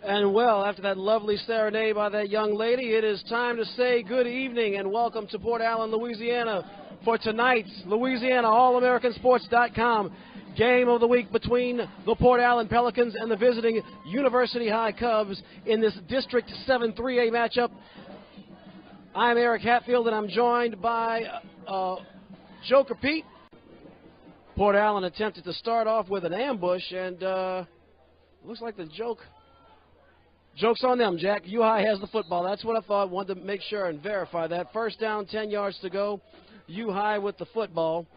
And well, after that lovely serenade by that young lady, it is time to say good evening and welcome to Port Allen, Louisiana for tonight's Louisiana All-AmericanSports.com game of the week between the Port Allen Pelicans and the visiting University High Cubs in this District 7 3A matchup. I'm Eric Hatfield, and I'm joined by Joker Pete. Port Allen attempted to start off with an ambush, and looks like the joke's on them, Jack. U-High has the football. That's what I thought. Wanted to make sure and verify that. First down, 10 yards to go. U-High with the football.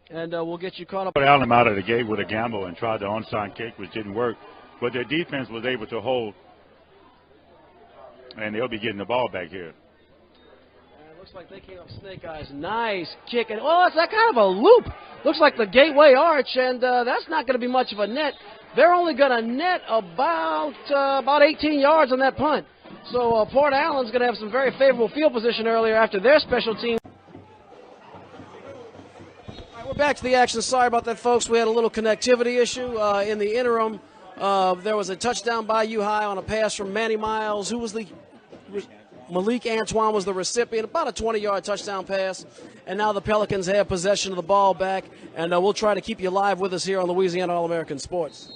And we'll get you caught up. Port Allen out of the gate with a gamble and tried the onside kick, which didn't work. But their defense was able to hold. And they'll be getting the ball back here. It looks like they came up snake eyes. Nice kick. And, well, it's that kind of a loop. Looks like the gateway arch, and that's not going to be much of a net. They're only going to net about 18 yards on that punt. So Port Allen's going to have some very favorable field position earlier after their special team. All right, we're back to the action. Sorry about that, folks. We had a little connectivity issue. In the interim, there was a touchdown by U-High on a pass from Manny Miles. Who was the Malik Antoine was the recipient, about a 20-yard touchdown pass. And now the Pelicans have possession of the ball back, and we'll try to keep you live with us here on Louisiana All-American Sports.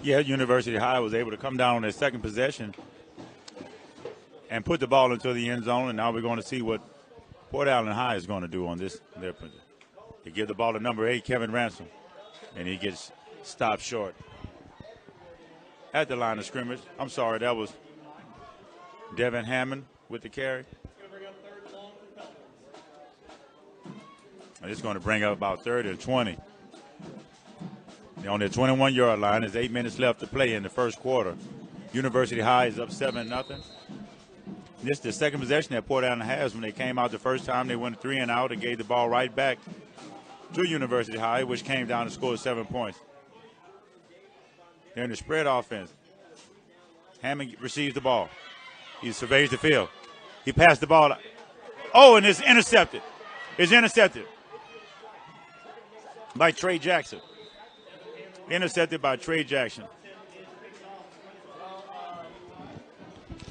Yeah, University High was able to come down on their second possession and put the ball into the end zone, and now we're going to see what Port Allen High is going to do on this. They give the ball to number 8, Kevin Ransom, and he gets stopped short at the line of scrimmage. I'm sorry, that was Devin Hammond with the carry. And it's going to bring up about 3rd and 20. On their 21-yard line, there's 8 minutes left to play in the first quarter. University High is up 7-0. This is the second possession that Port Allen has. When they came out the first time, they went 3 and out and gave the ball right back to University High, which came down and scored 7 points. They're in the spread offense. Hammond receives the ball. He surveys the field. He passed the ball. Oh, and it's intercepted. It's intercepted by Trey Jackson. Intercepted by Trey Jackson.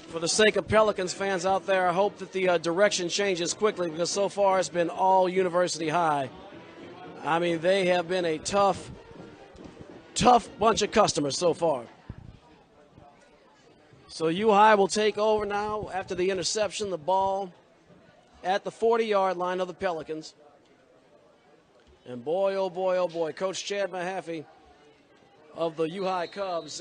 For the sake of Pelicans fans out there, I hope that the direction changes quickly, because so far it's been all University High. I mean, they have been a tough bunch of customers so far. So U-High will take over now after the interception. The ball at the 40-yard line of the Pelicans. And boy, oh boy, Coach Chad Mahaffey of the U-High Cubs,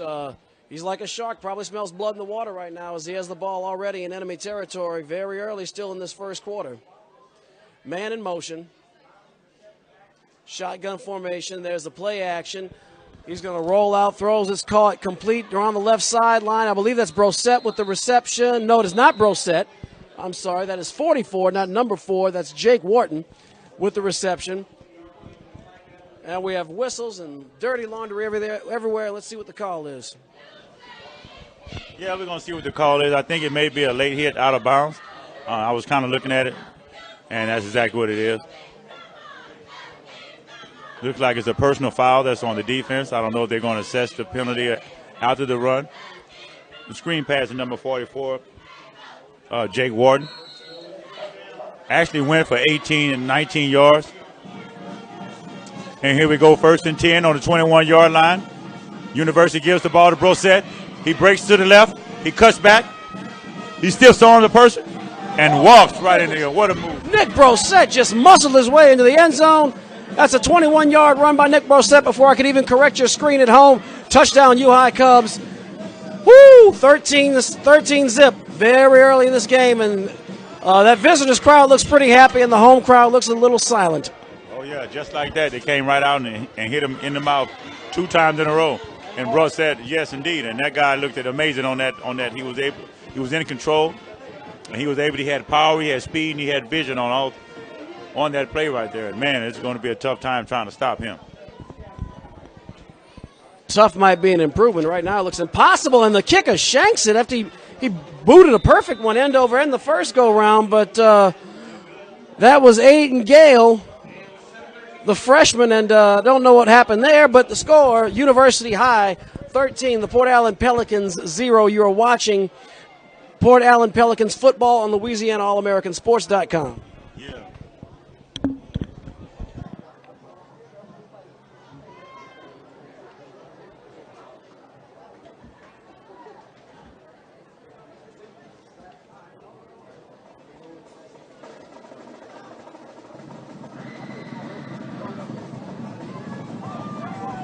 he's like a shark, probably smells blood in the water right now as he has the ball already in enemy territory very early still in this first quarter. Man in motion. Shotgun formation. There's the play action. He's going to roll out, throws. It's caught complete. They're on the left sideline. I believe that's Brosette with the reception. No, it is not Brosette. I'm sorry. That is 44, not number 4. That's Jake Wharton with the reception. And we have whistles and dirty laundry everywhere. Let's see what the call is. Yeah, we're going to see what the call is. I think it may be a late hit out of bounds. I was kind of looking at it, and that's exactly what it is. Looks like it's a personal foul that's on the defense. I don't know if they're going to assess the penalty after the run. The screen pass to number 44, Jake Wharton. Actually went for 18 and 19 yards. And here we go, 1st and 10 on the 21-yard line. University gives the ball to Brosette. He breaks to the left. He cuts back. He's still throwing the person and walks right in there. What a move. Nick Brosette just muscled his way into the end zone. That's a 21-yard run by Nick Brosette before I could even correct your screen at home. Touchdown, U-High Cubs. Woo! 13 zip very early in this game. And that visitors crowd looks pretty happy, and the home crowd looks a little silent. Oh, yeah, just like that. They came right out and hit him in the mouth 2 times in a row. And Bruss said, yes, indeed. And that guy looked amazing on that. He was in control. And he had power, he had speed, and he had vision on that play right there. And, man, it's going to be a tough time trying to stop him. Tough might be an improvement. Right now it looks impossible, and the kicker shanks it after he booted a perfect one end over end the first go-round. But that was Aiden Gale the freshman, and don't know what happened there, but the score, University High 13, the Port Allen Pelicans 0. You are watching Port Allen Pelicans football on Louisiana All-AmericanSports.com. Yeah.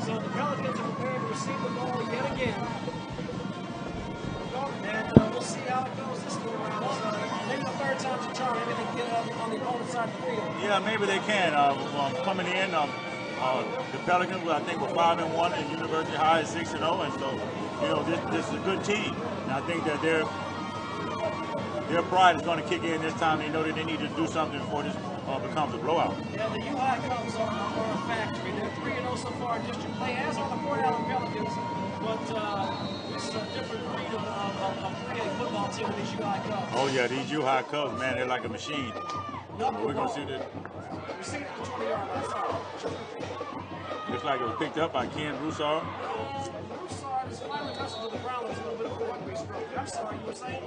So the Pelicans are prepared to receive the ball yet again. And we'll see how it goes this go around. Maybe the third time's a charm. Maybe they can get it on the opponent's side of the field. Yeah, maybe they can. Coming in, the Pelicans, I think, were 5-1, and University High is 6-0, and so this is a good team. And I think that their pride is going to kick in this time. They know that they need to do something before this becomes a blowout. Yeah, the UI Cubs are a factory. They're 3-0 so far in district play, as are the Port Allen Pelicans. But this is a different breed of 3A football team than these UI Cubs. Oh yeah, these UI Cubs, man, they're like a machine. We're going to see that. We see it at the 20-yard line. Sorry. Looks like it was picked up by Ken Broussard. Broussard is finally touched to the ground. There's a little bit of a rugby stroke. I'm sorry, you were saying?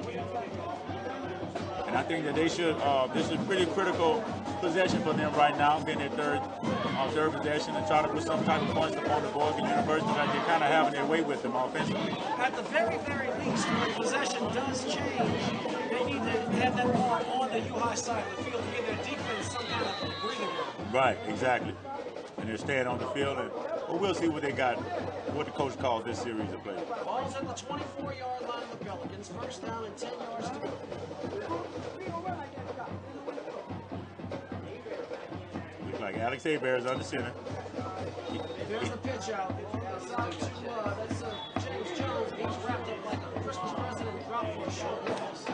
And I think that they should. This is a pretty critical possession for them right now, being their third possession, and try to put some type of points upon the board. The University, like they're kind of having their way with them offensively. At the very, very least, when possession does change, they need to have that ball on the U-High side of the field to give their defense some kind of breathing room. Right, exactly. And they're staying on the field, and we'll see what they got, what the coach calls this series of play. Ball's at the 24-yard line of the Pelicans. First down and 10 yards to go. Looks like Alex Hebert is under center. There's the pitch out. That's James Jones. He's wrapped up like a Christmas present and dropped for a short pass.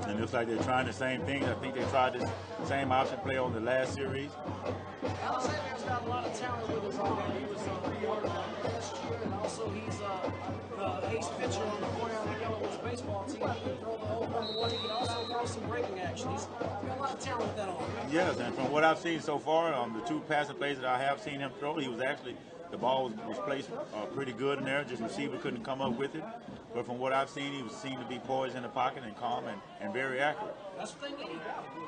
And it looks like they're trying the same things. I think they tried this same option play on the last series. Alex Hebert's got a lot of talent with his arm. He was pre-ordered last year, and also he's the ace pitcher on the Port Allen Yellowwoods baseball team. He can throw the whole #1. He can also throw some breaking action. He's got a lot of talent with that arm. Yes, and from what I've seen so far, the two passing plays that I have seen him throw, the ball was placed pretty good in there. Just receiver couldn't come up with it. But from what I've seen, he was seen to be poised in the pocket and calm and very accurate. That's what they need.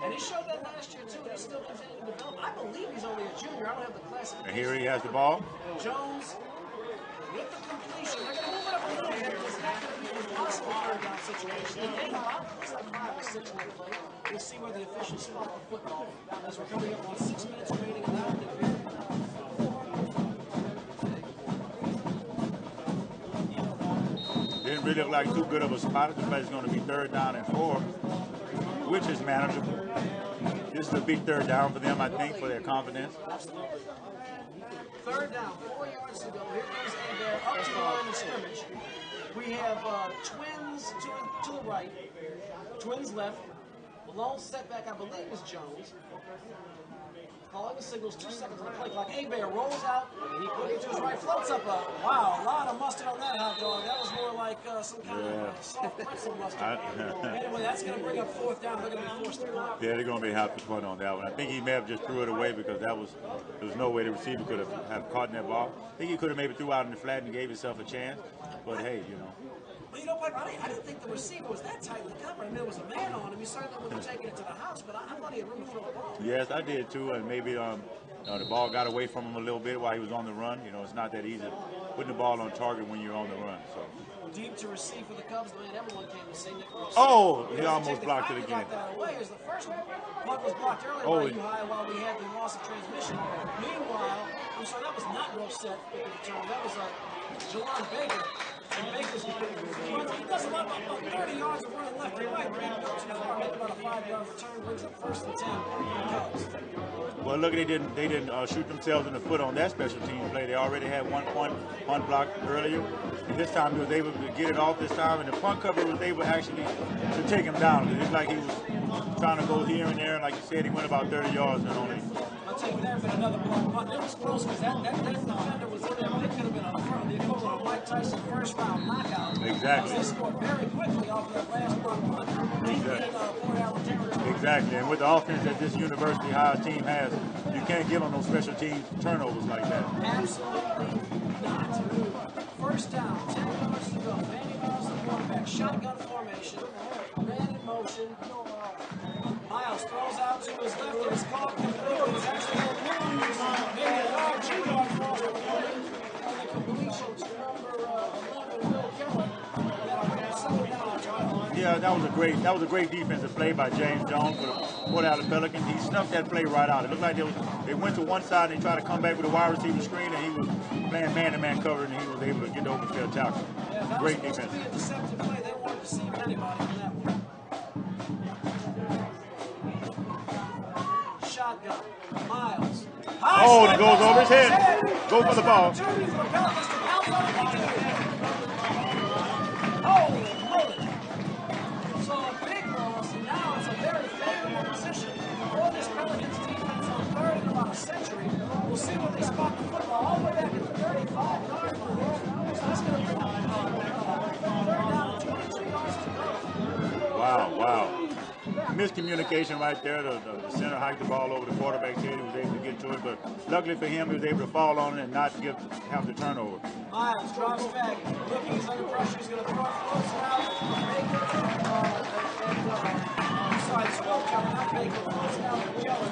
And he showed that last year, too. He's still continuing to develop. I believe he's only a junior. I don't have the classification. And here he has the ball. Jones with the completion. They're going to move it up a little bit. It's not going to be an impossible third-down situation. The game looks like 5 or 6 minute play. We'll see where the officials spot the football as we're coming up on 6 minutes remaining in the opening period. Didn't really look like too good of a spot. The play is going to be 3rd down and 4, which is manageable. This is a big 3rd down for them, I think, for their confidence. Absolutely. 3rd down, 4 yards to go. Here comes Hebert up to the line of scrimmage. We have twins to the right, twins left. The lone setback, I believe, is Jones. Calling the signals, 2 seconds on the play clock. Hebert rolls out, and he put it to his right, floats up a lot of mustard on that hot dog. That was more like some kind of soft pretzel mustard. Anyway, that's going to bring up 4th down. They're going to be forced to punt. Yeah, they're going to be happy to punt on that one. I think he may have just threw it away because there was no way the receiver could have caught that ball. I think he could have maybe threw out in the flat and gave himself a chance. But hey, Well, you know what, I didn't think the receiver was that tightly covered. I mean, there was a man on him. He certainly would have taken it to the house, but I thought he had room to throw the ball. Yes, I did too, and maybe the ball got away from him a little bit while he was on the run. It's not that easy putting the ball on target when you're on the run. So deep to receive for the Cubs, man. Everyone came to see Nick. Oh, he almost blocked it again. That away as the first punt was blocked earlier by U-High while we had the loss of transmission. Meanwhile, I'm sorry, that was not Roset with the return. That was Jelon Baker. And Baker's he does about 30 yards of running left and right, but he didn't go too far. Make about a 5-yard return, brings up 1st and 10 Cubs. Well, look, they didn't shoot themselves in the foot on that special team play. They already had one block earlier. And this time he was able to get it off this time, and the punt cover was able actually to take him down. It looked like he was trying to go here and there, and like you said, he went about 30 yards and only. I'll tell you, there had been another block punt. It was close because that defender was in there, but it could have been the equivalent of Mike Tyson's first-round knockout. Exactly. They scored very quickly off of that last block punt. Deep in Port Allen territory. Exactly, and with the offense that this University High team has, you can't give them no special teams turnovers like that. Absolutely not. First down, 10 yards to go. Manny Miles, the quarterback, shotgun formation, man in motion. Miles throws out to his left, and his caught completely. He's actually going to lose maybe a yard, 2 yard cross the 40, and the completion to number 11, Will Keller. Yeah, that was a great defensive play by James Jones for the Port Allen Pelicans. He snuffed that play right out. It looked like they went to one side and they tried to come back with a wide receiver screen, and he was playing man-to-man cover, and he was able to get the open field tackle. Yeah, Great defense. That was supposed to be a deceptive play. They weren't deceiving anybody on that one. Shotgun. Miles. Oh, and it goes over his head. Go for the ball. So a big loss, and now it's a very favorable position for this Pelicans defense on third in about a century. We'll see when they spot the football all the way back at the 35-yard line. So that's going to be third down, 22 yards to go. Wow. Miscommunication right there. The center hiked the ball over the quarterback's head. He was able to get to it, but luckily for him, he was able to fall on it and not have the turnover. Miles drops back, looking, he's under pressure, he's going to throw it, floats it out, make it, Will Keller, not make it, floats it out to Keller,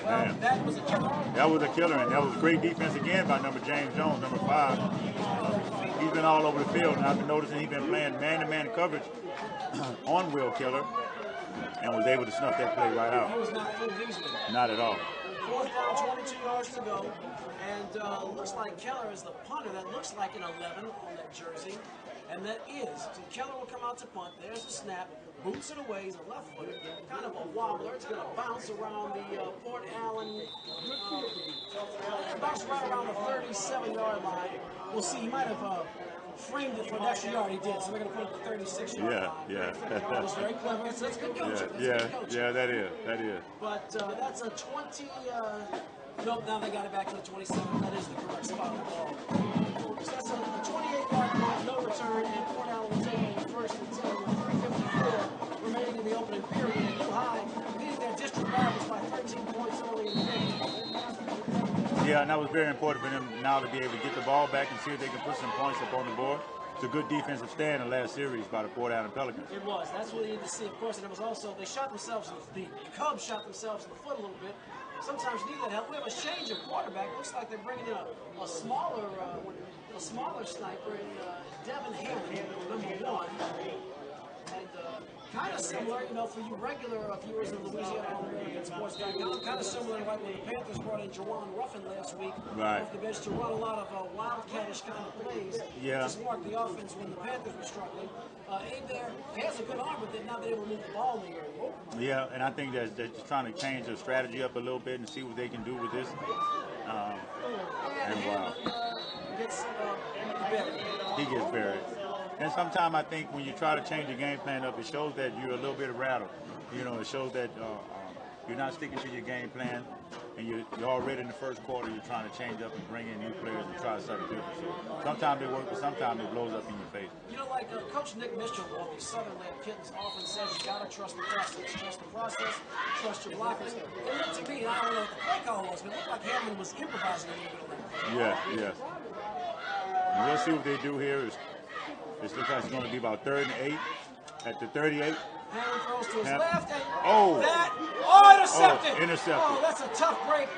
and, that was a killer. That was a killer, and that was great defense again by number James Jones, number 5. He's been all over the field, and I've been noticing he's been playing man-to-man coverage on Will Keller, and was able to snuff that play right out. He was not fooled easily. Not at all. Fourth down, 22 yards to go, and looks like Keller is the punter. That looks like an 11 on that jersey, and that is. So Keller will come out to punt. There's the snap. Boots it away. He's a left footer, kind of a wobbler. It's going to bounce around the Port Allen. Bounce right around the 37-yard line. We'll see. He might have framed it for an extra yard. He did. So we're going to put it at the 36-yard line. Yeah. That was very clever. That's good coaching. Yeah, that is. But that's a 20. Nope, now they got it back to the 27. That is the correct spot on the ball. So that's a 28-yard punt, no return, and Port Allen will take over first and 10 with 3:54 remaining in the opening period. And U High leading their district rivals by 13 points early in the game. Yeah, and that was very important for them now to be able to get the ball back and see if they can put some points up on the board. It's a good defensive stand in the last series by the Port Allen Pelicans. It was. That's what they needed to see, of course. And it was also, they shot themselves, the Cubs shot themselves in the foot a little bit. Sometimes you need that help. We have a change of quarterback. Looks like they're bringing in a smaller sniper in Devin Hammond, number 1. And kind of similar, for you regular viewers of Louisiana All-American Sports.com, kind of similar like when the Panthers brought in Jawan Ruffin last week off the bench to run a lot of wildcatish kind of plays. Yeah. To spark the offense when the Panthers were struggling. Abe there, he has a good arm, but they've not been able to move the ball in the air. Yeah, and I think that they're trying to change their strategy up a little bit and see what they can do with this. Gets buried. He gets buried. And sometimes I think when you try to change your game plan up, it shows that you're a little bit rattled. It shows that you're not sticking to your game plan, and you're already in the first quarter, you're trying to change up and bring in new players and try something different. So sometimes it works, but sometimes it blows up in your face. Like Coach Nick Mitchell of the Southern Lab Kittens often says, you got to trust the process. Trust the process, trust your blockers. It looked to me, and I don't know what the play call was, but it looked like Hammond was improvising a little bit on that. Yeah. And we'll see what they do here. It looks like it's going to be about 3rd and 8 at the 38. Hammond throws to his left. And intercepted. Intercepted. Oh, that's a tough break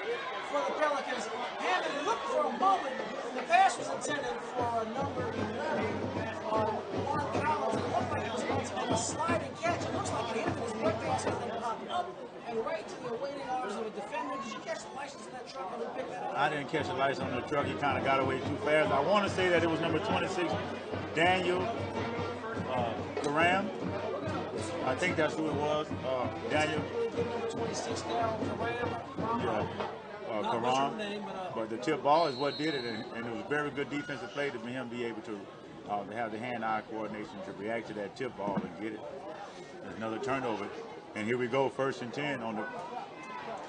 for the Pelicans. Hammond looked for a moment. The pass was intended for number 11 on Juan Collins. It looked like it was going to be a sliding catch. It looks like it hit his breakdance and then popped up and right to the awaiting arms of a defender. Did you catch the license in that truck and pick that up? I didn't catch the license on the truck. He kind of got away too fast. I want to say that it was number 26, Daniel Karam. I think that's who it was. Daniel. Number 26, Karam. Karam. But the tip ball is what did it, and it was a very good defensive play to him be able to have the hand-eye coordination to react to that tip ball and get it. There's another turnover. And here we go, 1st and 10 on the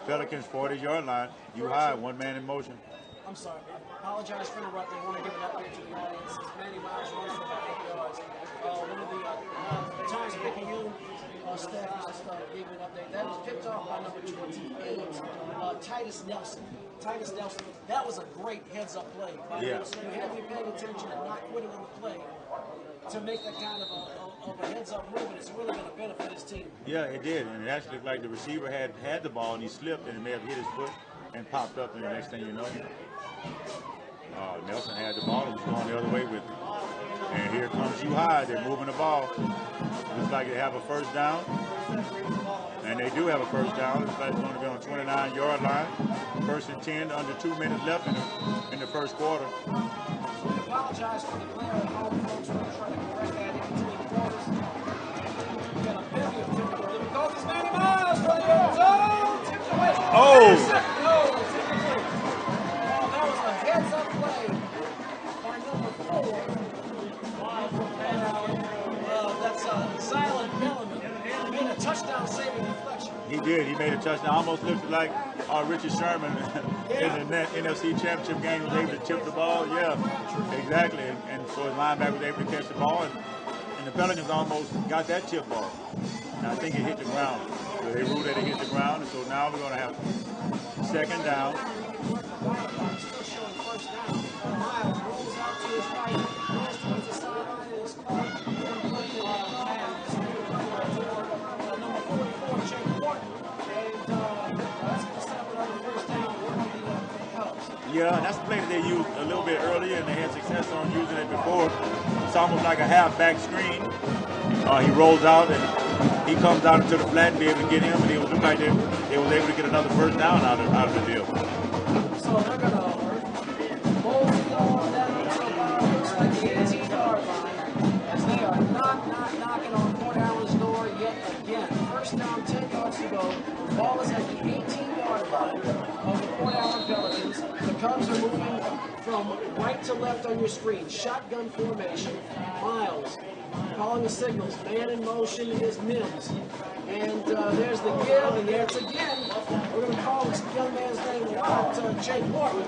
Pelicans 40-yard line. U High, one man in motion. I'm sorry. I apologize for interrupting. I want to give an update to the audience. As Manny Miles runs for about 8 yards. One of the Times Picayune Staff gave an update. That was picked off by number 28, Titus Nelson. Titus Nelson, that was a great heads-up play. Yeah. So you have to be paying attention and not quitting on the play to make that kind of a heads-up move, and it's really going to benefit his team. Yeah, it did, and it actually looked like the receiver had the ball, and he slipped, and it may have hit his foot and popped up, and the next thing you know, Nelson had the ball and was going the other way with it. And here comes U High. They're moving the ball. Looks like they have a first down. And they do have a first down. Looks like it's going to be on the 29-yard line. First and 10, under 2 minutes left in the first quarter. We apologize for the player at home, folks. We're going to try to correct that in between quarters. We've got a bevy of typical difficulties. Manny Miles for the end zone. Tipped away. That was a heads-up play by number 4. That's Silent Bellamy. He made a touchdown-saving deflection. He did. He made a touchdown. Almost looked like Richard Sherman in the NFC Championship game was able to tip the ball. Yeah, exactly. And so his linebacker was able to catch the ball. And the Pelicans almost got that tip ball. And I think it hit the ground. So they ruled that it hit the ground. And so now we're going to have second down. Still showing first down. Miles rolls out to his right. Goes towards the sideline. It is caught. Number 44, Jake Wharton. And that's going to set up another first down for the Cubs. Yeah, that's a play that they used a little bit earlier, and they had success on using it before. It's almost like a half-back screen. He rolls out, and he comes out into the flat and be able to get him, and it looked like they was able to get another first down out of the deal. So they're going to roll the ball down until about looks like the 18-yard line, as they are not knocking on Port Allen's door yet again. First down, 10 yards to go. The ball is at the 18-yard line of the Port Allen Pelicans. The Cubs are moving from right to left on your screen. Shotgun formation. Miles calling the signals. Man in motion is Mims. And there's the give, and there it's again. We're going to call this young man's name out, Jake Wharton,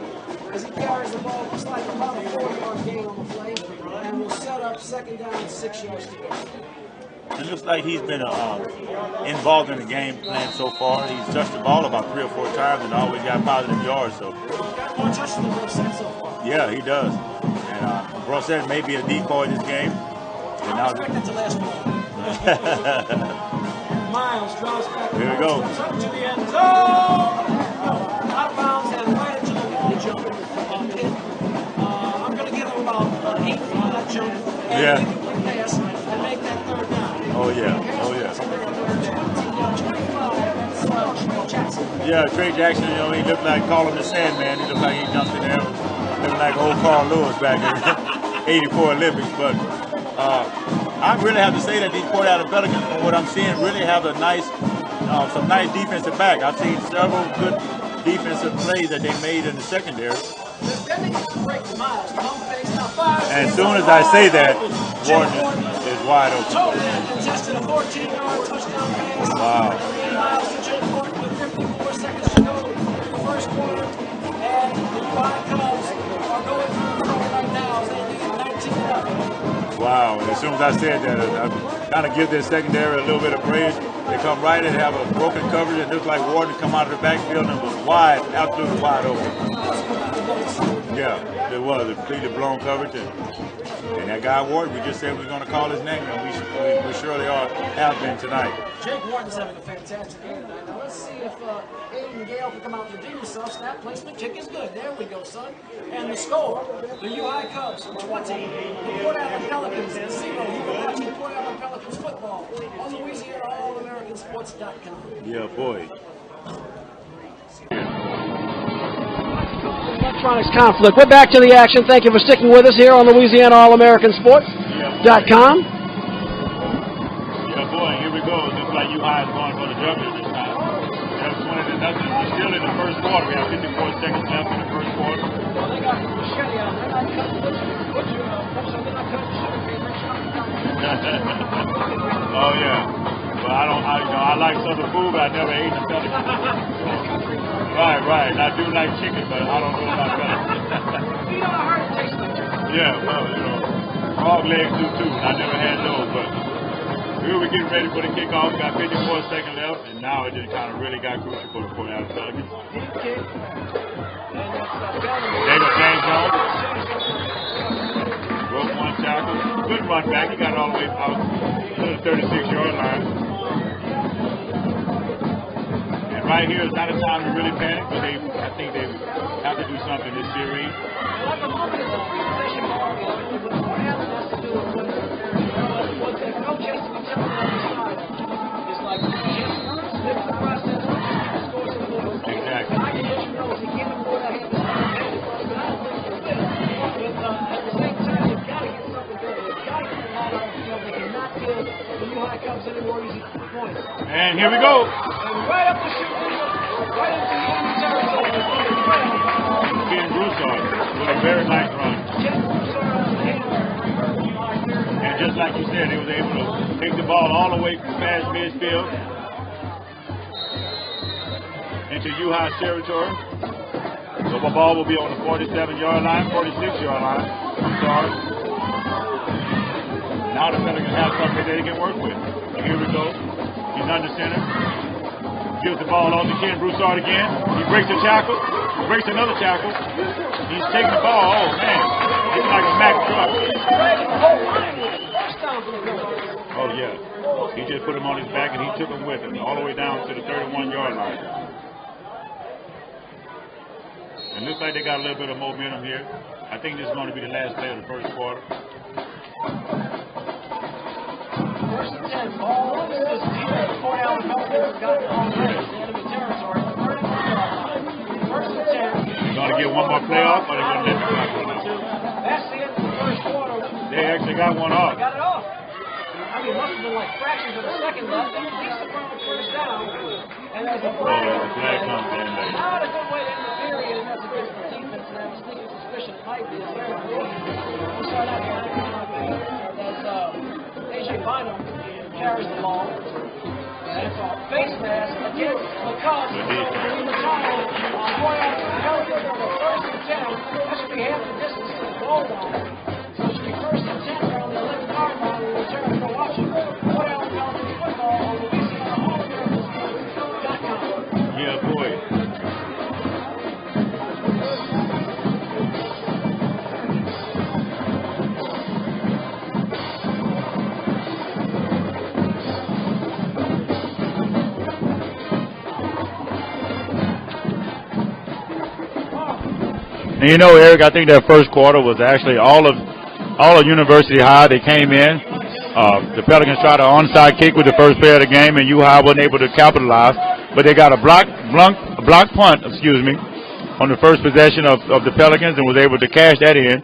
as he carries the ball. Looks like about a 4-yard gain on the play. And we'll set up second down, 6 yards to go. It looks like he's been involved in the game plan so far. He's touched the ball about 3 or 4 times and always got positive yards. So Got more touches than Brissett so far. yeah, he does. And Brissett may be a decoy in this game. I expect it to last long. Miles drops back. Here we go. Up to the end zone. Out of bounds and right into the wall jump. I'm going to give him about 8 feet on that jump. And make a quick pass and make that third down. Oh, yeah. Oh, yeah. 25. Jackson. Yeah, Trey Jackson, he looked like calling the Sandman. He looked like he jumped in there. Looked like old Carl Lewis back in 84 Olympics. But I really have to say that these Port Allen Pelicans, from what I'm seeing, really have a nice, some nice defensive back. I've seen several good defensive plays that they made in the secondary. And as soon as I say that, Wharton is wide open. Contested a 14-yard touchdown pass. Wow. Miles to Jake Wharton with 54 seconds to go in the first quarter. And the UI Cubs are going through the trouble right now as they lead 19-0. Wow. And as soon as I said that, I kind of give their secondary a little bit of praise. They come right and have a broken coverage. It looked like Wharton come out of the backfield and was wide, absolutely wide open. Yeah, it was a completely blown coverage. And that guy Wharton, we just said we were going to call his name, and we surely have been tonight. Jake Wharton's having a fantastic game tonight. Now let's see if Aiden Gale can come out and redeem himself. Snap placement, kick is good. There we go, son. And the score, the UI Cubs 20, the Port Allen Pelicans 0. You've been watching Port Allen Pelicans football on Louisiana All-AmericanSports.com. Yeah, boy. Electronics conflict. We're back to the action. Thank you for sticking with us here on Louisiana All-AmericanSports.com. Yeah, boy, here we go. It looks like UI is going for the W this time. That's 20-0. We're still in the first quarter. We have 54 seconds left in the first quarter. Well, they got machete out. They're not cutting they're not cutting sugar cane. They're chopping down. Oh, yeah. But I like Southern food, but I never ate the Southern food. Right. I do like chicken, but I don't know about that. You know how hard it tastes like chicken. Yeah, well, frog legs do too. I never had those, but We were getting ready for the kickoff. Got 54 seconds left, and now it just kind of really got crucial for the Port Allen Pelicans. There goes James Jones. Broke one tackle. Good run back. He got it all the way out to the 36-yard line. And right here is not a time to really panic, but I think they have to do something this series. And here we go. Right up the shoot, right into the enemy territory. Ken Broussard with a very nice run. And just like you said, they was able to take the ball all the way past midfield into U-High's territory. So the ball will be on the 47-yard line, 46-yard line. Broussard. Now the Pelicans have something that they can work with. And here we go. He's under center. Gives the ball off to Ken Broussard again. He breaks a tackle. Breaks another tackle. He's taking the ball. Oh, man. It's like a Mack truck. Oh, yeah. He just put him on his back and he took him with him all the way down to the 31-yard line. And looks like they got a little bit of momentum here. I think this is going to be the last play of the first quarter. First and 10, ball on this defense. Port Allen Pelicans got it all right in enemy territory. First and 10. They're going to get one more playoff, or they're going to let the clock run out? That's the end of the first quarter. They actually got one off. Got it off. I mean, it must have been like fractions of a second left. At least the first down. And there's a flag. The flag comes in late. Not a good way to end the period, and that's against the defense. And I was thinking suspicion might be there. We saw that as A.J. Bynum carries the ball. And it's a face mask against McCollum. Pelicans on the first and 10. That should be half the distance to the goal line. So it should be first and 10 around the 11-yard line. We return to watching Port Allen Pelicans football on LouisianaAllAmericans.com. Yeah, boy. And you know, Eric, I think that first quarter was actually all of University High. They came in. The Pelicans tried an onside kick with the first play of the game, and U-High wasn't able to capitalize. But they got a block punt, on the first possession of the Pelicans and was able to cash that in.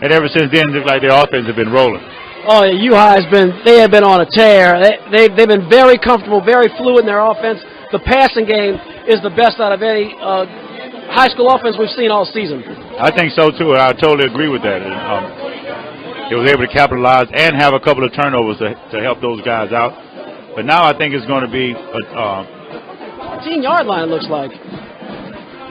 And ever since then, it looks like their offense has been rolling. Oh, yeah, U-High they have been on a tear. They've been very comfortable, very fluid in their offense. The passing game is the best out of any high school offense we've seen all season. I think so, too, and I totally agree with that. They was able to capitalize and have a couple of turnovers to help those guys out. But now I think it's going to be 15-yard line, it looks like.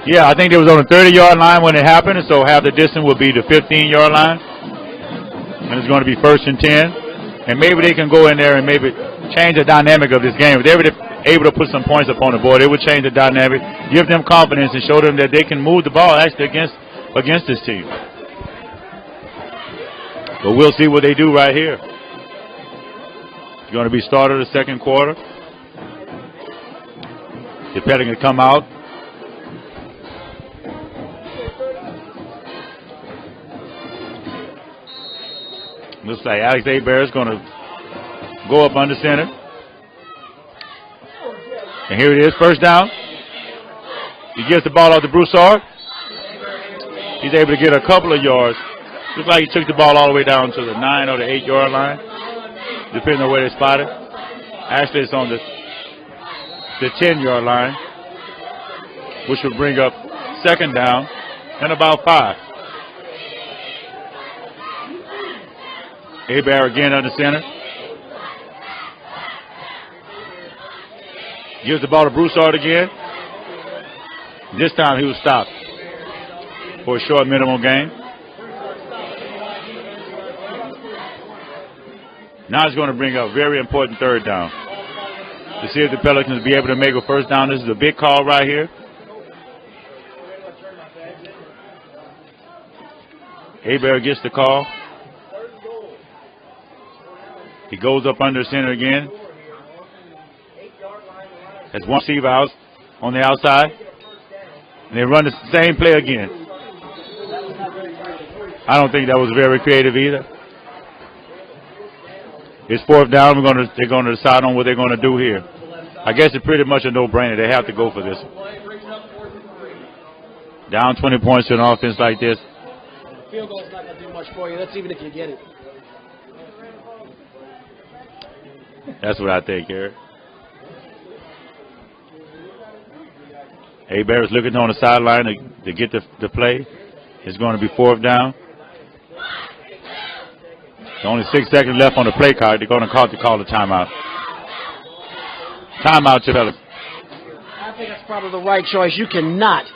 Yeah, I think it was on the 30-yard line when it happened, and so half the distance will be the 15-yard line. And it's going to be first and 10. And maybe they can go in there and maybe change the dynamic of this game. If they were able to put some points up on the board, it would change the dynamic, give them confidence, and show them that they can move the ball actually against this team. But we'll see what they do right here. It's going to be start of the second quarter. The Pelicans come out. Looks like Alex Abear is going to go up under center. And here it is, first down. He gets the ball off to Broussard. He's able to get a couple of yards. Looks like he took the ball all the way down to the 9 or the 8-yard line, depending on where they spot it. Actually, it's on the 10-yard line, which will bring up second down and about 5. Abear again under center. Gives the ball to Broussard again. This time he was stopped for a short minimum gain. Now it's going to bring up very important third down to see if the Pelicans will be able to make a first down. This is a big call right here. Hebert gets the call. He goes up under center again. Has one receiver out on the outside. And they run the same play again. I don't think that was very creative either. It's fourth down. They're going to decide on what they're going to do here. I guess it's pretty much a no-brainer. They have to go for this. Down 20 points to an offense like this. Field goal's not going to do much for you. That's even if you get it. That's what I think, Eric. Hebert's looking on the sideline to get the play. It's going to be fourth down. There's only 6 seconds left on the play card. They're going to call the timeout. Timeout to Pelicans. I think that's probably the right choice. You cannot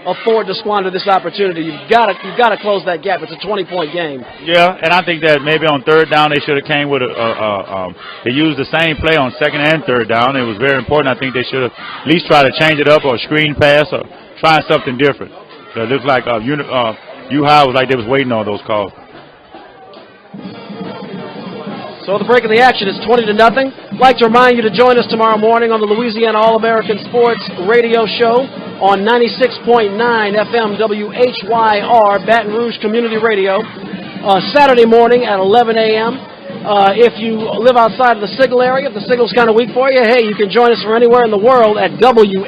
afford to squander this opportunity. You've got to close that gap. It's a 20-point game. Yeah, and I think that maybe on third down they should have came with they used the same play on second and third down. It was very important. I think they should have at least tried to change it up or screen pass or try something different. So it looks like U-High was like they was waiting on those calls. So the break of the action is 20-0. I'd like to remind you to join us tomorrow morning on the Louisiana All-American Sports Radio Show on 96.9 FM WHYR Baton Rouge Community Radio. Saturday morning at 11 a.m. If you live outside of the Signal area, if the signal's kind of weak for you, hey, you can join us from anywhere in the world at WHYR.org.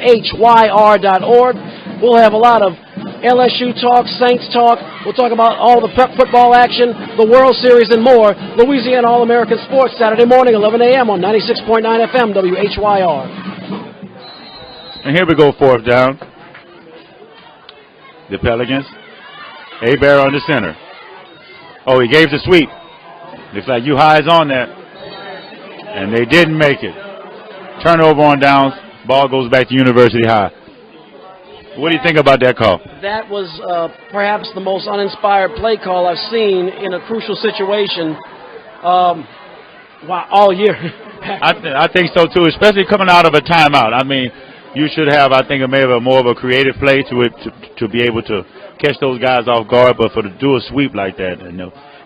We'll have a lot of LSU talk, Saints talk. We'll talk about all the prep football action, the World Series, and more. Louisiana All-American Sports, Saturday morning, 11 a.m. on 96.9 FM, WHYR. And here we go, fourth down. The Pelicans. Hebert on the center. Oh, he gave the sweep. Looks like U-High is on that. And they didn't make it. Turnover on downs. Ball goes back to University High. What do you think about that call? That was perhaps the most uninspired play call I've seen in a crucial situation all year. I think so, too, especially coming out of a timeout. I mean, you should have, I think, maybe more of a creative play to be able to catch those guys off guard, but to do a sweep like that, and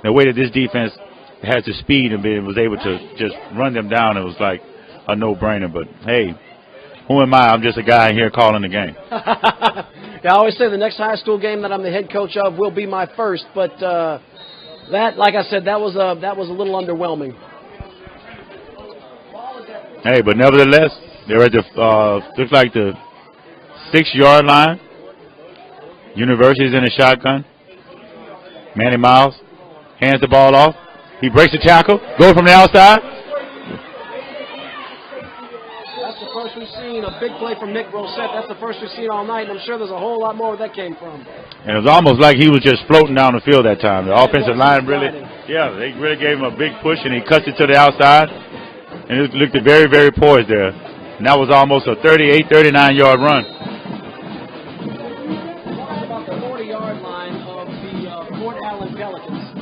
the way that this defense has the speed and was able to just run them down, it was like a no-brainer. But, hey, who am I? I'm just a guy here calling the game. I always say the next high school game that I'm the head coach of will be my first, but that, like I said, that was a little underwhelming. Hey, but nevertheless, they're at the looks like the 6-yard line. University's in a shotgun. Manny Miles hands the ball off. He breaks the tackle, goes from the outside. First we've seen a big play from Nick Brosette. That's the first we've seen all night, and I'm sure there's a whole lot more where that came from. And it was almost like he was just floating down the field that time. The offensive line they really gave him a big push, and he cuts it to the outside, and it looked very, very poised there. And that was almost a 38, 39-yard run. About the 40-yard line of the Fort Allen Pelicans.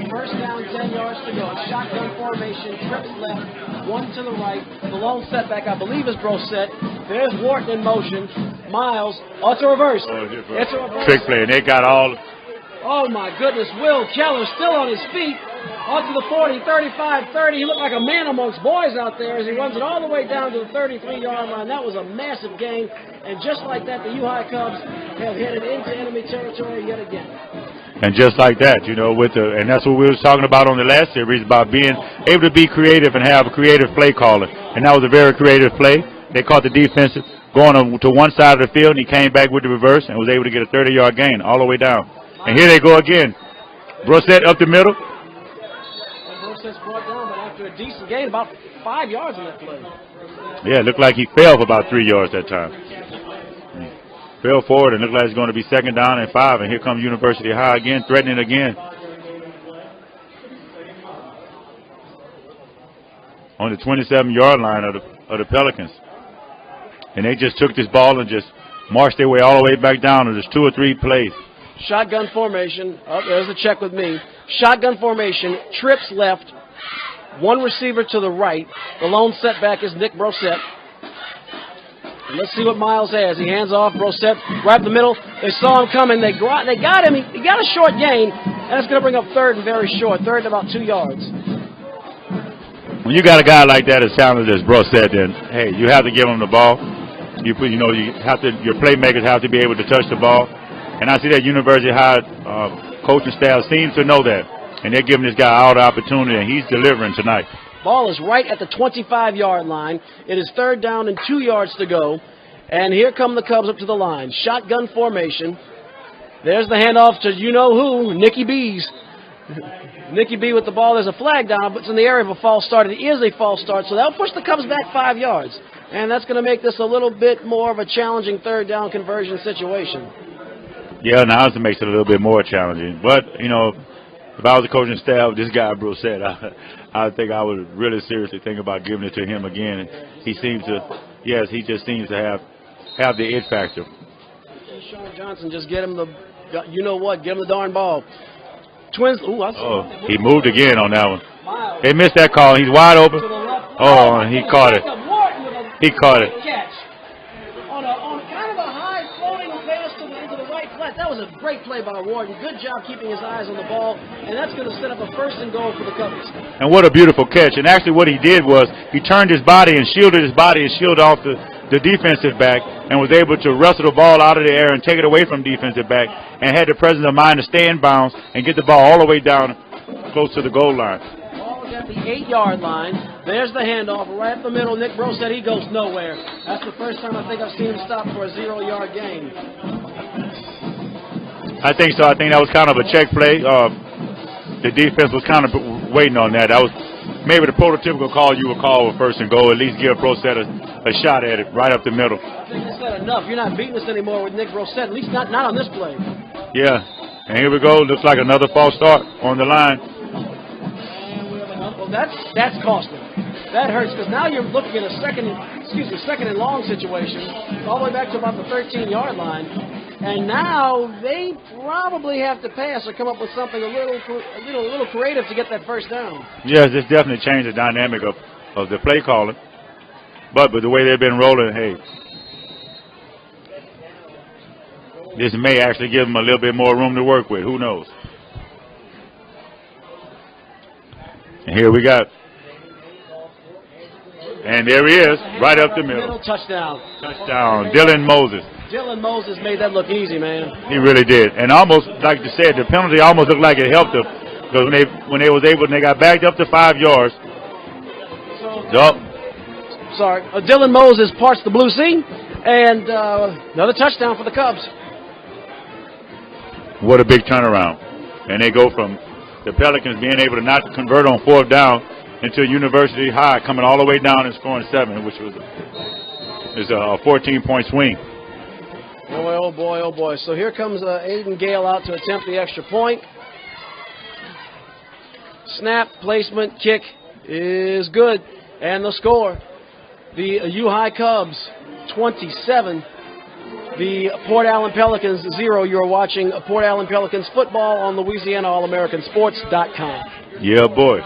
First down, 10 yards to go. Shotgun formation, trips left, one to the right. The lone setback, I believe, is Brosette. There's Wharton in motion. Miles, it's a reverse. It's a reverse. Trick play, and they got all. Oh, my goodness. Will Keller still on his feet. Onto the 40, 35, 30. He looked like a man amongst boys out there as he runs it all the way down to the 33-yard line. That was a massive gain. And just like that, the U-High Cubs have headed into enemy territory yet again. And just like that, and that's what we was talking about on the last series, about being able to be creative and have a creative play caller. And that was a very creative play. They caught the defense going to one side of the field, and he came back with the reverse and was able to get a 30-yard gain all the way down. And here they go again. Brosette up the middle. Brosette's brought down, but after a decent gain, about 5 yards on that play. Yeah, it looked like he fell for about 3 yards that time. Fell forward and looked like it's going to be second down and 5. And here comes University High again, threatening again. On the 27-yard line of the Pelicans. And they just took this ball and just marched their way all the way back down. And there's 2 or 3 plays. Shotgun formation. Oh, there's a check with me. Shotgun formation, trips left, one receiver to the right. The lone setback is Nick Brosette. And let's see what Miles has. He hands off Brosette right up the middle. They saw him coming. They got him. He got a short gain, and it's going to bring up third and very short. Third and about 2 yards. When you got a guy like that as talented as Brosette, then hey, you have to give him the ball. You have to. Your playmakers have to be able to touch the ball. And I see that University High coaching staff seems to know that, and they're giving this guy all the opportunity, and he's delivering tonight. Ball is right at the 25-yard line. It is third down and 2 yards to go. And here come the Cubs up to the line. Shotgun formation. There's the handoff to you-know-who, Nicky B's. Nicky B with the ball. There's a flag down, but it's in the area of a false start. It is a false start, so that'll push the Cubs back 5 yards. And that's going to make this a little bit more of a challenging third down conversion situation. Yeah, now it makes it a little bit more challenging. But, if I was a coaching staff, this guy, Brosette, I think I would really seriously think about giving it to him again. He seems to, he just seems to have the it factor. Sean Johnson, just get him the, get him the darn ball. Twins, he moved again on that one. They missed that call. He's wide open. Oh, he caught it. He caught it. On kind of a high floating pass into the right flat. That was a great play by Warden. Good job keeping his eyes on the ball, and that's going to set up a first and goal for the Cubs. And what a beautiful catch. And actually what he did was he turned his body and shielded off the defensive back and was able to wrestle the ball out of the air and take it away from defensive back and had the presence of mind to stay in bounds and get the ball all the way down close to the goal line. Ball is at the 8-yard line. There's the handoff right up the middle. Nick Brosette, he goes nowhere. That's the first time I think I've seen him stop for a 0-yard gain. I think so. I think that was kind of a check play. The defense was kind of waiting on that. That was maybe the prototypical call you would call with first and goal. At least give Brosette a shot at it right up the middle. I think that's not enough. You're not beating us anymore with Nick Brosette. At least not on this play. Yeah. And here we go. Looks like another false start on the line. And we have that's costly. That hurts because now you're looking at a second and long situation all the way back to about the 13-yard line. And now they probably have to pass or come up with something a little creative to get that first down. Yes, this definitely changed the dynamic of the play calling. But with the way they've been rolling, hey, this may actually give them a little bit more room to work with. Who knows? And here we got. And there he is, right up the middle. Touchdown. Touchdown. Dylan Moses. Dylan Moses made that look easy, man. He really did. And almost, like you said, the penalty almost looked like it helped them. Because when they got backed up to 5 yards. Dylan Moses parts the blue sea. And another touchdown for the Cubs. What a big turnaround. And they go from the Pelicans being able to not convert on 4th down into University High coming all the way down and scoring 7, which was a 14-point swing. Boy, oh boy, oh boy. So here comes Aiden Gale out to attempt the extra point. Snap, placement, kick is good. And the score, the U-High Cubs 27, the Port Allen Pelicans 0. You're watching Port Allen Pelicans football on Louisiana All-American-Sports.com. Yeah, boy.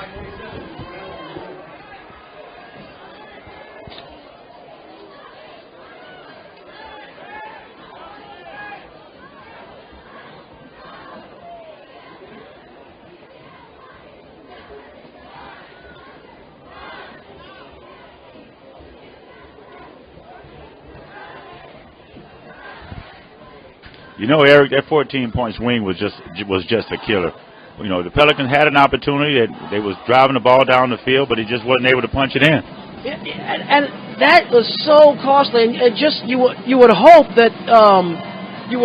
Eric, that 14-point swing was just a killer. The Pelicans had an opportunity. They was driving the ball down the field, but he just wasn't able to punch it in. And that was so costly. And just you would hope that they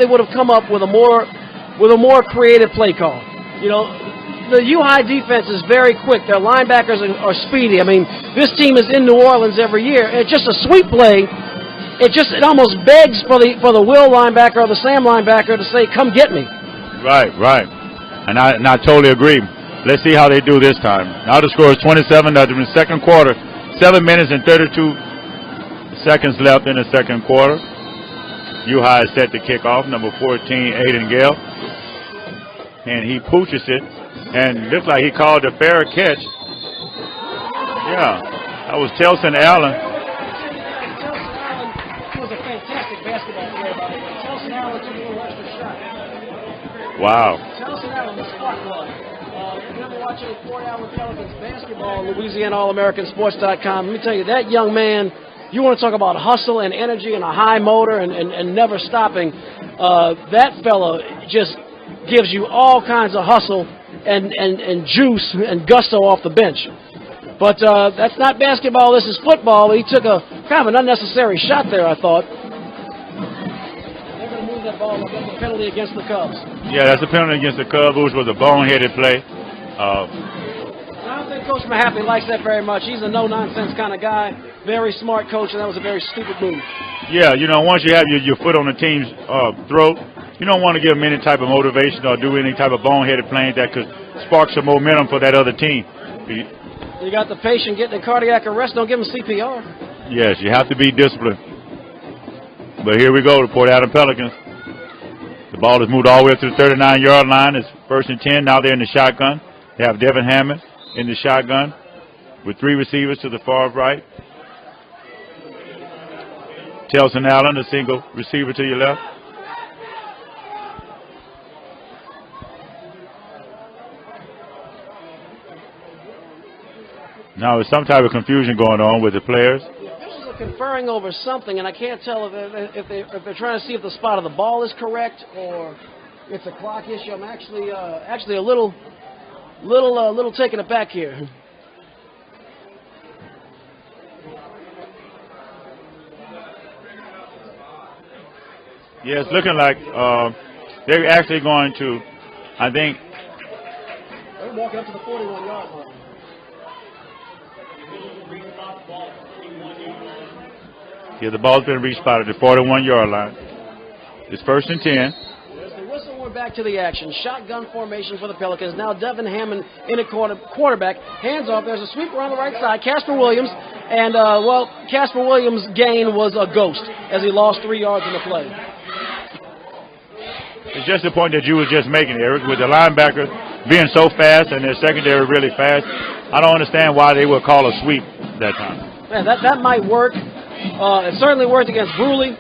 would have come up with a more creative play call. The U-High defense is very quick. Their linebackers are speedy. I mean, this team is in New Orleans every year. It's just a sweep play. It almost begs for the Will linebacker or the Sam linebacker to say, "Come get me." Right. And I totally agree. Let's see how they do this time. Now the score is 27-0 in the second quarter. 7 minutes and 32 seconds left in the second quarter. U-High is set to kick off. Number 14, Aiden Gale. And he pooches it And looks like he called a fair catch. Yeah, that was Telson Allen. He was a fantastic basketball player, by the way. Telson Allen took a little extra shot. Wow. Telson Allen, the spark plug. Remember watching Fort Allen Pelicans basketball on LouisianaAllAmericanSports.com. Let me tell you, that young man, you want to talk about hustle and energy and a high motor and never stopping. That fella just gives you all kinds of hustle and juice and gusto off the bench. But that's not basketball, this is football. He took a kind of an unnecessary shot there, I thought. They're going to move that ball up. That's a penalty against the Cubs. Yeah, that's a penalty against the Cubs, which was a boneheaded play. I don't think Coach Mahaffey likes that very much. He's a no-nonsense kind of guy. Very smart coach, and that was a very stupid move. Yeah, you know, once you have your foot on the team's throat, you don't want to give them any type of motivation or do any type of boneheaded playing that could spark some momentum for that other team. You got the patient getting a cardiac arrest, don't give him CPR. Yes, you have to be disciplined. But here we go, the Port Allen Pelicans. The ball is moved all the way up to the 39-yard line. It's 1st and 10. Now they're in the shotgun. They have Devin Hammond in the shotgun with 3 receivers to the far right. Telson Allen, a single receiver to your left. Now there's some type of confusion going on with the players. Officials are conferring over something, and I can't tell if they're trying to see if the spot of the ball is correct or it's a clock issue. I'm actually a little taken aback here. Yeah, it's looking like they're actually going to, I think. They're walking up to the 41-yard line. Yeah, the ball's been respotted at the 41-yard line. It's 1st and 10. There's the whistle. We're back to the action. Shotgun formation for the Pelicans. Now Devin Hammond in a quarterback. Hands off. There's a sweeper on the right side. Casper Williams. And, Casper Williams' gain was a ghost as he lost 3 yards in the play. It's just the point that you were just making, Eric, with the linebackers being so fast and their secondary really fast. I don't understand why they would call a sweep that time. Man, that might work. It certainly worked against Bruley.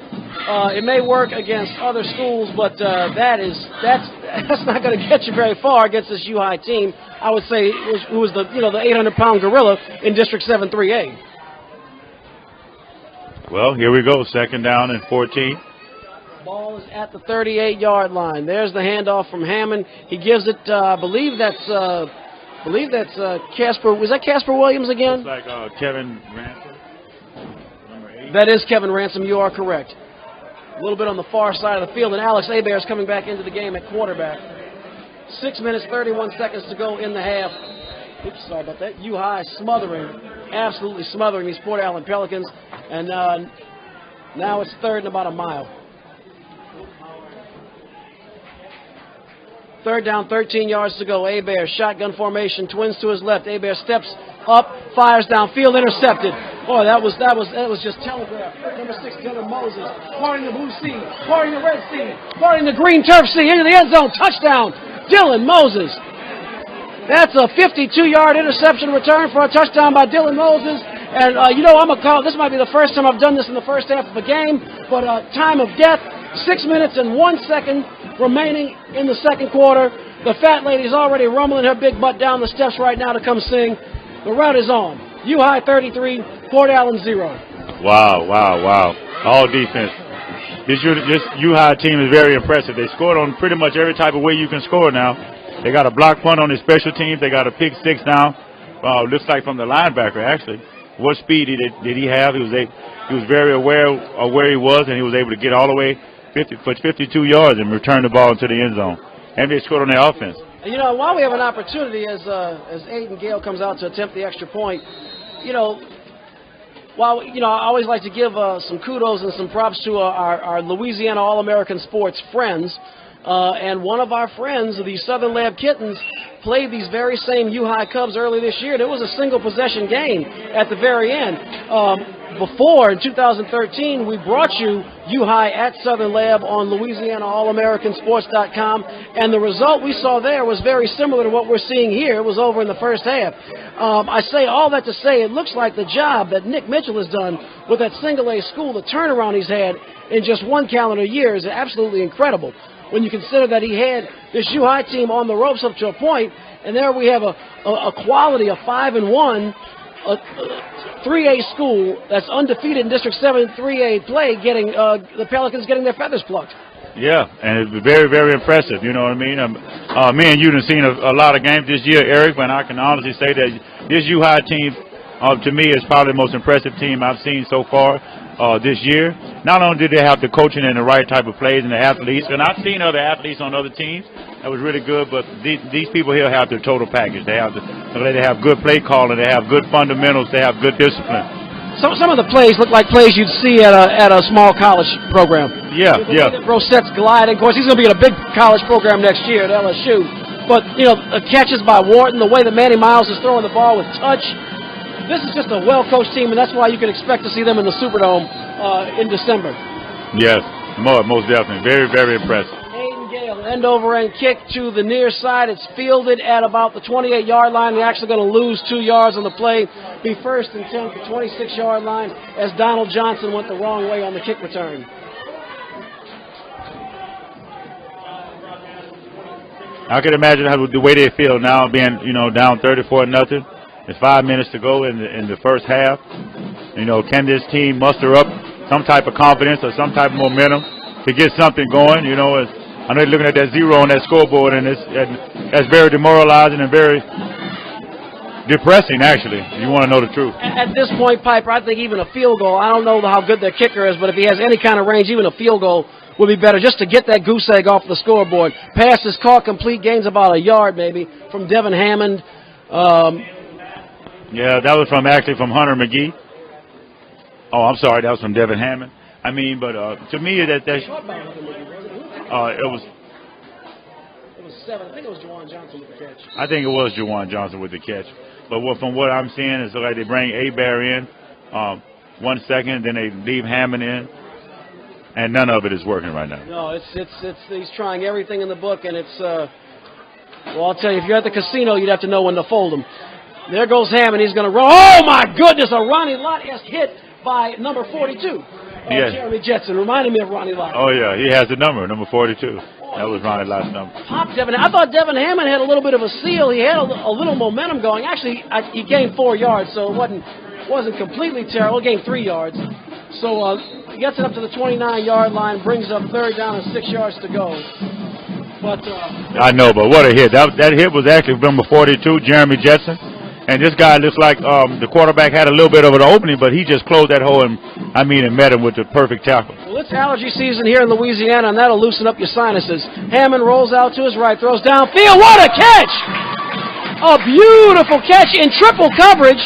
It may work against other schools, but that's not going to get you very far against this U High team. I would say who was the 800-pound gorilla in District 7 3A. Well, here we go. 2nd down and 14. Ball is at the 38-yard line. There's the handoff from Hammond. He gives it. I believe that's Casper. Was that Casper Williams again? Looks like Kevin Ransom. Number 8. That is Kevin Ransom. You are correct. A little bit on the far side of the field, and Alex Hebert is coming back into the game at quarterback. 6 minutes, 31 seconds to go in the half. Oops, sorry about that. U High absolutely smothering these Port Allen Pelicans, and now it's 3rd and about a mile. 3rd down, 13 yards to go. Hebert, shotgun formation, twins to his left. Hebert steps up, fires downfield, intercepted. Boy, that was just telegraphed. Number 6, Dylan Moses, parting the blue sea, parting the red sea, parting the green turf sea, into the end zone, touchdown, Dylan Moses. That's a 52-yard interception return for a touchdown by Dylan Moses. And, I'm a call. This might be the first time I've done this in the first half of a game, but time of death, 6 minutes and 1 second remaining in the second quarter. The fat lady's already rumbling her big butt down the steps right now to come sing. The route is on. U High 33, Port Allen 0. Wow. All defense. This U High team is very impressive. They scored on pretty much every type of way you can score now. They got a block punt on their special teams. They got a pick 6 now. Looks like from the linebacker, actually. What speed did he have? He was very aware of where he was, and he was able to get all the way 52 yards and return the ball into the end zone. And they scored on their offense. And, while we have an opportunity as Aiden Gale comes out to attempt the extra point, while, I always like to give some kudos and some props to our Louisiana All-American Sports friends. And one of our friends, the Southern Lab Kittens, played these very same U High Cubs early this year. And it was a single possession game at the very end. before, in 2013, we brought you U-High at Southern Lab on Louisiana All-Americansports.com, and the result we saw there was very similar to what we're seeing here. It was over in the first half. I say all that to say it looks like the job that Nick Mitchell has done with that single-A school, the turnaround he's had in just one calendar year is absolutely incredible. When you consider that he had this U-High team on the ropes up to a point, and there we have a quality of 5-1, a 3A school that's undefeated in District 7 3A play, getting the Pelicans getting their feathers plucked. Yeah, and it's very, very impressive. You know what I mean? Me and you have seen a lot of games this year, Eric, but I can honestly say that this U-High team, to me, is probably the most impressive team I've seen so far this year. Not only did they have the coaching and the right type of plays and the athletes, and I've seen other athletes on other teams that was really good, but these people here have the total package. They have good play calling, they have good fundamentals, they have good discipline. Some of the plays look like plays you'd see at a small college program. Yeah, yeah. Rosette's gliding. Of course, he's going to be in a big college program next year at LSU. But, catches by Wharton, the way that Manny Miles is throwing the ball with touch. This is just a well-coached team, and that's why you can expect to see them in the Superdome in December. Yes, most definitely. Very, very impressive. Aiden Gale, end-over-end kick to the near side. It's fielded at about the 28-yard line. They're actually going to lose 2 yards on the play. Be first and 10 at the 26-yard line as Donald Johnson went the wrong way on the kick return. I can imagine the way they feel now, being down 34-0. There's 5 minutes to go in the first half. Can this team muster up some type of confidence or some type of momentum to get something going? I know you're looking at that 0 on that scoreboard, and that's very demoralizing and very depressing, actually. You want to know the truth. At this point, Piper, I think even a field goal, I don't know how good their kicker is, but if he has any kind of range, even a field goal would be better just to get that goose egg off the scoreboard. Pass is caught complete, gains about a yard maybe from Devin Hammond. Yeah, that was from Hunter McGee. Oh, I'm sorry, that was from Devin Hammond. I mean, but to me, it was 7. I think it was Juwan Johnson with the catch. I think it was Juwan Johnson with the catch. But from what I'm seeing, it's like they bring Abear in 1 second, then they leave Hammond in, and none of it is working right now. No, he's trying everything in the book, and it's well, I'll tell you, if you're at the casino, you'd have to know when to fold them. There goes Hammond. He's going to run. Oh, my goodness. A Ronnie Lott is hit by number 42. Yes. Jeremy Jetson. Reminded me of Ronnie Lott. Oh, yeah. He has the number 42. That was Ronnie Lott's number. Pop Devin. I thought Devin Hammond had a little bit of a seal. He had a little momentum going. Actually, he gained 4 yards, so it wasn't completely terrible. He gained 3 yards. So he gets it up to the 29-yard line, brings up 3rd down and 6 yards to go. But I know, but what a hit. That hit was actually number 42, Jeremy Jetson. And this guy looks like the quarterback had a little bit of an opening, but he just closed that hole and met him with the perfect tackle. Well, it's allergy season here in Louisiana, and that'll loosen up your sinuses. Hammond rolls out to his right, throws downfield. What a catch! A beautiful catch in triple coverage.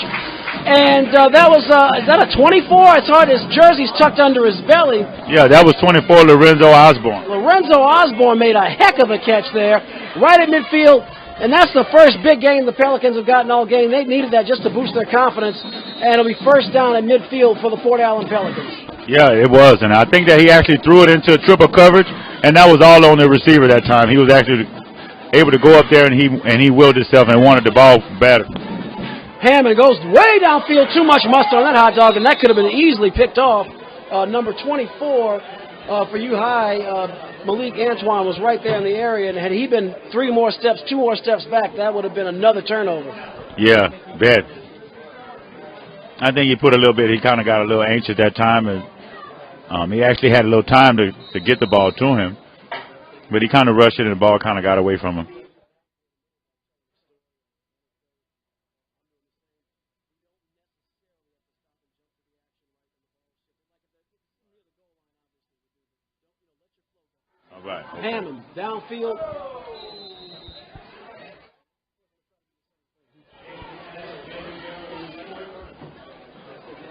And that was, is that a 24? It's hard. His jersey's tucked under his belly. Yeah, that was 24, Lorenzo Osborne. Lorenzo Osborne made a heck of a catch there, right at midfield. And that's the first big gain the Pelicans have gotten all game. They needed that just to boost their confidence. And it'll be first down at midfield for the Port Allen Pelicans. Yeah, it was. And I think that he actually threw it into triple coverage, and that was all on the receiver that time. He was actually able to go up there, and he willed himself and wanted the ball better. Hammond goes way downfield, too much mustard on that hot dog, and that could have been easily picked off. Number 24 for U-High, Malik Antoine was right there in the area, and had he been 2 more steps back, that would have been another turnover. Yeah, bet. I think he kind of got a little anxious that time, and he actually had a little time to get the ball to him, but he kind of rushed it, and the ball kind of got away from him. Right. Hammond, downfield.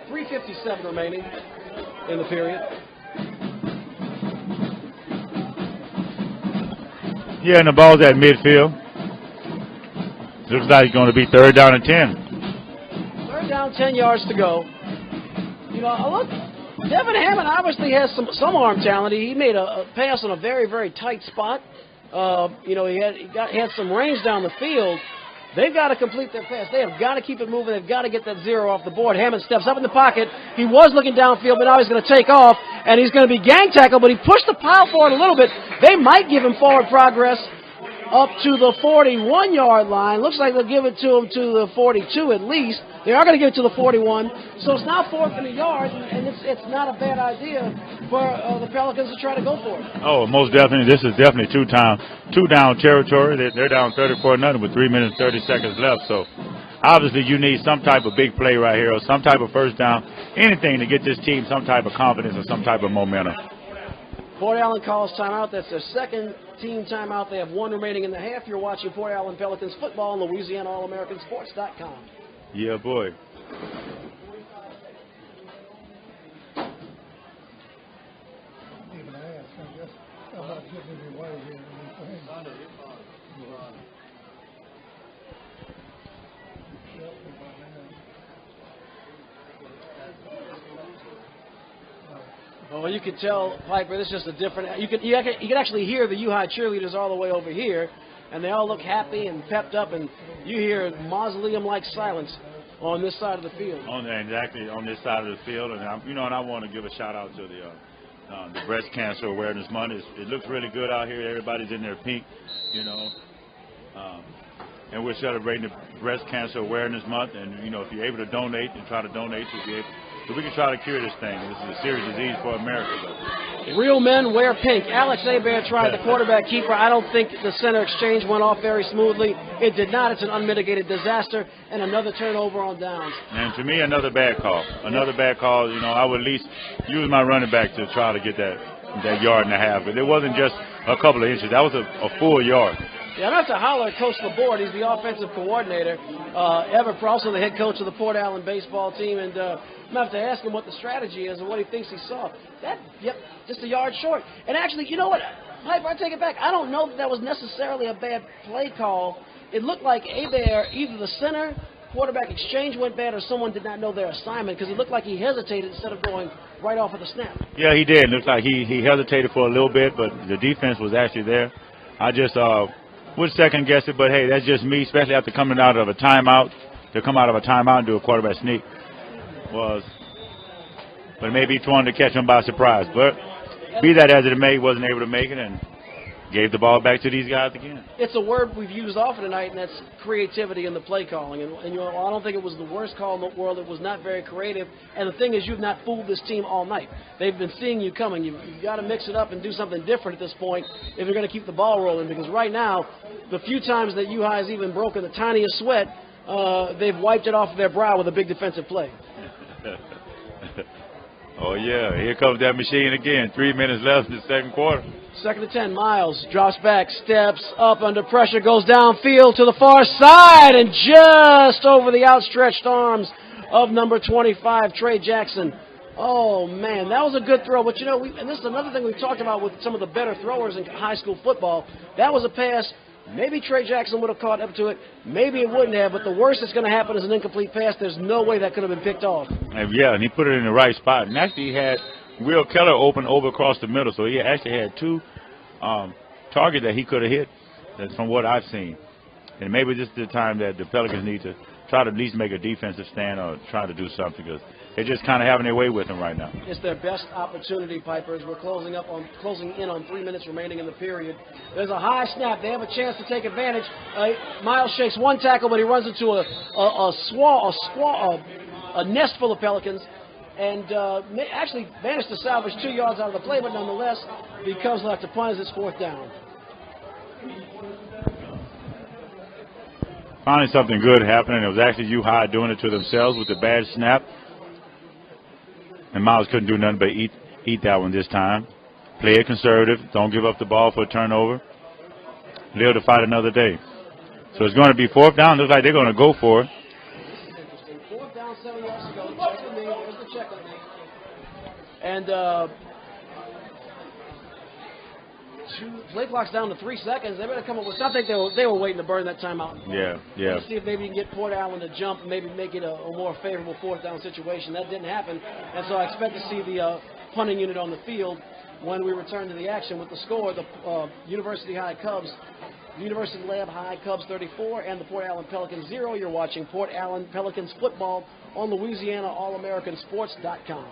.357 remaining in the period. Yeah, and the ball's at midfield. Looks like it's going to be 3rd down and 10. 3rd down, 10 yards to go. You know, look, Devin Hammond obviously has some arm talent. He made a pass on a very, very tight spot. You know, he had some range down the field. They've got to complete their pass. They have got to keep it moving. They've got to get that 0 off the board. Hammond steps up in the pocket. He was looking downfield, but now he's going to take off, and he's going to be gang tackled, but he pushed the pile forward a little bit. They might give him forward progress up to the 41-yard line. Looks like they'll give it to him to the 42 at least. They are going to give it to the 41. So it's now 4th and a yard, and it's not a bad idea for the Pelicans to try to go for it. Oh, most definitely. This is definitely two-down territory. They're down 34-0 with 3 minutes 30 seconds left. So obviously you need some type of big play right here or some type of first down, anything to get this team some type of confidence or some type of momentum. Port Allen calls timeout. That's their second team timeout. They have 1 remaining in the half. You're watching Port Allen Pelicans football on LouisianaAllAmericanSports.com. Yeah, boy. Well, you can tell, Piper, this is just a different. You can actually hear the U-High cheerleaders all the way over here, and they all look happy and pepped up, and you hear mausoleum-like silence on this side of the field. Exactly on this side of the field, and I want to give a shout out to the Breast Cancer Awareness Month. It looks really good out here. Everybody's in their pink, and we're celebrating the Breast Cancer Awareness Month. And if you're able to donate and try to donate, so we can try to cure this thing. This is a serious disease for America, though. Real men wear pink. Alex Hebert tried the quarterback keeper. I don't think the center exchange went off very smoothly. It did not. It's an unmitigated disaster, and another turnover on downs. And to me, another bad call. Another bad call. I would at least use my running back to try to get that yard and a half. But it wasn't just a couple of inches. That was a full yard. Yeah, I have to holler at Coach LaBorde. He's the offensive coordinator. Everett, also the head coach of the Port Allen baseball team, and I'm going to have to ask him what the strategy is and what he thinks he saw. Just a yard short. And actually, you know what, Piper, I take it back. I don't know that was necessarily a bad play call. It looked like Hebert, either the center, quarterback exchange went bad, or someone did not know their assignment, because it looked like he hesitated instead of going right off of the snap. Yeah, he did. It looked like he hesitated for a little bit, but the defense was actually there. I just would second guess it, but hey, that's just me, especially after coming out of a timeout. To come out of a timeout and do a quarterback sneak but maybe he wanted to catch him by surprise. But be that as it may, he wasn't able to make it and gave the ball back to these guys again. It's a word we've used often tonight, and that's creativity in the play calling. And I don't think it was the worst call in the world. It was not very creative. And the thing is, you've not fooled this team all night. They've been seeing you coming. You've got to mix it up and do something different at this point if you're going to keep the ball rolling. Because right now, the few times that U-High has even broken the tiniest sweat, they've wiped it off of their brow with a big defensive play. Oh, yeah. Here comes that machine again. 3 minutes left in the second quarter. 2nd and 10. Miles drops back, steps up under pressure, goes downfield to the far side, and just over the outstretched arms of number 25, Trey Jackson. Oh, man, that was a good throw. But, and this is another thing we've talked about with some of the better throwers in high school football. That was a pass. Maybe Trey Jackson would have caught up to it. Maybe it wouldn't have. But the worst that's going to happen is an incomplete pass. There's no way that could have been picked off. Yeah, and he put it in the right spot. And actually he had Will Keller open over across the middle. So he actually had 2 targets that he could have hit. That's from what I've seen. And maybe this is the time that the Pelicans need to try to at least make a defensive stand or try to do something, because they're just kind of having their way with him right now. It's their best opportunity, Pipers. We're closing in on 3 minutes remaining in the period. There's a high snap. They have a chance to take advantage. Miles shakes one tackle, but he runs into a nest full of Pelicans, and actually managed to salvage 2 yards out of the play, but nonetheless, because left to punt as it's 4th down. Finally something good happening. It was actually U-High doing it to themselves with the bad snap. And Miles couldn't do nothing but eat that one this time. Play it conservative. Don't give up the ball for a turnover. Live to fight another day. So it's going to be 4th down. Looks like they're going to go for it. 4th down, 7 yards to go. Check the knee. There's the check on the knee. And Play clock's down to 3 seconds. They better come up with. I think they were waiting to burn that timeout. Yeah. Let's see if maybe you can get Port Allen to jump and maybe make it a more favorable fourth down situation. That didn't happen, and so I expect to see the punting unit on the field when we return to the action with the score. The University Lab High Cubs 34 and the Port Allen Pelicans 0. You're watching Port Allen Pelicans football on LouisianaAllAmericanSports.com.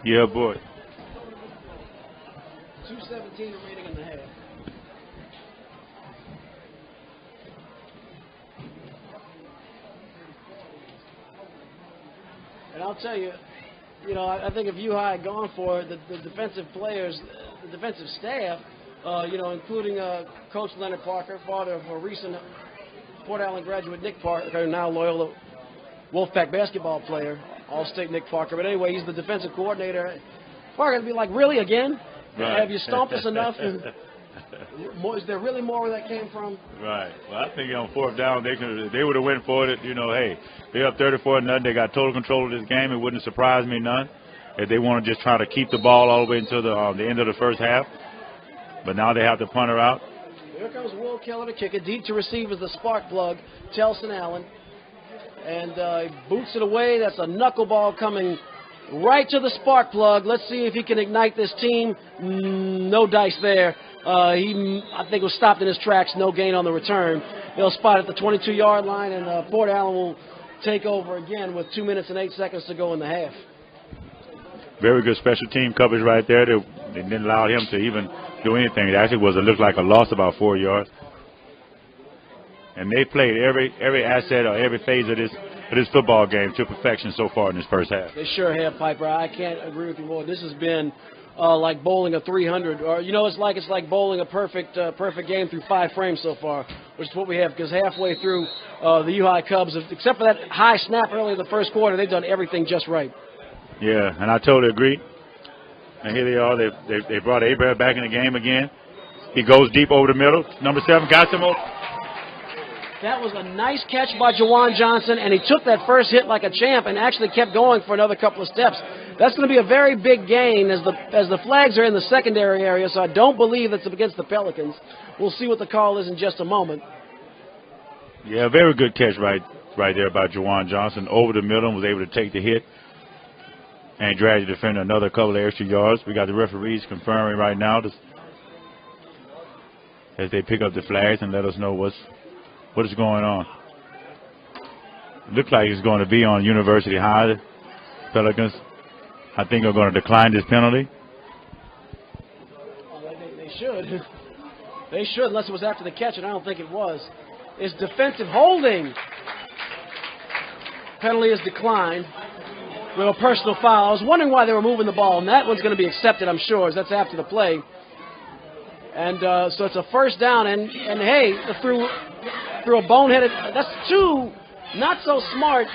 Yeah, boy. 2:17 remaining in the half. And I'll tell you, I think if U-High had gone for it, the defensive players, the defensive staff, including Coach Leonard Parker, father of a recent Port Allen graduate Nick Parker, now Loyola Wolfpack basketball player, All-State Nick Parker. But anyway, he's the defensive coordinator. Parker would be like, really, again? Right. Have you stomped us enough? Is there really more where that came from? Right. Well, I think on fourth down, they would have went for it. Hey, they're up 34-0. They got total control of this game. It wouldn't surprise me none if they want to just try to keep the ball all the way until the end of the first half. But now they have to punt her out. Here comes Will Keller to kick it. Deep to receive is the spark plug, Telson Allen. And he boots it away. That's a knuckleball coming right to the spark plug. Let's see if he can ignite this team. No dice there. I think was stopped in his tracks. No gain on the return. They'll spot at the 22-yard line, and Port Allen will take over again with 2 minutes and 8 seconds to go in the half. Very good special team coverage right there. They didn't allow him to even do anything. It actually looked like a loss about 4 yards. And they played every asset or every phase of this football game to perfection so far in this first half. They sure have, Piper. I can't agree with you more. This has been like bowling a 300, or it's like bowling a perfect game through 5 frames so far, which is what we have. Because halfway through, the U-High Cubs, except for that high snap early in the first quarter, they've done everything just right. Yeah, and I totally agree. And here they are. They brought Abraham back in the game again. He goes deep over the middle. Number 7 got some more. That was a nice catch by Jawan Johnson, and he took that first hit like a champ and actually kept going for another couple of steps. That's going to be a very big gain as the flags are in the secondary area, so I don't believe it's against the Pelicans. We'll see what the call is in just a moment. Yeah, very good catch right there by Jawan Johnson. Over the middle, was able to take the hit and drag the defender another couple of extra yards. We got the referees confirming right now as they pick up the flags and let us know what is going on. It looks like it's going to be on University High. Pelicans, I think, are going to decline this penalty. Well, they should. They should, unless it was after the catch, and I don't think it was. It's defensive holding. Penalty is declined. With a personal foul. I was wondering why they were moving the ball, and that one's going to be accepted, I'm sure, as that's after the play. And so it's a first down, and hey, through a boneheaded, that's 2 not so smart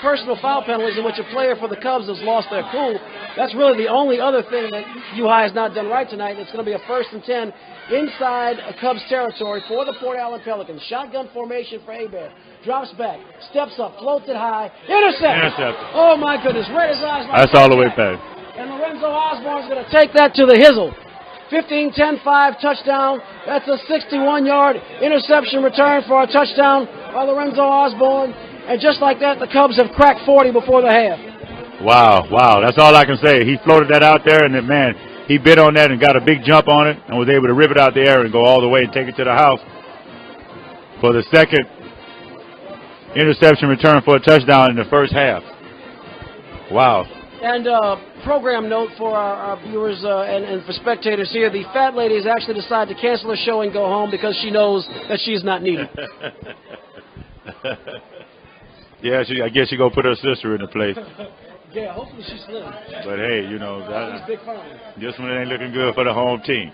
personal foul penalties in which a player for the Cubs has lost their cool. That's really the only other thing that U-High has not done right tonight. It's going to be a 1st and 10 inside a Cubs territory for the Port Allen Pelicans. Shotgun formation for Hebert. Drops back, steps up, floats it high, intercepted. Oh my goodness, read his eyes. That's all the way back. And Lorenzo Osborne's going to take that to the hizzle. 15-10-5 touchdown. That's a 61-yard interception return for a touchdown by Lorenzo Osborne. And just like that, the Cubs have cracked 40 before the half. Wow. That's all I can say. He floated that out there, and then, man, he bit on that and got a big jump on it and was able to rip it out the air and go all the way and take it to the house for the second interception return for a touchdown in the first half. Wow. And program note for our viewers and for spectators here, the fat lady has actually decided to cancel her show and go home because she knows that she's not needed. Yeah, I guess she go put her sister in the place. Yeah, hopefully she's slim. But hey, this one ain't looking good for the home team.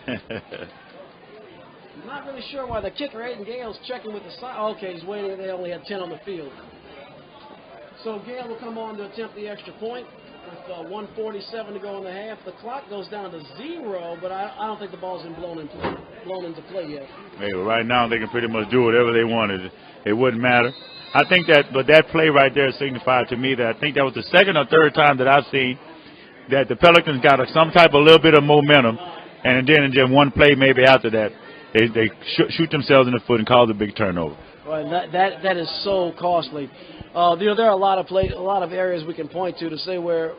I'm not really sure why the kicker, Aiden Gale's checking with the side. Okay, he's waiting. They only had 10 on the field. So Gale will come on to attempt the extra point with 1:47 to go in the half. The clock goes down to 0, but I don't think the ball's been blown into play yet. Hey, well, right now they can pretty much do whatever they wanted. It wouldn't matter. I think that play right there signified to me that I think that was the second or third time that I've seen that the Pelicans got some type of little bit of momentum And then in just one play maybe after that, they shoot themselves in the foot and cause a big turnover. Well, that is so costly. There are a lot of areas we can point to say where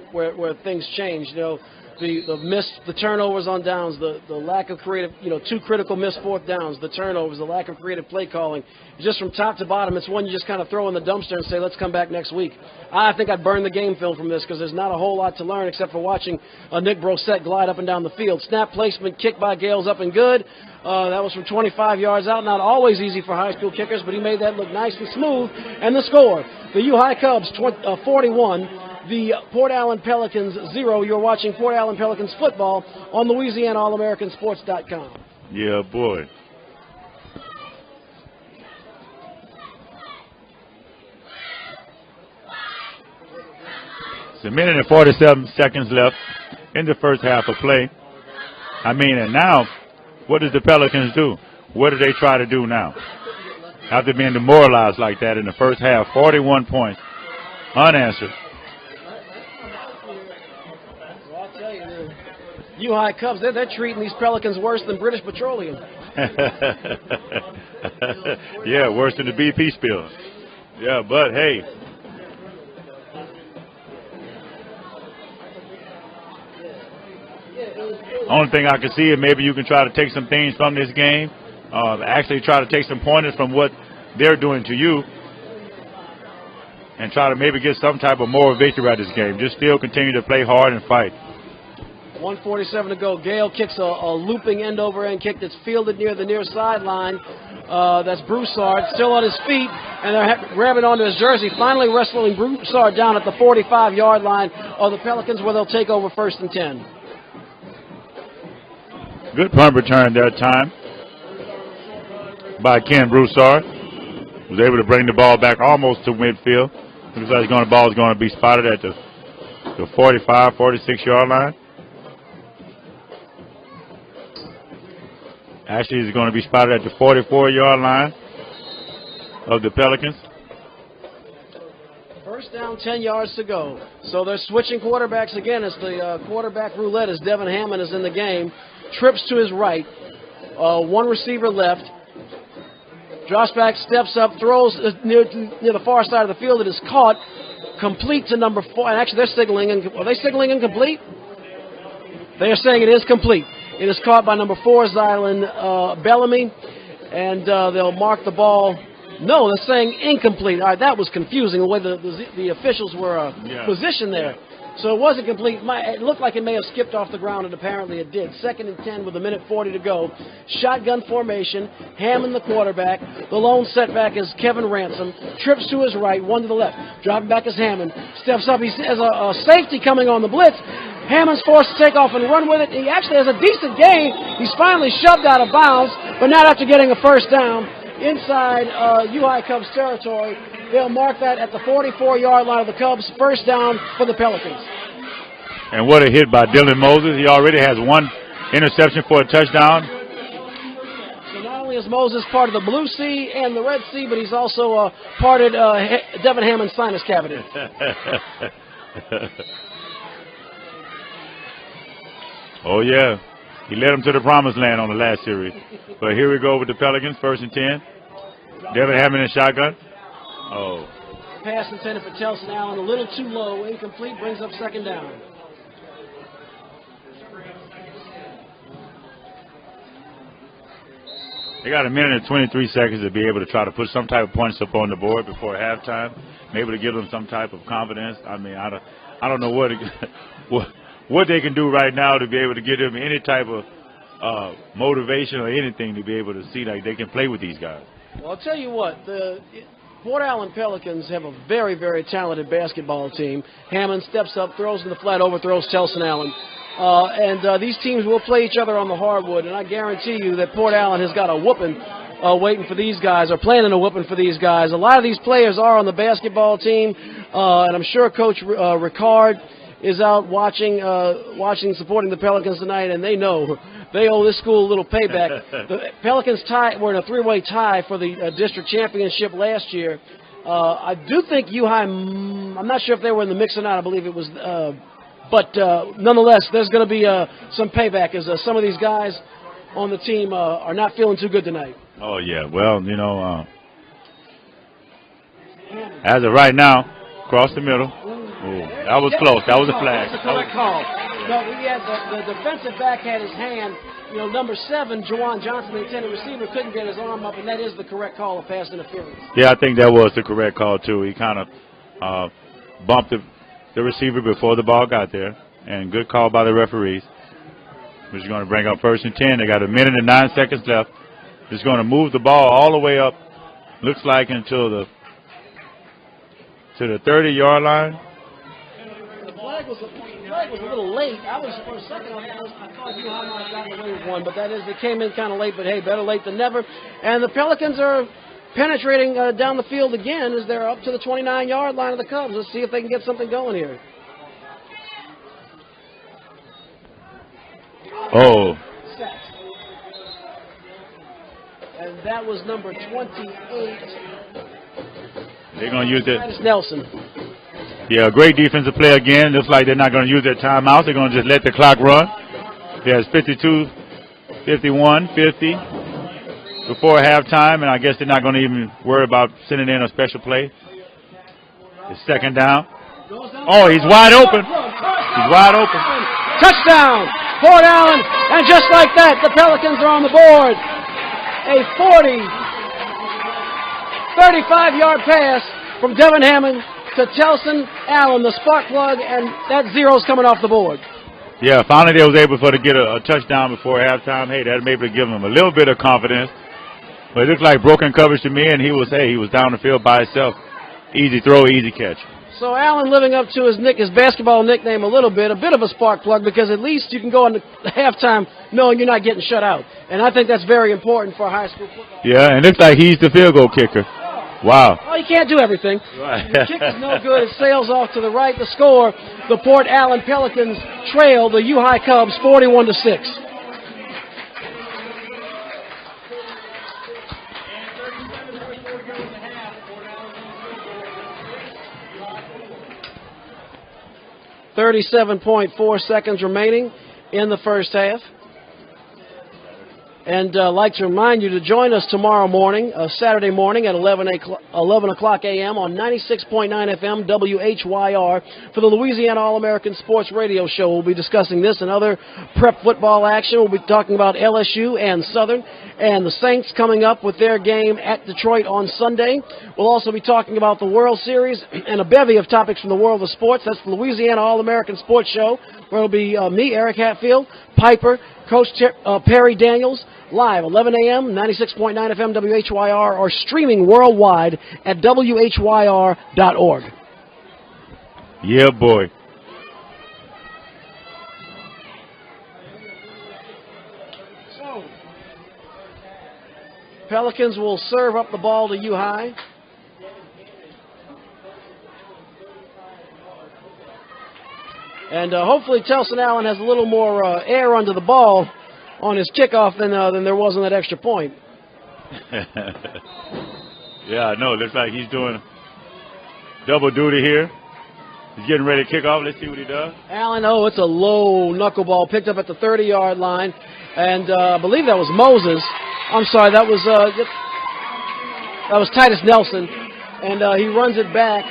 things change. The turnovers on downs, the lack of creative, two critical missed fourth downs, the turnovers, the lack of creative play calling. Just from top to bottom, it's one you just kind of throw in the dumpster and say, let's come back next week. I think I'd burn the game film from this because there's not a whole lot to learn except for watching Nick Brossette glide up and down the field. Snap placement, kick by Gales up and good. That was from 25 yards out. Not always easy for high school kickers, but he made that look nice and smooth. And the score, the U-High Cubs 41. The Port Allen Pelicans 0. You're watching Port Allen Pelicans football on Louisiana AllAmericanSports.com. Yeah, boy. It's a minute and 47 seconds left in the first half of play. And now, what does the Pelicans do? What do they try to do now? After being demoralized like that in the first half, 41 points, unanswered. U-High Cubs, they're treating these Pelicans worse than British Petroleum. Yeah, worse than the BP spill. Yeah, but hey. Only thing I can see is maybe you can try to take some things from this game. Actually try to take some pointers from what they're doing to you. And try to maybe get some type of moral victory out of this game. Just still continue to play hard and fight. 1:47 to go. Gale kicks a looping end-over-end kick that's fielded near the near sideline. That's Broussard still on his feet, and they're grabbing onto his jersey, finally wrestling Broussard down at the 45-yard line of the Pelicans where they'll take over 1st and 10. Good punt return that time by Ken Broussard. Was able to bring the ball back almost to midfield. Looks like the ball is going to be spotted at the 45, 46-yard line. Actually, it's going to be spotted at the 44-yard line of the Pelicans. First down, 10 yards to go. So they're switching quarterbacks again. It's the quarterback roulette as Devin Hammond is in the game. Trips to his right. One receiver left. Drops back, steps up, throws near the far side of the field. It is caught. Complete to number 4. And actually, they're signaling. Are they signaling incomplete? They are saying it is complete. It is caught by number 4, Zylan Bellamy, and they'll mark the ball. No, they're saying incomplete. All right, that was confusing, the way the officials were positioned there. So it wasn't complete. It looked like it may have skipped off the ground, and apparently it did. 2nd and 10 with 1:40 to go. Shotgun formation. Hammond the quarterback. The lone setback is Kevin Ransom. Trips to his right, one to the left. Dropping back is Hammond. Steps up. He has a safety coming on the blitz. Hammond's forced to take off and run with it. He actually has a decent gain. He's finally shoved out of bounds, but not after getting a first down inside U-High Cubs territory. They'll mark that at the 44-yard line of the Cubs. First down for the Pelicans. And what a hit by Dylan Moses. He already has one interception for a touchdown. So not only is Moses part of the Blue Sea and the Red Sea, but he's also parted Devin Hammond's sinus cavity. Oh, yeah. He led them to the promised land on the last series. But here we go with the Pelicans, 1st and 10. Devin Hammond in shotgun. Oh. Pass intended for Telson Allen, a little too low, incomplete, brings up 2nd down. They got a minute and 23 seconds to be able to try to put some type of points up on the board before halftime. Maybe to give them some type of confidence. I don't know what they can do right now to be able to give them any type of motivation or anything to be able to see like they can play with these guys. Well, I'll tell you what, the Port Allen Pelicans have a very, very talented basketball team. Hammond steps up, throws in the flat, overthrows Telson Allen. And these teams will play each other on the hardwood, and I guarantee you that Port Allen has got a whooping waiting for these guys, or planning a whooping for these guys. A lot of these players are on the basketball team, and I'm sure Coach Ricard is out watching, supporting the Pelicans tonight, and they know they owe this school a little payback. The Pelicans were in a 3-way tie for the district championship last year. I do think U-High, I'm not sure if they were in the mix or not. I believe it was But nonetheless, there's going to be some payback as some of these guys on the team are not feeling too good tonight. Oh, yeah. Well, you know, as of right now, across the middle. Ooh, that was close. That was a flag. That's the correct call. No, the defensive back had his hand. You know, number 7, Juwan Johnson, the intended receiver, couldn't get his arm up, and that is the correct call of pass interference. Yeah, I think that was the correct call, too. He kind of bumped the receiver before the ball got there, and good call by the referees. Which is going to bring up 1st and 10. They got 1 minute and 9 seconds left. It's going to move the ball all the way up, looks like, until the 30-yard line. The flag was a little late. I was, for a second, I thought you might have gotten away with one, but it came in kind of late, but hey, better late than never. And the Pelicans are penetrating down the field again as they're up to the 29-yard line of the Cubs. Let's see if they can get something going here. Oh. And that was number 28. They're going to use it. Titus Nelson. Yeah, great defensive play again. Looks like they're not going to use their timeout. They're going to just let the clock run. There's 52, 51, 50 before halftime, and I guess they're not going to even worry about sending in a special play. It's 2nd down. Oh, he's wide open. He's wide open. Touchdown, Port Allen, and just like that, the Pelicans are on the board. A 35-yard pass from Devin Hammond to Telson Allen, the spark plug, and that zero's coming off the board. Yeah, finally they was able to get a touchdown before halftime. Hey, that maybe give him a little bit of confidence. But it looked like broken coverage to me, and he was down the field by himself. Easy throw, easy catch. So Allen living up to his basketball nickname a bit of a spark plug, because at least you can go into halftime knowing you're not getting shut out. And I think that's very important for high school football. Yeah, and it looks like he's the field goal kicker. Wow. Well, you can't do everything. Right. The kick is no good. It sails off to the right. The score, the Port Allen Pelicans trail the U-High Cubs 41-6. .4 seconds remaining in the first half. And I'd like to remind you to join us tomorrow morning, Saturday morning at 11 o'clock a.m. on 96.9 FM WHYR for the Louisiana All-American Sports Radio Show. We'll be discussing this and other prep football action. We'll be talking about LSU and Southern and the Saints coming up with their game at Detroit on Sunday. We'll also be talking about the World Series and a bevy of topics from the world of sports. That's the Louisiana All-American Sports Show, where it'll be me, Eric Hatfield, Piper, Coach Perry Daniels, live 11 a.m., 96.9 FM WHYR, or streaming worldwide at WHYR.org. Yeah, boy. So, Pelicans will serve up the ball to U-High. And hopefully Telson Allen has a little more air under the ball on his kickoff than there was on that extra point. Yeah, I know. It looks like he's doing double duty here. He's getting ready to kick off. Let's see what he does. Allen, it's a low knuckleball picked up at the 30-yard line. And I believe that was Moses. I'm sorry, that was Titus Nelson. And he runs it back.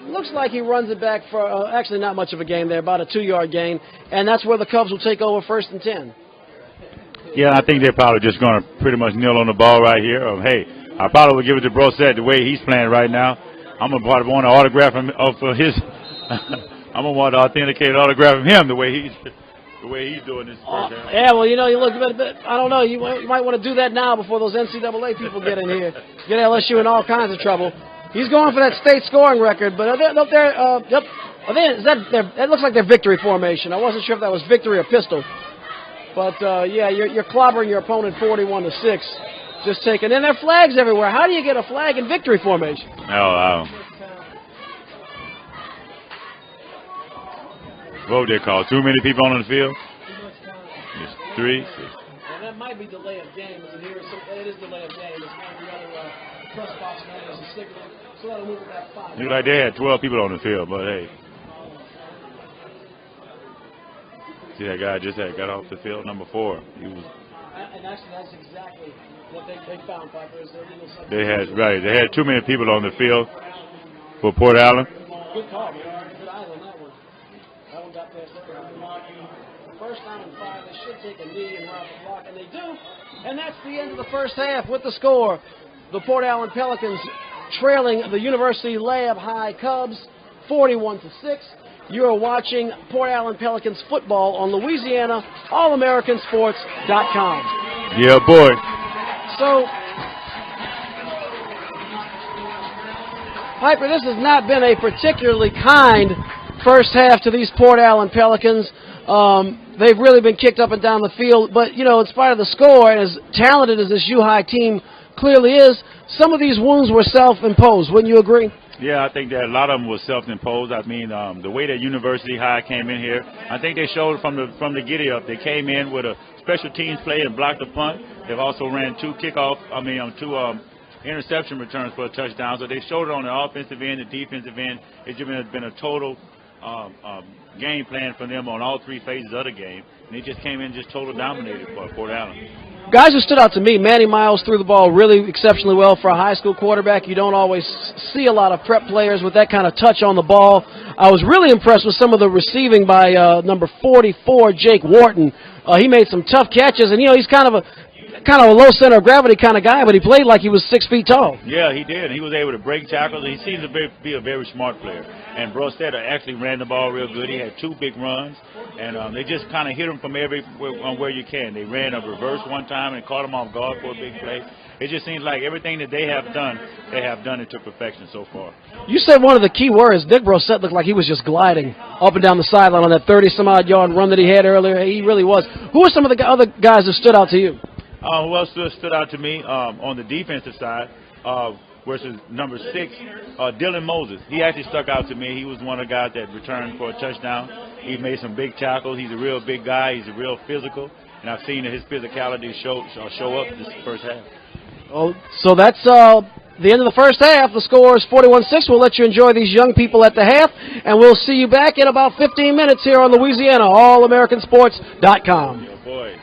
Looks like he runs it back for actually not much of a gain there, about a 2-yard gain. And that's where the Cubs will take over 1st and 10. Yeah, I think they're probably just going to pretty much kneel on the ball right here. Hey, I probably would give it to Brosette the way he's playing right now. I'm going to want to autograph him for his. I'm going to want to authenticate autograph him the way he's doing this first half. Yeah, well, you look a bit. I don't know. You might want to do that now before those NCAA people get in here. Get LSU in all kinds of trouble. He's going for that state scoring record, but that looks like their victory formation. I wasn't sure if that was victory or pistol. But, yeah, you're clobbering your opponent 41-6. Just taking. And there are flags everywhere. How do you get a flag in victory formation? What would they call? Too many people on the field? It's 3. Well, that might be delay of game. It is delay of game. It's one of the other press box man as a signal, so that'll move it back 5. Looked like they had 12 people on the field, but hey. See that guy just got off the field, number 4. He was. And actually, that's exactly what they found, Piper. Is They had too many people on the field for Port Allen. Good call, man. Good eye on that one. That one got past the first down and 5. They should take a knee and round the block, and they do. And that's the end of the first half with the score. The Port Allen Pelicans trailing the University Lab High Cubs 41-6. You are watching Port Allen Pelicans football on Louisiana AllAmericanSports.com. Yeah, boy. So, Piper, this has not been a particularly kind first half to these Port Allen Pelicans. They've really been kicked up and down the field. But, you know, in spite of the score, and as talented as this U-High team clearly is, some of these wounds were self-imposed. Wouldn't you agree? Yeah, I think that a lot of them was self-imposed. I mean, the way that University High came in here, I think they showed from the giddy-up. They came in with a special teams play and blocked the punt. They've also ran 2 interception returns for a touchdown. So they showed it on the offensive end, the defensive end. It's been a total game plan for them on all 3 phases of the game. And they just came in just total dominated for Port Allen. Guys who stood out to me, Manny Miles threw the ball really exceptionally well for a high school quarterback. You don't always see a lot of prep players with that kind of touch on the ball. I was really impressed with some of the receiving by number 44, Jake Wharton. He made some tough catches, and, you know, he's kind of a low center of gravity kind of guy, but he played like he was 6 feet tall. Yeah, he did. He was able to break tackles. He seems to be a very smart player. And Brostetta actually ran the ball real good. He had 2 big runs, and they just kind of hit him from where you can. They ran a reverse one time and caught him off guard for a big play. It just seems like everything that they have done it to perfection so far. You said one of the key words. Nick Brostetta looked like he was just gliding up and down the sideline on that 30-some-odd yard run that he had earlier. He really was. Who are some of the other guys that stood out to you? Who else stood out to me on the defensive side versus number 6, Dylan Moses. He actually stuck out to me. He was one of the guys that returned for a touchdown. He made some big tackles. He's a real big guy. He's a real physical, and I've seen his physicality show up this first half. Oh, so that's the end of the first half. The score is 41-6. We'll let you enjoy these young people at the half, and we'll see you back in about 15 minutes here on Louisiana AllAmericanSports.com. Yeah, boy.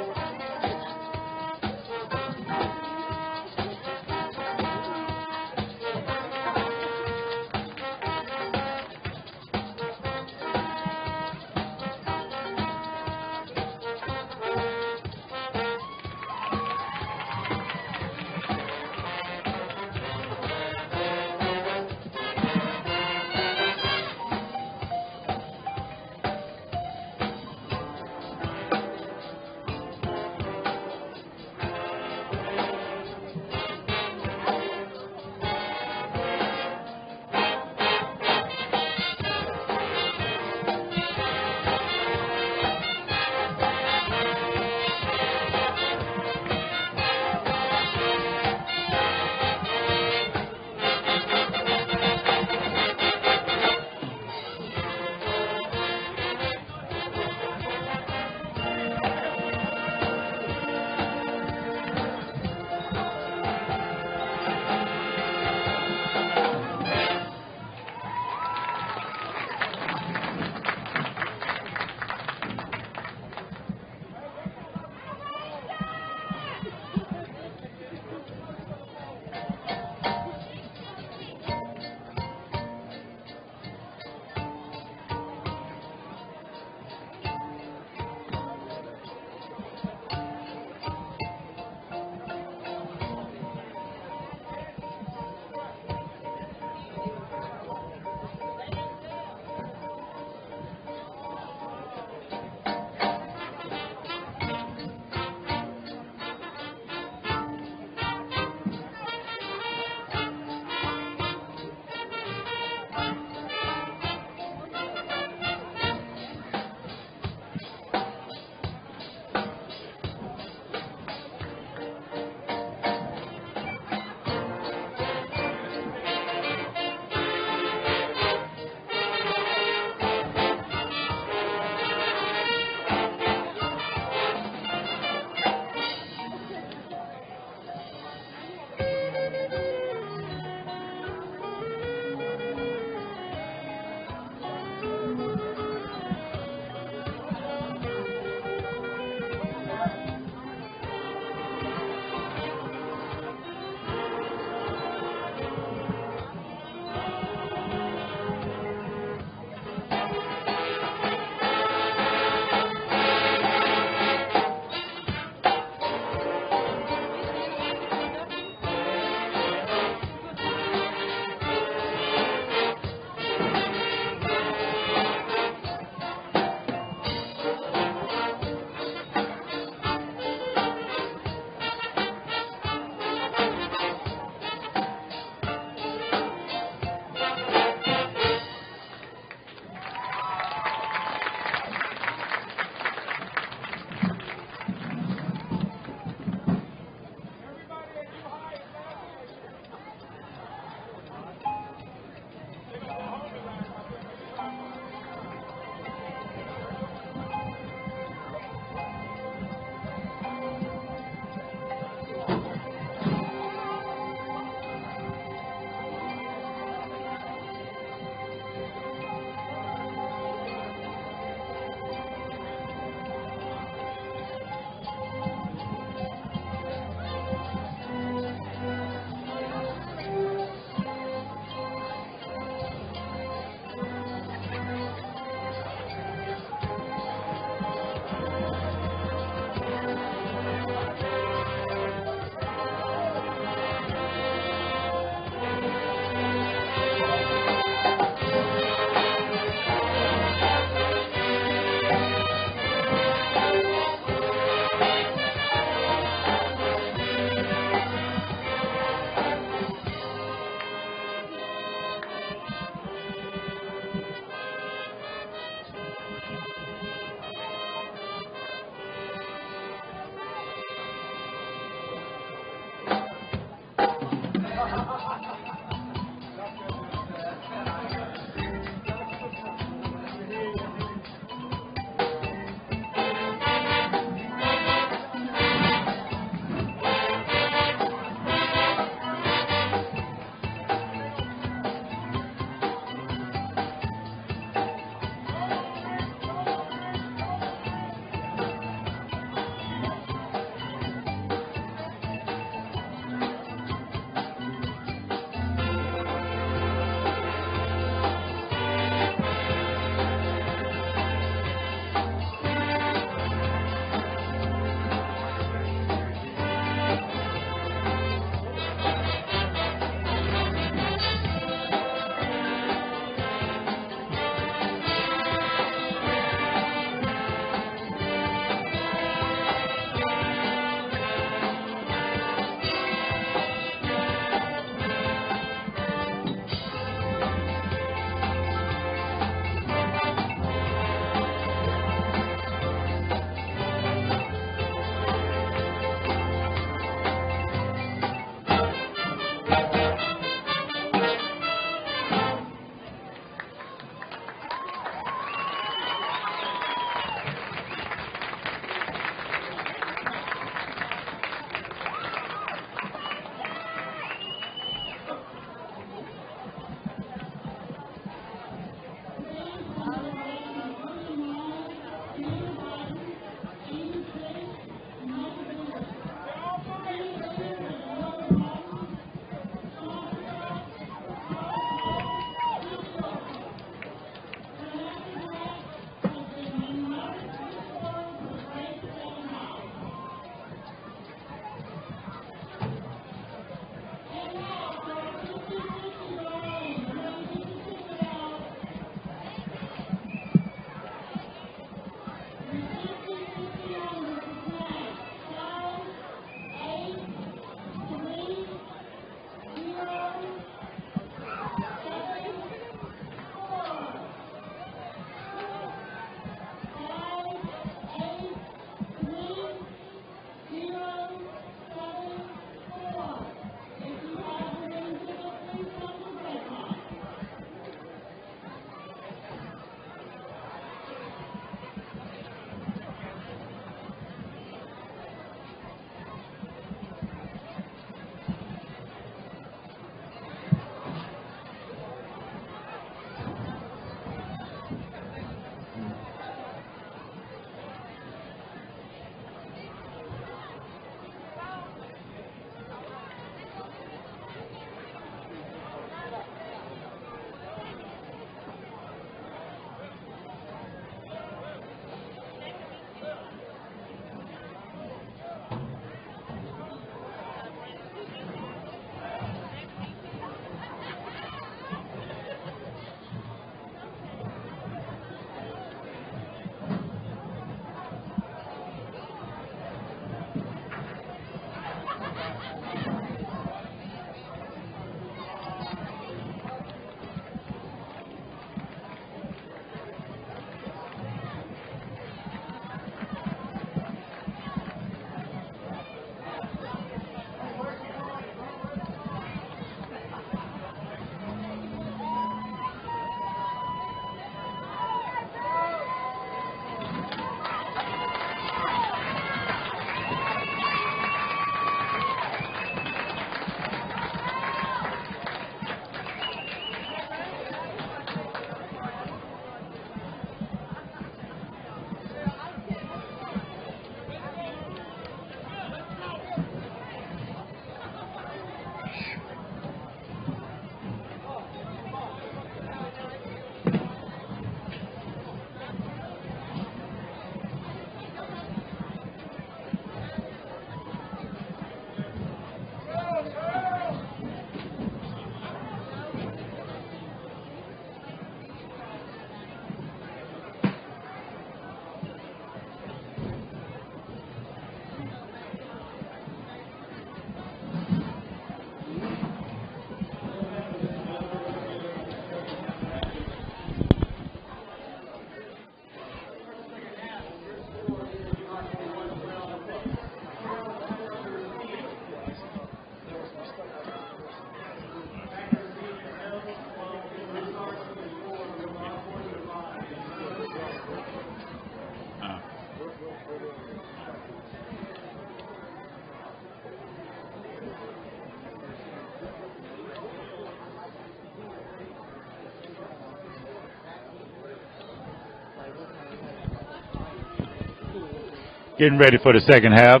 Getting ready for the second half.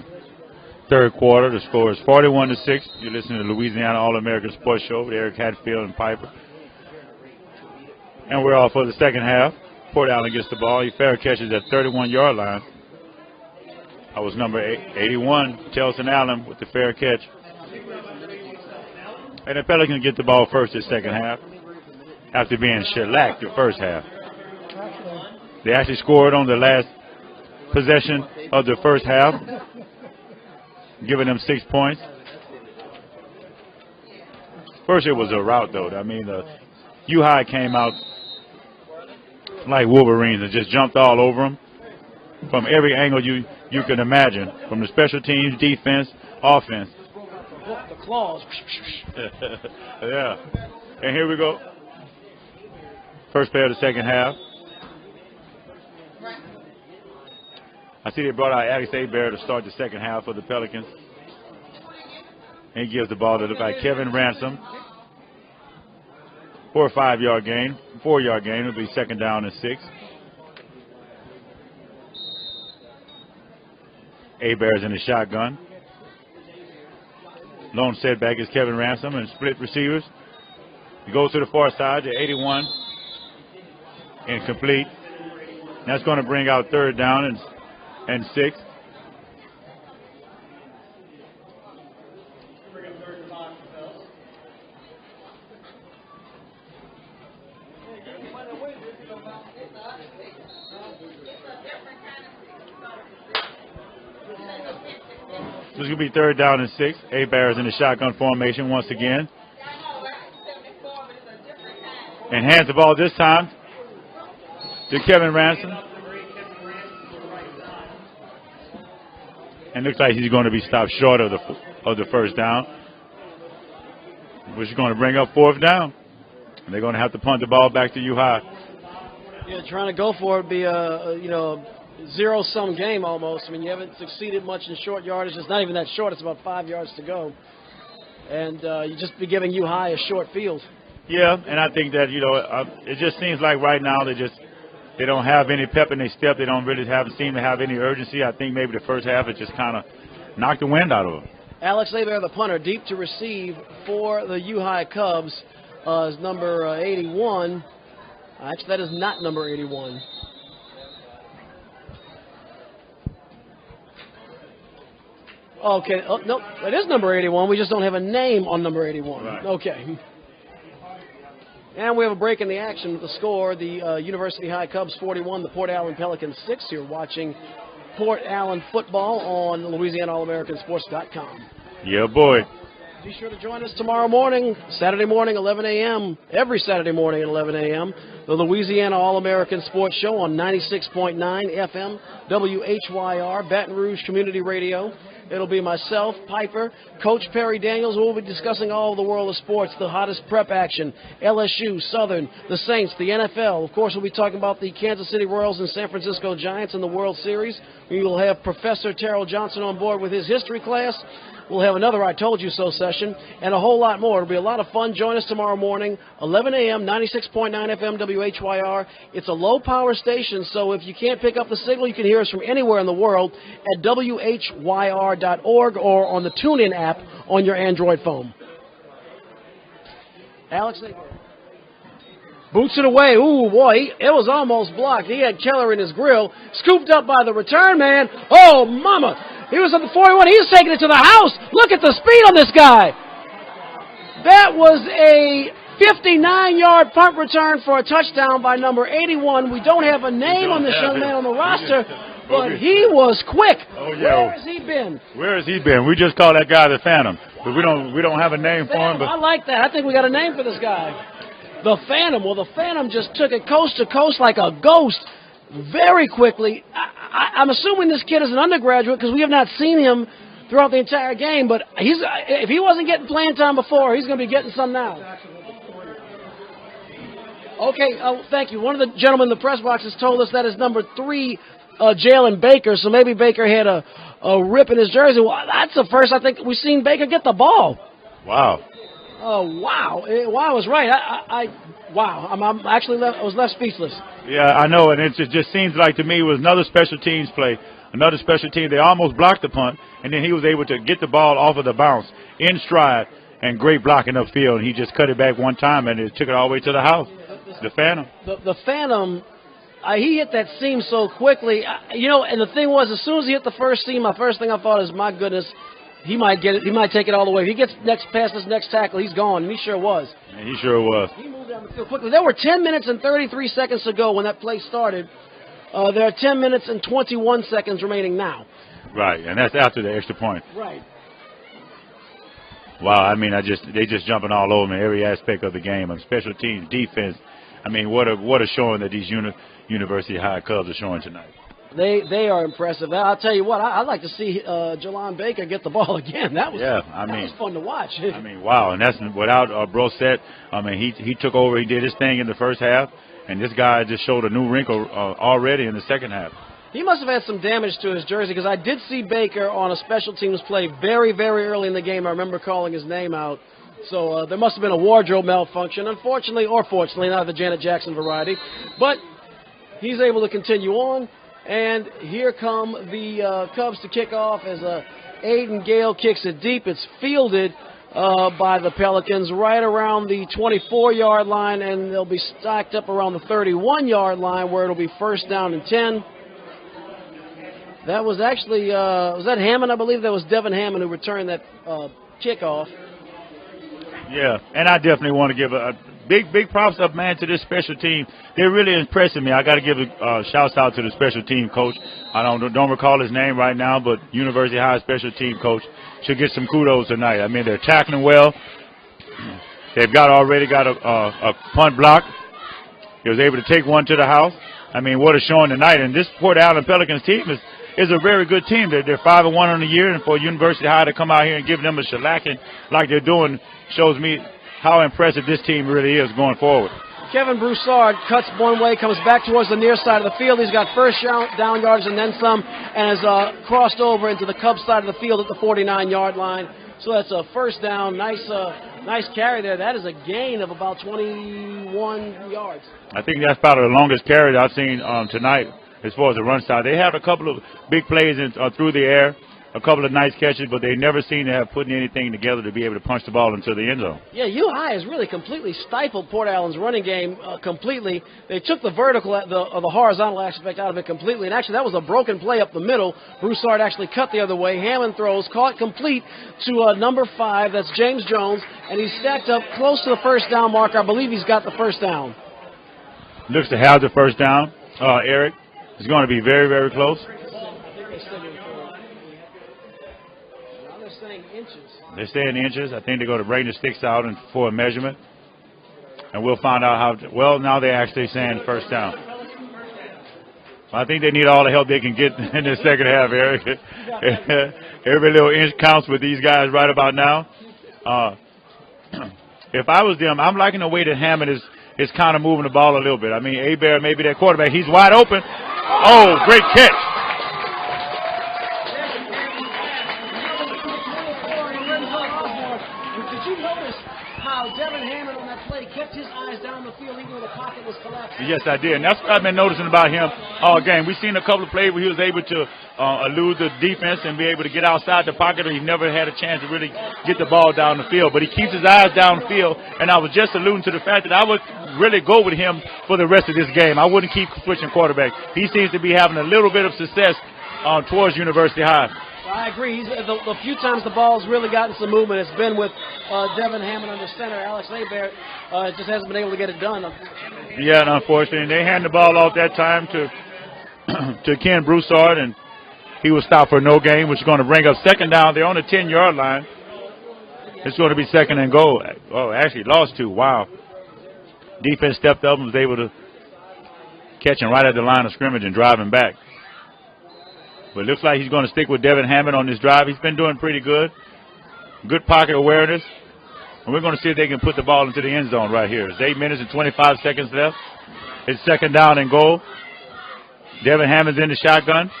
Third quarter. The score is 41-6. You're listening to the Louisiana All-American Sports Show with Eric Hatfield and Piper. And we're off for the second half. Port Allen gets the ball. He fair catches at 31-yard line. That was number 81, Telson Allen, with the fair catch. And the Pelicans get the ball first the second half after being shellacked the first half. They actually scored on the last possession of the first half, giving them 6 points. First it was a rout, though. I mean, U-High came out like Wolverines and just jumped all over them from every angle you can imagine, from the special teams, defense, offense. The claws. Yeah. And here we go. First play of the second half. I see they brought out Alex Hebert to start the second half for the Pelicans. And he gives the ball to look like Kevin Ransom. 4 or 5 yard gain. 4 yard gain. It'll be second down and 6. Hebert's in the shotgun. Lone setback is Kevin Ransom and split receivers. He goes to the far side to 81. Incomplete. That's going to bring out third down and 6. This is going to be third down and 6. Hebert is in the shotgun formation once again. And hands the ball this time to Kevin Ransom. And looks like he's going to be stopped short of the first down, which is going to bring up fourth down. And they're going to have to punt the ball back to U-High. Yeah, trying to go for it would be a zero-sum game almost. I mean, you haven't succeeded much in short yardage. It's not even that short. It's about 5 yards to go. And you just be giving U-High a short field. Yeah, and I think that, it just seems like right now they don't have any pep in their step. They don't really seem to have any urgency. I think maybe the first half it just kind of knocked the wind out of them. Alex Hebert, the punter, deep to receive for the U-High Cubs is number 81. Actually, that is not number 81. Okay. Oh, no, that is number 81. We just don't have a name on number 81. Right. Okay. And we have a break in the action with the score. The University High Cubs 41, the Port Allen Pelicans 6. You're watching Port Allen football on LouisianaAllAmericanSports.com. Yeah, boy. Be sure to join us tomorrow morning, Saturday morning, 11 a.m., every Saturday morning at 11 a.m., the Louisiana All-American Sports Show on 96.9 FM, WHYR, Baton Rouge Community Radio. It'll be myself, Piper, Coach Perry Daniels. We'll be discussing all of the world of sports, the hottest prep action, LSU, Southern, the Saints, the NFL. Of course, we'll be talking about the Kansas City Royals and San Francisco Giants in the World Series. We will have Professor Terrell Johnson on board with his history class. We'll have another I Told You So session and a whole lot more. It'll be a lot of fun. Join us tomorrow morning, 11 a.m., 96.9 FM, WHYR. It's a low-power station, so if you can't pick up the signal, you can hear us from anywhere in the world at WHYR.org or on the TuneIn app on your Android phone. Alex, boots it away. Ooh, boy, it was almost blocked. He had Keller in his grill, scooped up by the return man. Oh, mama. He was at the 41. He's taking it to the house. Look at the speed on this guy. That was a 59-yard punt return for a touchdown by number 81. We don't have a name on this young man on the roster, but he was quick. Oh, yeah. Where has he been? Where has he been? We just call that guy the Phantom, but we don't have a name for him. But I like that. I think we got a name for this guy. The Phantom. Well, the Phantom just took it coast to coast like a ghost very quickly. I'm assuming this kid is an undergraduate because we have not seen him throughout the entire game, but if he wasn't getting playing time before, he's going to be getting some now. Okay, thank you. One of the gentlemen in the press box has told us that is number 3, Jalen Baker, so maybe Baker had a rip in his jersey. Well, that's the first I think we've seen Baker get the ball. Wow. Oh, wow. Wow was right. Wow. I'm actually I was left speechless. Yeah, I know, and it just seems like to me it was another special teams play. Another special team. They almost blocked the punt, and then he was able to get the ball off of the bounce in stride and great blocking upfield. And he just cut it back one time, and it took it all the way to the house. The Phantom. The Phantom, he hit that seam so quickly. And the thing was, as soon as he hit the first seam, my first thing I thought is, my goodness, he might get it. He might take it all the way. If he gets past this next tackle, he's gone, and he sure was. And he sure was. He moved down the field quickly. There were 10 minutes and 33 seconds to go when that play started. There are 10 minutes and 21 seconds remaining now. Right, and that's after the extra point. Right. Wow, I mean, they just jumping all over me, every aspect of the game. Special teams, defense. I mean, what a showing that these University High Cubs are showing tonight. They are impressive. I'll tell you what, I'd like to see Jelon Baker get the ball again. That was fun to watch. I mean, wow, and that's without Brosette. I mean, he took over. He did his thing in the first half, and this guy just showed a new wrinkle already in the second half. He must have had some damage to his jersey, because I did see Baker on a special teams play very, very early in the game. I remember calling his name out. So there must have been a wardrobe malfunction, unfortunately, or fortunately, not the Janet Jackson variety. But he's able to continue on. And here come the Cubs to kick off as Aiden Gale kicks it deep. It's fielded by the Pelicans right around the 24-yard line, and they'll be stacked up around the 31-yard line where it'll be first down and 10. That was actually, was that Hammond? I believe that was Devin Hammond who returned that kickoff. Yeah, and I definitely want to give a big props up, man, to this special team. They're really impressing me. I got to give a shout out to the special team coach. I don't recall his name right now, but University High special team coach should get some kudos tonight. I mean, they're tackling well. They've already got a punt block. He was able to take one to the house. I mean, what a showing tonight. And this Port Allen Pelicans team is a very good team. They're 5-1 on the year, and for University High to come out here and give them a shellacking like they're doing shows me how impressive this team really is going forward. Kevin Broussard cuts one way, comes back towards the near side of the field. He's got first down yards and then some, and has crossed over into the Cubs side of the field at the 49-yard line. So that's a first down. Nice carry there. That is a gain of about 21 yards. I think that's about the longest carry that I've seen tonight as far as the run side. They had a couple of big plays through the air, a couple of nice catches, but they never seem to have put anything together to be able to punch the ball into the end zone. Yeah, U-High has really completely stifled Port Allen's running game completely. They took the vertical, the horizontal aspect out of it completely, and actually that was a broken play up the middle. Broussard actually cut the other way. Hammond throws, caught complete to number 5, that's James Jones, and he's stacked up close to the first down marker. I believe he's got the first down. Looks to have the first down, Eric. It's going to be very, very close. They're saying inches. I think they're going to bring the sticks out for a measurement. And we'll find out how. Now they're actually saying first down. I think they need all the help they can get in the second half, Eric. Every little inch counts with these guys right about now. If I was them, I'm liking the way that Hammond is kind of moving the ball a little bit. I mean, Hebert, maybe that quarterback, he's wide open. Oh, great catch. Devin Hammond on that play kept his eyes down the field even though the pocket was collapsing. Yes, I did. And that's what I've been noticing about him all game. We've seen a couple of plays where he was able to elude the defense and be able to get outside the pocket, or he never had a chance to really get the ball down the field. But he keeps his eyes down the field, and I was just alluding to the fact that I would really go with him for the rest of this game. I wouldn't keep switching quarterback. He seems to be having a little bit of success towards University High. I agree. The few times the ball's really gotten some movement, it's been with Devin Hammond under center. Alex Hebert just hasn't been able to get it done. Yeah, and unfortunately, they hand the ball off that time to Ken Broussard, and he was stopped for no gain, which is going to bring up second down. They're on the 10-yard line. It's going to be second and goal. Oh, actually lost 2. Wow. Defense stepped up and was able to catch him right at the line of scrimmage and drive him back. But it looks like he's going to stick with Devin Hammond on this drive. He's been doing pretty good. Good pocket awareness. And we're going to see if they can put the ball into the end zone right here. It's 8 minutes and 25 seconds left. It's second down and goal. Devin Hammond's in the shotgun.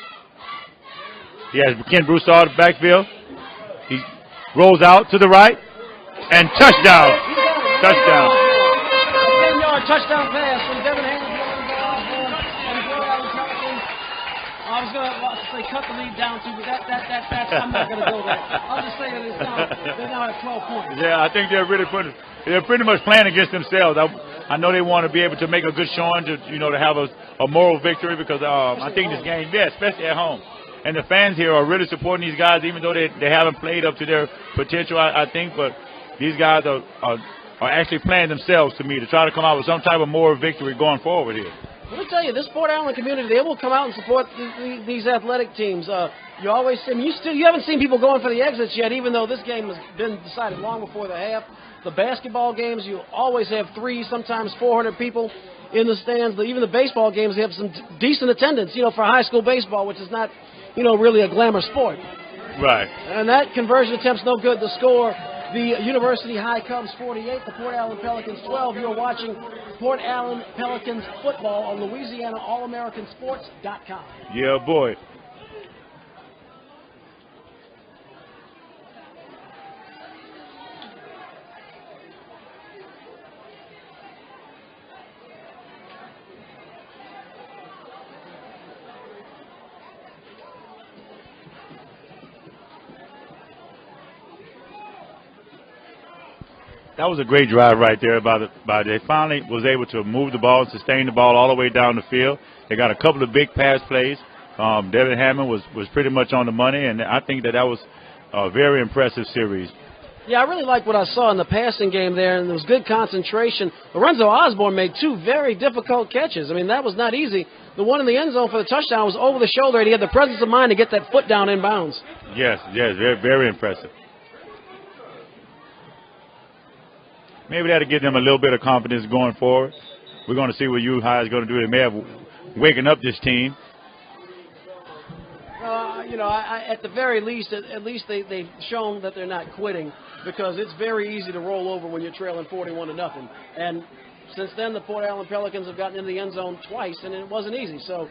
He has Ken Broussard backfield. He rolls out to the right. And touchdown. Touchdown. 10-yard touchdown pass from Devin Hammond. I was going to say cut the lead down to, but that's I'm not going to go there. I'll just say that they now have 12 points. Yeah, I think they're pretty much playing against themselves. I know they want to be able to make a good showing to have a moral victory because I think this game, especially at home. And the fans here are really supporting these guys, even though they haven't played up to their potential, I think. But these guys are actually playing themselves to me to try to come out with some type of moral victory going forward here. Let me tell you, this Port Allen community, they will come out and support these athletic teams. You always see, you haven't seen people going for the exits yet, even though this game has been decided long before the half. The basketball games, you always have 300, sometimes 400 people in the stands. Even the baseball games, they have some decent attendance, for high school baseball, which is not, really a glamour sport. Right. And that conversion attempt's no good. The score, the University High Cubs 48, the Port Allen Pelicans 12. You're watching Port Allen Pelicans football on LouisianaAllAmericanSports.com. Yeah, boy. That was a great drive right there they finally was able to move the ball and sustain the ball all the way down the field. They got a couple of big pass plays. Devin Hammond was pretty much on the money, and I think that was a very impressive series. Yeah, I really like what I saw in the passing game there, and there was good concentration. Lorenzo Osborne made 2 very difficult catches. I mean, that was not easy. The one in the end zone for the touchdown was over the shoulder, and he had the presence of mind to get that foot down in bounds. Yes, very, very impressive. Maybe that'll give them a little bit of confidence going forward. We're going to see what U-High is going to do. They may have waken up this team. At the very least, at least they've shown that they're not quitting, because it's very easy to roll over when you're trailing 41-0. And since then, the Port Allen Pelicans have gotten into the end zone twice, and it wasn't easy. So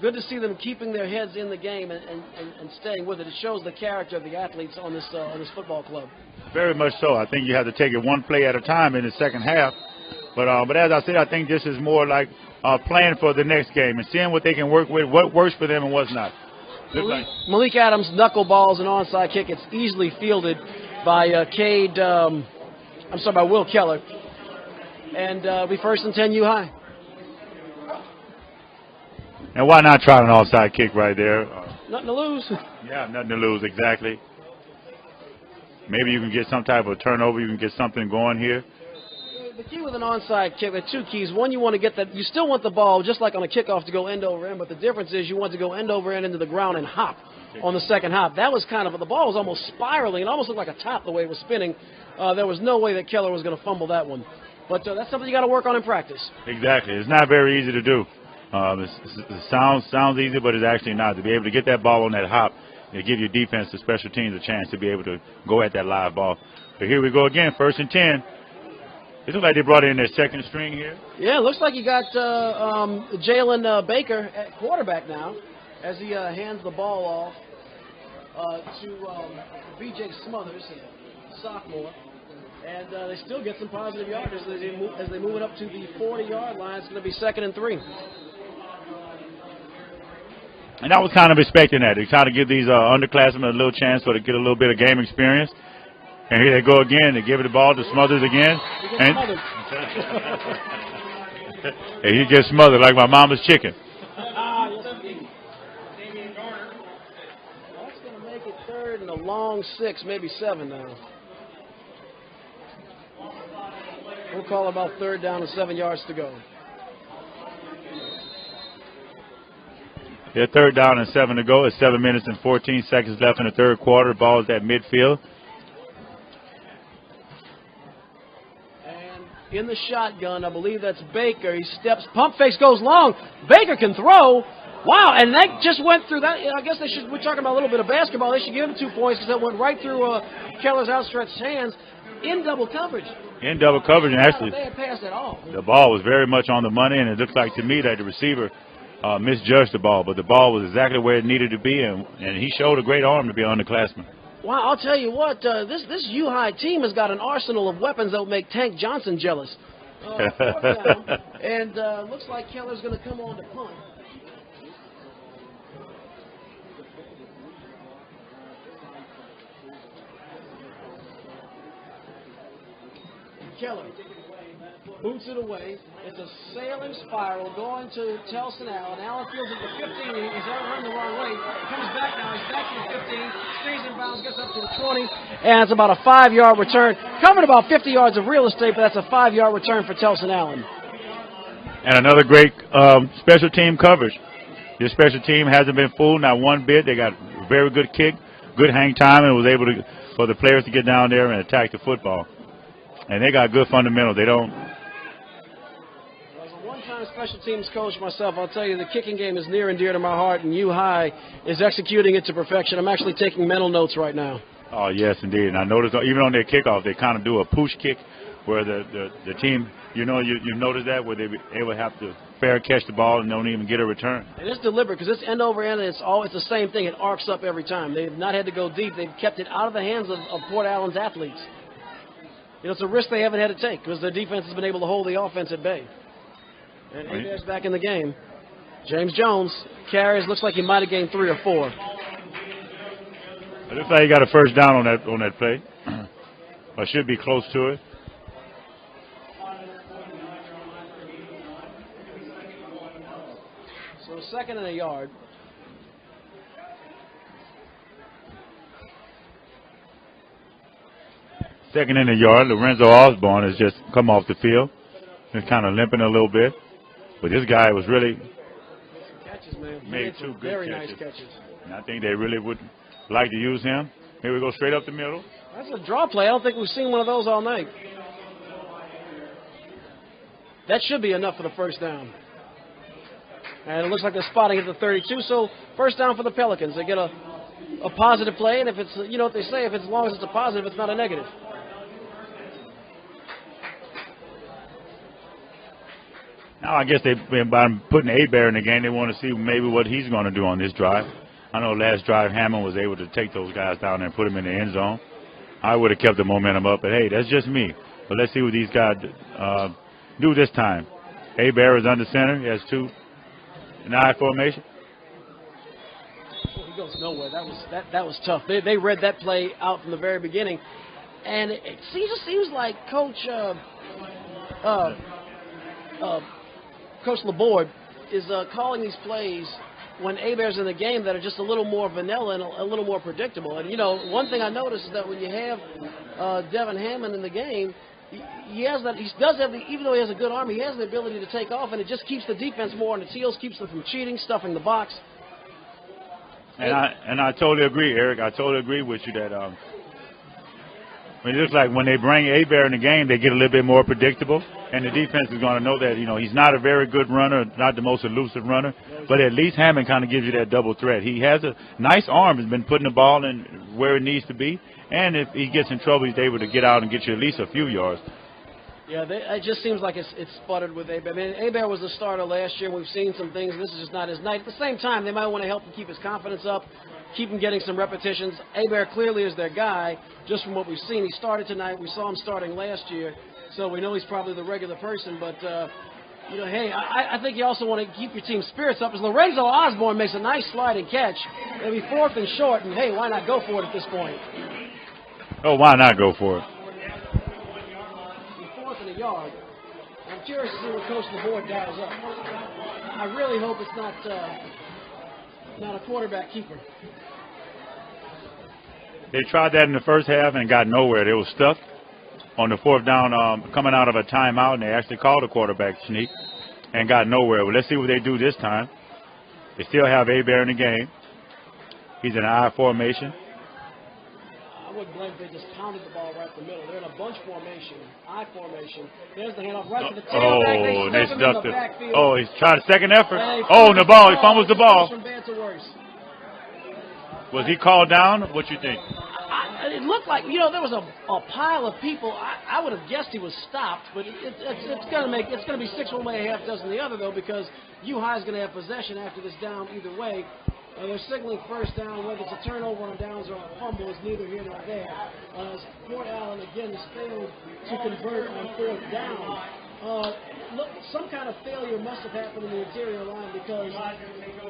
good to see them keeping their heads in the game and staying with it. It shows the character of the athletes on this football club. Very much so. I think you have to take it one play at a time in the second half. But as I said, I think this is more like playing for the next game and seeing what they can work with, what works for them and what's not. Malik Adams knuckleballs an onside kick. It's easily fielded by by Will Keller. And be first and 10 U-High. And why not try an offside kick right there? Nothing to lose. Yeah, nothing to lose, exactly. Maybe you can get some type of turnover. You can get something going here. The key with an onside kick, there are 2 keys. One, you want to get that. You still want the ball, just like on a kickoff, to go end over end. But the difference is you want to go end over end into the ground and hop on the second hop. That was the ball was almost spiraling. It almost looked like a top the way it was spinning. There was no way that Keller was going to fumble that one. But that's something you got to work on in practice. Exactly. It's not very easy to do. It sounds easy, but it's actually not. To be able to get that ball on that hop, it give your defense, the special teams, a chance to be able to go at that live ball. But here we go again, first and 10. It looks like they brought in their second string here. Yeah, it looks like you got Jalen Baker at quarterback now, as he hands the ball off to B.J. Smothers, a sophomore. And they still get some positive yardage as they move it up to the 40-yard line. It's going to be 2nd and 3. And I was kind of expecting that. They try to give these underclassmen a little chance to get a little bit of game experience. And here they go again. They give it the ball to Smothers again. And he gets smothered like my mama's chicken. That's going to make it 3rd and a long 6, maybe 7 now. We'll call about 3rd down and 7 yards to go. Yeah, 3rd down and 7 to go. It's 7 minutes and 14 seconds left in the 3rd quarter. The ball is at midfield. And in the shotgun, I believe that's Baker. He steps, pump fakes, goes long. Baker can throw. Wow, and that just went through that. I guess we're talking about a little bit of basketball. They should give him 2 points because that went right through Keller's outstretched hands in double coverage. In double coverage, and actually, they had passed at all. The ball was very much on the money, and it looks like to me that the receiver misjudged the ball, but the ball was exactly where it needed to be, and he showed a great arm to be an underclassman. Wow, I'll tell you what, this U-High team has got an arsenal of weapons that will make Tank Johnson jealous. Fourth down, and looks like Keller's going to come on to punt. Keller boots it away. It's a sailing spiral going to Telson Allen. Allen fields it to 15. He's run the wrong way. Comes back now. He's back to the 15. Stays in bounds. Gets up to the 20. And it's about a 5-yard return. Covered about 50 yards of real estate, but that's a 5-yard return for Telson Allen. And another great special team coverage. This special team hasn't been fooled not one bit. They got a very good kick, good hang time, and was able to for the players to get down there and attack the football. And they got good fundamentals. They don't. As a one-time special teams coach myself, I'll tell you the kicking game is near and dear to my heart, and U-High is executing it to perfection. I'm actually taking mental notes right now. Oh, yes, indeed. And I noticed even on their kickoff, they kind of do a push kick where the team, you've noticed that, where they will have to fair catch the ball and don't even get a return. And it's deliberate because it's end over end, and it's the same thing. It arcs up every time. They've not had to go deep. They've kept it out of the hands of Port Allen's athletes. It's a risk they haven't had to take because their defense has been able to hold the offense at bay. And Hebert's back in the game. James Jones carries. Looks like he might have gained 3 or 4. It looks like he got a first down on that play. Or should be close to it. So 2nd and a yard. Second in the yard, Lorenzo Osborne has just come off the field. He's kind of limping a little bit. But this guy was really catches, man. made 2 good very catches. Nice catches. And I think they really would like to use him. Here we go straight up the middle. That's a draw play. I don't think we've seen one of those all night. That should be enough for the first down. And it looks like they're spotting at the 32. So first down for the Pelicans. They get a positive play, and if it's, you know what they say, if it's as long as it's a positive, it's not a negative. Now I guess by putting Hebert in the game, they want to see maybe what he's going to do on this drive. I know last drive Hammond was able to take those guys down there and put them in the end zone. I would have kept the momentum up, but hey, that's just me. But let's see what these guys do this time. Hebert is under center. He has 2 in I formation. He goes nowhere. That was tough. They read that play out from the very beginning, and it just seems like Coach Laborde is calling these plays when Hebert's in the game that are just a little more vanilla and a little more predictable. And one thing I noticed is that when you have Devin Hammond in the game, he does have even though he has a good arm, he has the ability to take off, and it just keeps the defense more on its heels, keeps them from cheating, stuffing the box. And I totally agree, Eric. I totally agree with you that it looks like when they bring Hebert in the game, they get a little bit more predictable, and the defense is going to know that he's not a very good runner, not the most elusive runner, but at least Hammond kind of gives you that double threat. He has a nice arm, has been putting the ball in where it needs to be, and if he gets in trouble, he's able to get out and get you at least a few yards. Yeah, it just seems like it's sputtered with Hebert. I mean, Hebert was the starter last year. We've seen some things. This is just not his night. At the same time, they might want to help him keep his confidence up, keep him getting some repetitions. Hebert clearly is their guy, just from what we've seen. He started tonight. We saw him starting last year, so we know he's probably the regular person. But, hey, I think you also want to keep your team's spirits up. As Lorenzo Osborne makes a nice sliding catch. It'll be 4th and short, and, hey, why not go for it at this point? Oh, why not go for it? Yard. I'm curious to see what Coach Laborde dials up. I really hope it's not a quarterback keeper. They tried that in the first half and got nowhere. They were stuck on the 4th down, coming out of a timeout, and they actually called a quarterback sneak and got nowhere. Well, let's see what they do this time. They still have Hebert in the game. He's in I formation. I wouldn't blame if they just pounded the ball right in the middle. They're in a bunch formation, I formation. There's the handoff right to the tailback. They stuck him in the backfield. Oh, he's trying a second effort. And the ball. He fumbles the ball. From bad to worse. Was he called down? What you think? It looked like, there was a pile of people. I would have guessed he was stopped, but it's going to be 6 one way, half dozen the other, though, because U-High is going to have possession after this down either way. They're signaling first down, whether it's a turnover on downs or a fumble is neither here nor there. Port Allen, again, has failed to convert on fourth down. Look, some kind of failure must have happened in the interior line because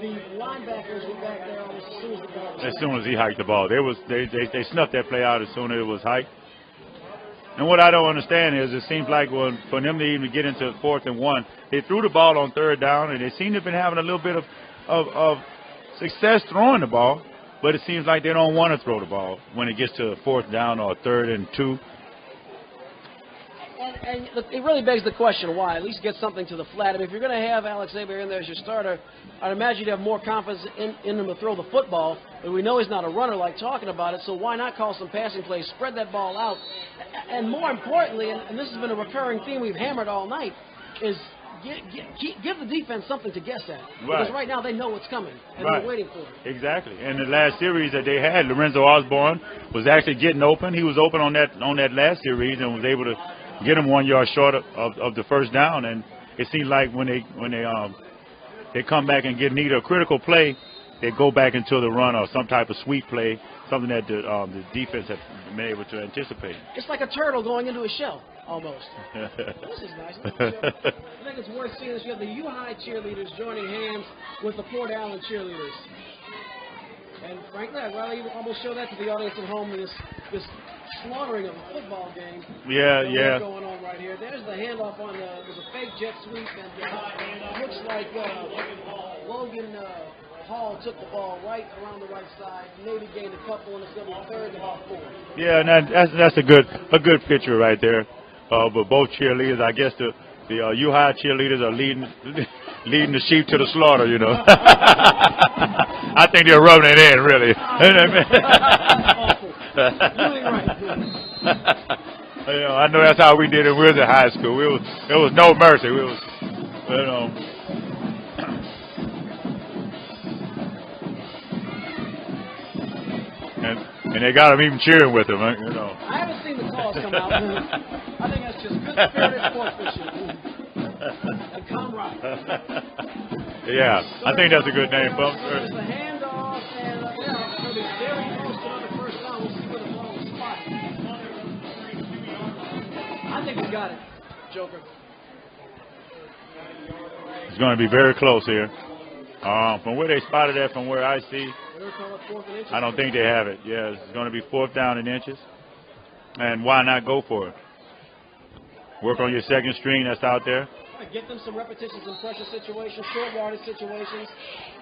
the linebackers were back there almost as soon as the ball was As soon as he hiked the ball. They snuffed that play out as soon as it was hiked. And what I don't understand is it seems like for them to even get into 4th and 1, they threw the ball on 3rd down, and they seem to have been having a little bit of success throwing the ball, but it seems like they don't want to throw the ball when it gets to 4th down or 3rd and 2. And look, it really begs the question why. At least get something to the flat. I mean, if you're going to have Alex Aber in there as your starter, I'd imagine you'd have more confidence in him to throw the football. But we know he's not a runner like talking about it, so why not call some passing plays, spread that ball out? And more importantly, and this has been a recurring theme we've hammered all night, is give the defense something to guess at. Because right now they know what's coming, and they're waiting for it. Exactly. And the last series that they had, Lorenzo Osborne was actually getting open. He was open on that last series and was able to get him 1 yard short of the first down. And it seems like when they come back and get neither a critical play, they go back into the run or some type of sweep play, something that the defense has been able to anticipate. It's like a turtle going into a shell, almost. This is nice. I think it's worth seeing this. You have the U-High cheerleaders joining hands with the Port Allen cheerleaders. And frankly, I'd rather even almost show that to the audience at home, this slaughtering of a football game. Yeah. Going on right here. There's the handoff on there's a fake jet sweep, and looks like Logan Hall took the ball right around the right side, maybe gained a couple, and it's going to be 3rd and about 4. Yeah, and that's a good picture right there. But both cheerleaders, I guess the U-High cheerleaders are leading the sheep to the slaughter, you know. I think they're rubbing it in, really. I know that's how we did it when we was in high school. There was no mercy. And they got them even cheering with them, you know. I haven't seen the calls come out. I think that's just good-spirited sportsmanship and camaraderie. Yeah, I think that's a good name, Bump. There's a handoff, and it'll be very close to another first down. We'll see where the ball is spotted. I think we got it, Joker. It's going to be very close here. From where they spotted that, from where I see, I don't think they have it. Yeah, it's going to be 4th down in inches. And why not go for it? Work on your second string that's out there. Get them some repetitions in pressure situations, short yardage situations.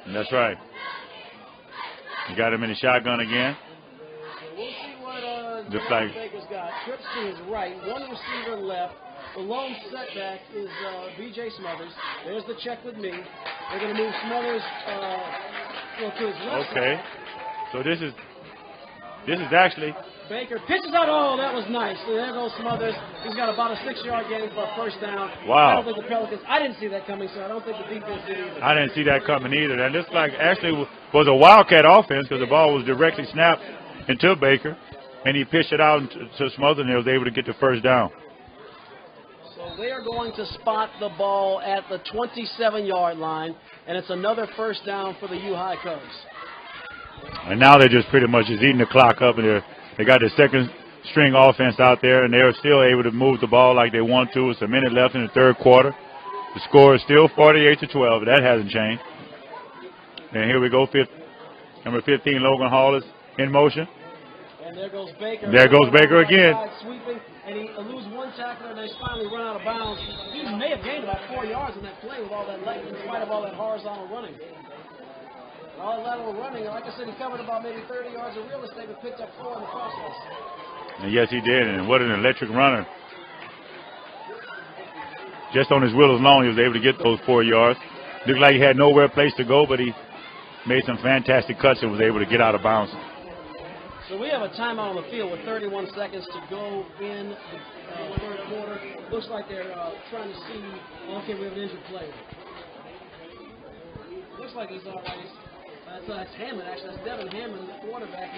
And that's right. You got him in the shotgun again. We'll see what looks like Baker's got. Trips to his right, one receiver left. The lone setback is B.J. Smothers. There's the check with me. They're going to move Smothers to his left. Okay. So this is actually. Baker pitches out. Oh, that was nice. So there goes Smothers. He's got about a 6-yard gain for a first down. Wow. I don't think the Pelicans. I didn't see that coming, so I don't think the defense did either. I didn't see that coming either. That looks like actually was a Wildcat offense because the ball was directly snapped into Baker, and he pitched it out to Smothers, and he was able to get the first down. So they are going to spot the ball at the 27-yard line, and it's another first down for the U-High Cubs. And now they're just pretty much just eating the clock up, and they got their second string offense out there, and they're still able to move the ball like they want to. It's a minute left in the third quarter. The score is still 48-12. That hasn't changed. And here we go. Number 15, Logan Hall is in motion. And there goes Baker. There goes Baker again. Sweeping, and he eludes one tackler, and they finally run out of bounds. He may have gained about 4 yards in that play with all that length, in spite of all that horizontal running. All that lateral running, like I said, he covered about maybe 30 yards of real estate, but picked up 4 in the process. And yes, he did. And what an electric runner. Just on his wheel alone, he was able to get those 4 yards. Looked like he had nowhere place to go, but he made some fantastic cuts and was able to get out of bounds. So we have a timeout on the field with 31 seconds to go in the third quarter. Looks like they're trying to see, okay, we have an injured player. Looks like he's all right. That's Hammond, actually. That's Devin Hammond, the quarterback.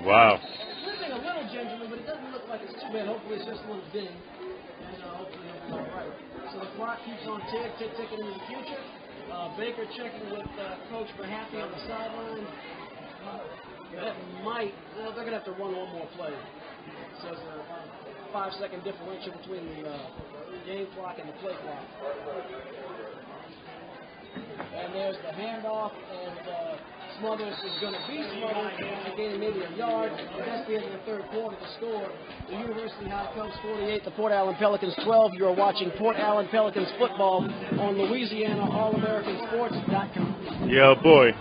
Wow. He's limping a little gingerly, but it doesn't look like it's too bad. Hopefully it's just one ding. And hopefully he'll be all right. So the clock keeps on ticking into the future. Baker checking with Coach Mahaffey on the sideline. That might, well, they're going to have to run one more play. It says a 5-second differential between the game clock and the play clock. And there's the handoff, and Smothers is going to be Smothers, gaining maybe a yard. But that's the end of the third quarter. The score, the University High Cubs 48, the Port Allen Pelicans 12. You are watching Port Allen Pelicans football on Louisiana All-AmericanSports.com. Yeah, boy.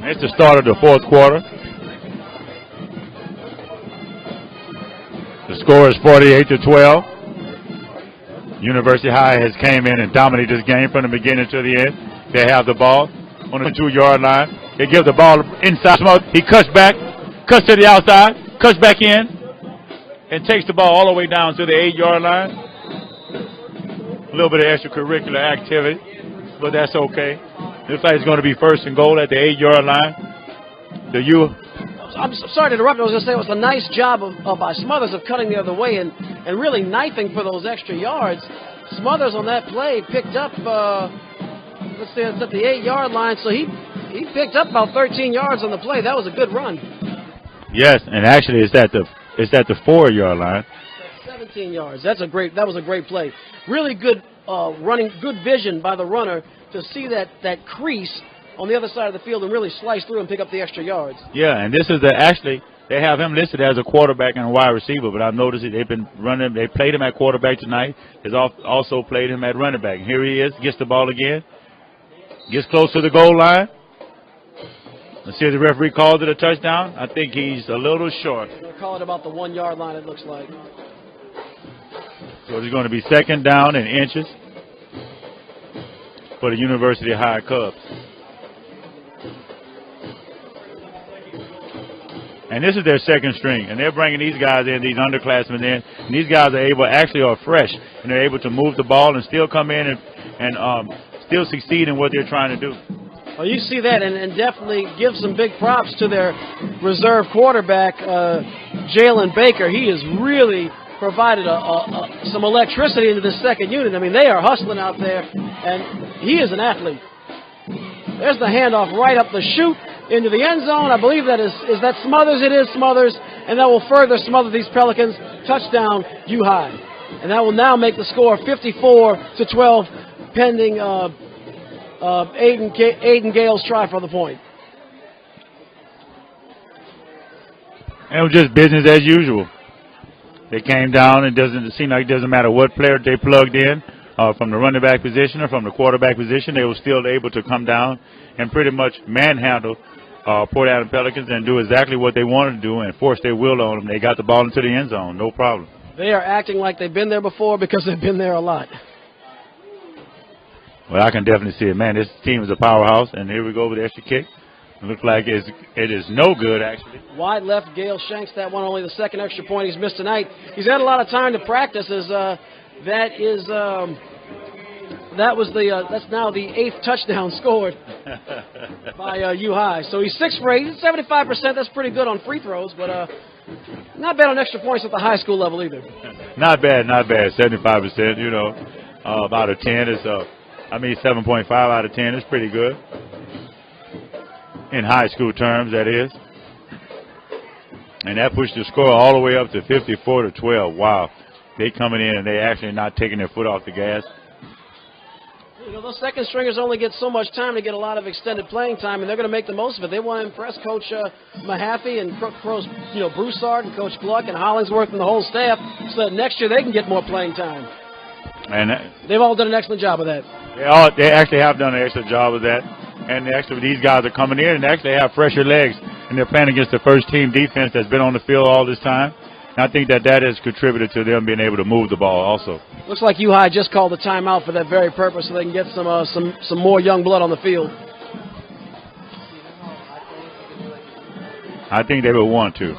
It's the start of the fourth quarter. The score is 48-12. University High has came in and dominated this game from the beginning to the end. They have the ball on the 2-yard line. They give the ball inside. He cuts back, cuts to the outside, cuts back in, and takes the ball all the way down to the 8-yard line. A little bit of extracurricular activity, but that's okay. Looks like it's going to be first and goal at the 8-yard line. I'm sorry to interrupt. I was going to say it was a nice job by Smothers of cutting the other way and really knifing for those extra yards. Smothers on that play picked up, let's see, it's at the 8-yard line, so he picked up about 13 yards on the play. That was a good run. Yes, and actually it's at the 4-yard line. 17 yards. That was a great play. Really good running, good vision by the runner to see that crease on the other side of the field and really slice through and pick up the extra yards. Yeah, and this is actually they have him listed as a quarterback and a wide receiver, but I've noticed that they've been running. They played him at quarterback tonight. They've also played him at running back. Here he is, gets the ball again, gets close to the goal line. Let's see if the referee calls it a touchdown. I think he's a little short. They'll call it about the 1-yard line, it looks like. So it's going to be second down in inches for the University High Cubs. And this is their second string, and they're bringing these guys in, these underclassmen in. And these guys are fresh, and they're able to move the ball and still come in and still succeed in what they're trying to do. Well, you see that, and definitely give some big props to their reserve quarterback, Jalen Baker. He has really provided some electricity into the second unit. I mean, they are hustling out there, and he is an athlete. There's the handoff right up the chute into the end zone. I believe that is that Smothers? It is Smothers, and that will further smother these Pelicans. Touchdown, U High. And that will now make the score 54-12, pending Aiden Gale's try for the point. And it was just business as usual. They came down. It seem like it doesn't matter what player they plugged in, from the running back position or from the quarterback position, they were still able to come down and pretty much manhandle Port Allen Pelicans and do exactly what they wanted to do and force their will on them. They got the ball into the end zone, no problem. They are acting like they've been there before because they've been there a lot. Well, I can definitely see it. Man, this team is a powerhouse, and here we go with the extra kick. It looks like it is no good, actually. Wide left, Gale shanks that one, only the second extra point he's missed tonight. He's had a lot of time to practice as that's now the 8th touchdown scored by U High. So he's 6 for 8, 75%. That's pretty good on free throws, but not bad on extra points at the high school level either. Not bad, not bad. 75%. You know, about a 10 is I mean, 7.5 out of 10 is pretty good. In high school terms, that is. And that pushed the score all the way up to 54-12. Wow. They coming in and they actually not taking their foot off the gas. You know, those second stringers only get so much time to get a lot of extended playing time, and they're going to make the most of it. They want to impress Coach Mahaffey and Broussard and Coach Gluck and Hollingsworth and the whole staff so that next year they can get more playing time. And they've all done an excellent job of that. They actually have done an excellent job of that. And actually these guys are coming in and actually have fresher legs, and they're playing against the first-team defense that's been on the field all this time. And I think that has contributed to them being able to move the ball also. Looks like U-High just called the timeout for that very purpose so they can get some more young blood on the field. I think they would want to.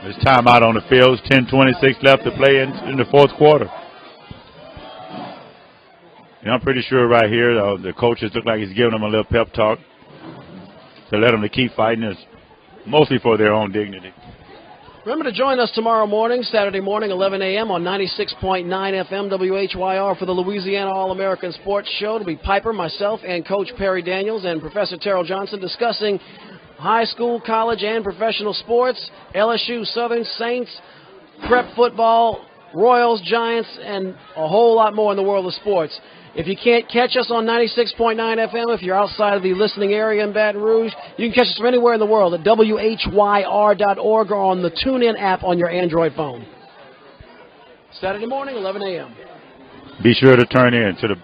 There's timeout on the field. 10:26 left to play in the fourth quarter. And I'm pretty sure right here the coaches look like he's giving them a little pep talk to let them to keep fighting. It's mostly for their own dignity. Remember to join us tomorrow morning, Saturday morning, 11 a.m. on 96.9 FM WHYR for the Louisiana All-American Sports Show. It'll be Piper, myself, and Coach Perry Daniels and Professor Terrell Johnson discussing high school, college, and professional sports, LSU, Southern Saints, prep football, Royals, Giants, and a whole lot more in the world of sports. If you can't catch us on 96.9 FM, if you're outside of the listening area in Baton Rouge, you can catch us from anywhere in the world at WHYR.org or on the TuneIn app on your Android phone. Saturday morning, 11 a.m. Be sure to turn in to the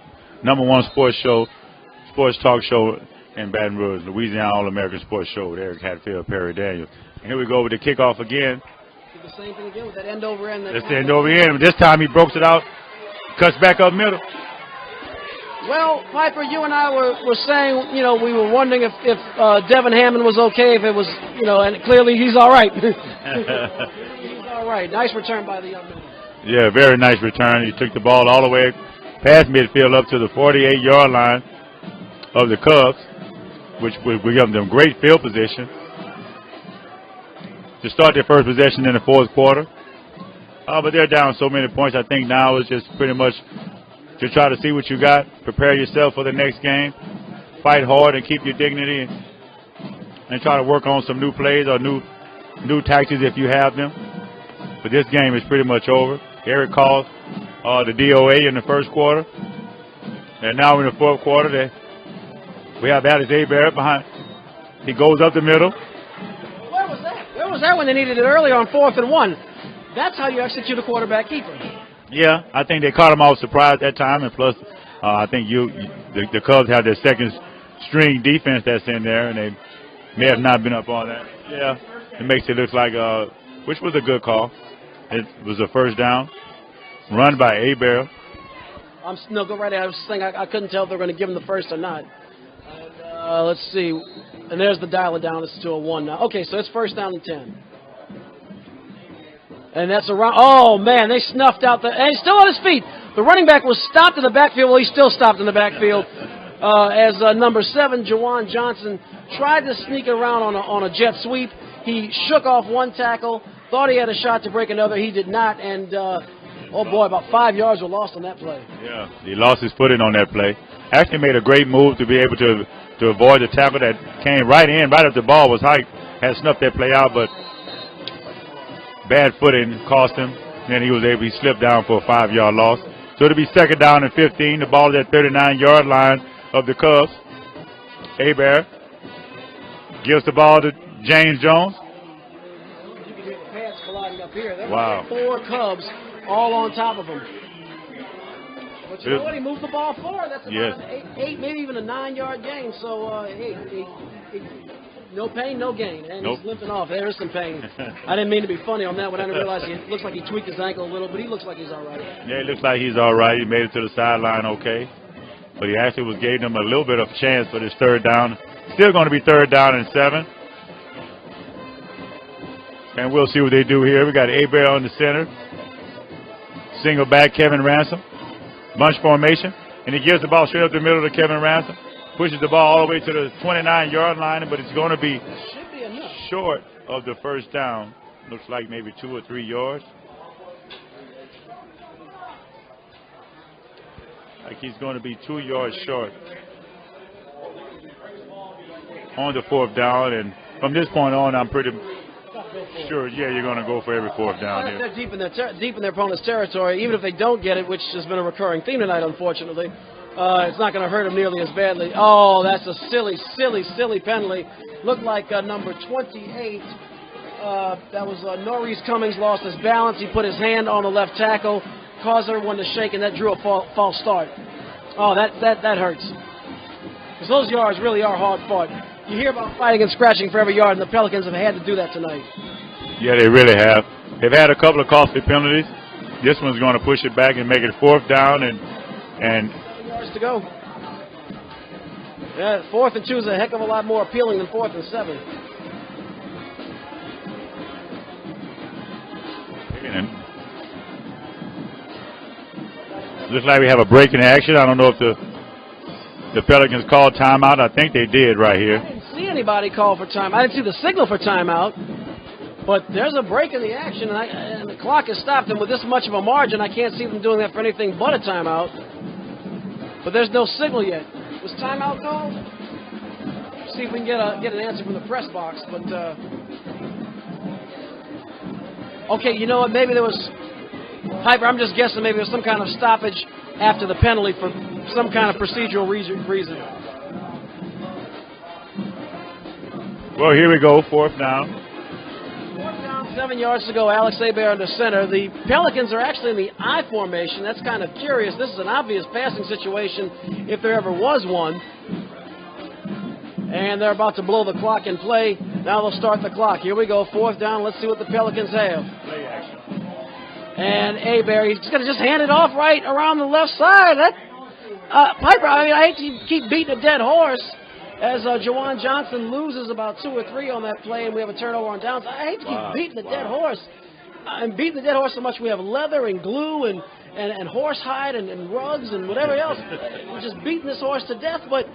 #1 sports talk show in Baton Rouge, Louisiana All-American Sports Show with Eric Hatfield, Perry Daniels. And here we go with the kickoff again. Do the same thing again with that end over end. That's the end over end. This time he breaks it out, cuts back up middle. Well, Piper, you and I were saying, we were wondering if Devin Hammond was okay, if it was, and clearly he's all right. He's all right. Nice return by the young man. Yeah, very nice return. He took the ball all the way past midfield up to the 48-yard line of the Cubs, which will give them great field position to start their first possession in the fourth quarter. But they're down so many points. I think now it's just pretty much to try to see what you got, prepare yourself for the next game, fight hard and keep your dignity, and try to work on some new plays or new tactics if you have them. But this game is pretty much over. Eric called the DOA in the first quarter, and now in the fourth quarter, we have Alex Hebert behind. He goes up the middle. Where was that? Where was that when they needed it earlier on 4th and 1? That's how you execute a quarterback keeper. Yeah, I think they caught him off surprise that time, and plus, I think the Cubs have their second string defense that's in there, and they may have not been up on that. Yeah, it makes it look like which was a good call. It was a first down, run by Hebert. No, go right ahead. I was saying I couldn't tell if they were going to give him the first or not. And, let's see, and there's the dial it down. This is to a 1 now. Okay, so it's first down and 10. And that's around. Oh, man, they snuffed out and he's still on his feet. The running back was stopped in the backfield. Well, he's still stopped in the backfield as number 7, Jawan Johnson, tried to sneak around on a jet sweep. He shook off one tackle, thought he had a shot to break another. He did not, and, oh, boy, about 5 yards were lost on that play. Yeah, he lost his footing on that play. Actually made a great move to be able to avoid the tackle that came right at the ball was high, had snuffed that play out, but bad footing cost him. Then he slipped down for a 5-yard loss. So it'll be second down and 15. The ball is at 39-yard line of the Cubs. Hebert gives the ball to James Jones. You can hear the pads colliding up here. There were 4 Cubs all on top of him. But you know what? He moved the ball forward. That's about an 8, maybe even a 9-yard gain. So, no pain, no gain. And he's limping off. There is some pain. I didn't mean to be funny on that one. I didn't realize it looks like he tweaked his ankle a little, but he looks like he's all right. Yeah, it looks like he's all right. He made it to the sideline okay. But he actually gave them a little bit of chance for this third down. Still going to be third down and 7. And we'll see what they do here. We got Hebert on the center. Single back, Kevin Ransom. Bunch formation. And he gives the ball straight up the middle to Kevin Ransom. Pushes the ball all the way to the 29-yard line, but it's going to be short of the first down. Looks like maybe 2 or 3 yards. like he's going to be 2 yards short on the 4th down. And from this point on, I'm pretty sure, you're going to go for every 4th down here. They're deep in their opponent's territory. Even if they don't get it, which has been a recurring theme tonight, unfortunately, it's not going to hurt them nearly as badly. Oh, that's a silly penalty. Looked like number 28. That was Norris Cummings lost his balance. He put his hand on the left tackle, caused everyone to shake, and that drew a false start. Oh, that hurts. Because those yards really are hard fought. You hear about fighting and scratching for every yard, and the Pelicans have had to do that tonight. Yeah, they really have. They've had a couple of costly penalties. This one's going to push it back and make it 4th down and yards to go. Yeah, 4th and 2 is a heck of a lot more appealing than 4th and 7. Looks like we have a break in action. I don't know if the Pelicans called timeout. I think they did right here. I didn't see anybody call for timeout. I didn't see the signal for timeout. But there's a break in the action, and the clock has stopped. And with this much of a margin, I can't see them doing that for anything but a timeout. But there's no signal yet. Was timeout called? See if we can get an answer from the press box. But okay, you know what? Maybe there was Piper. I'm just guessing. Maybe there was some kind of stoppage after the penalty for some kind of procedural reason. Well, here we go. 4th down. 4th down, 7 yards to go. Alex Hebert in the center. The Pelicans are actually in the I formation. That's kind of curious. This is an obvious passing situation if there ever was one. And they're about to blow the clock in play. Now they'll start the clock. Here we go. 4th down. Let's see what the Pelicans have. Play action. And Hebert, he's going to just hand it off right around the left side. Piper, I hate to keep beating a dead horse as Jawan Johnson loses about 2 or 3 on that play, and we have a turnover on downs. I hate to keep beating the dead horse. I'm beating the dead horse so much we have leather and glue and horse hide and rugs and whatever else. We're just beating this horse to death, but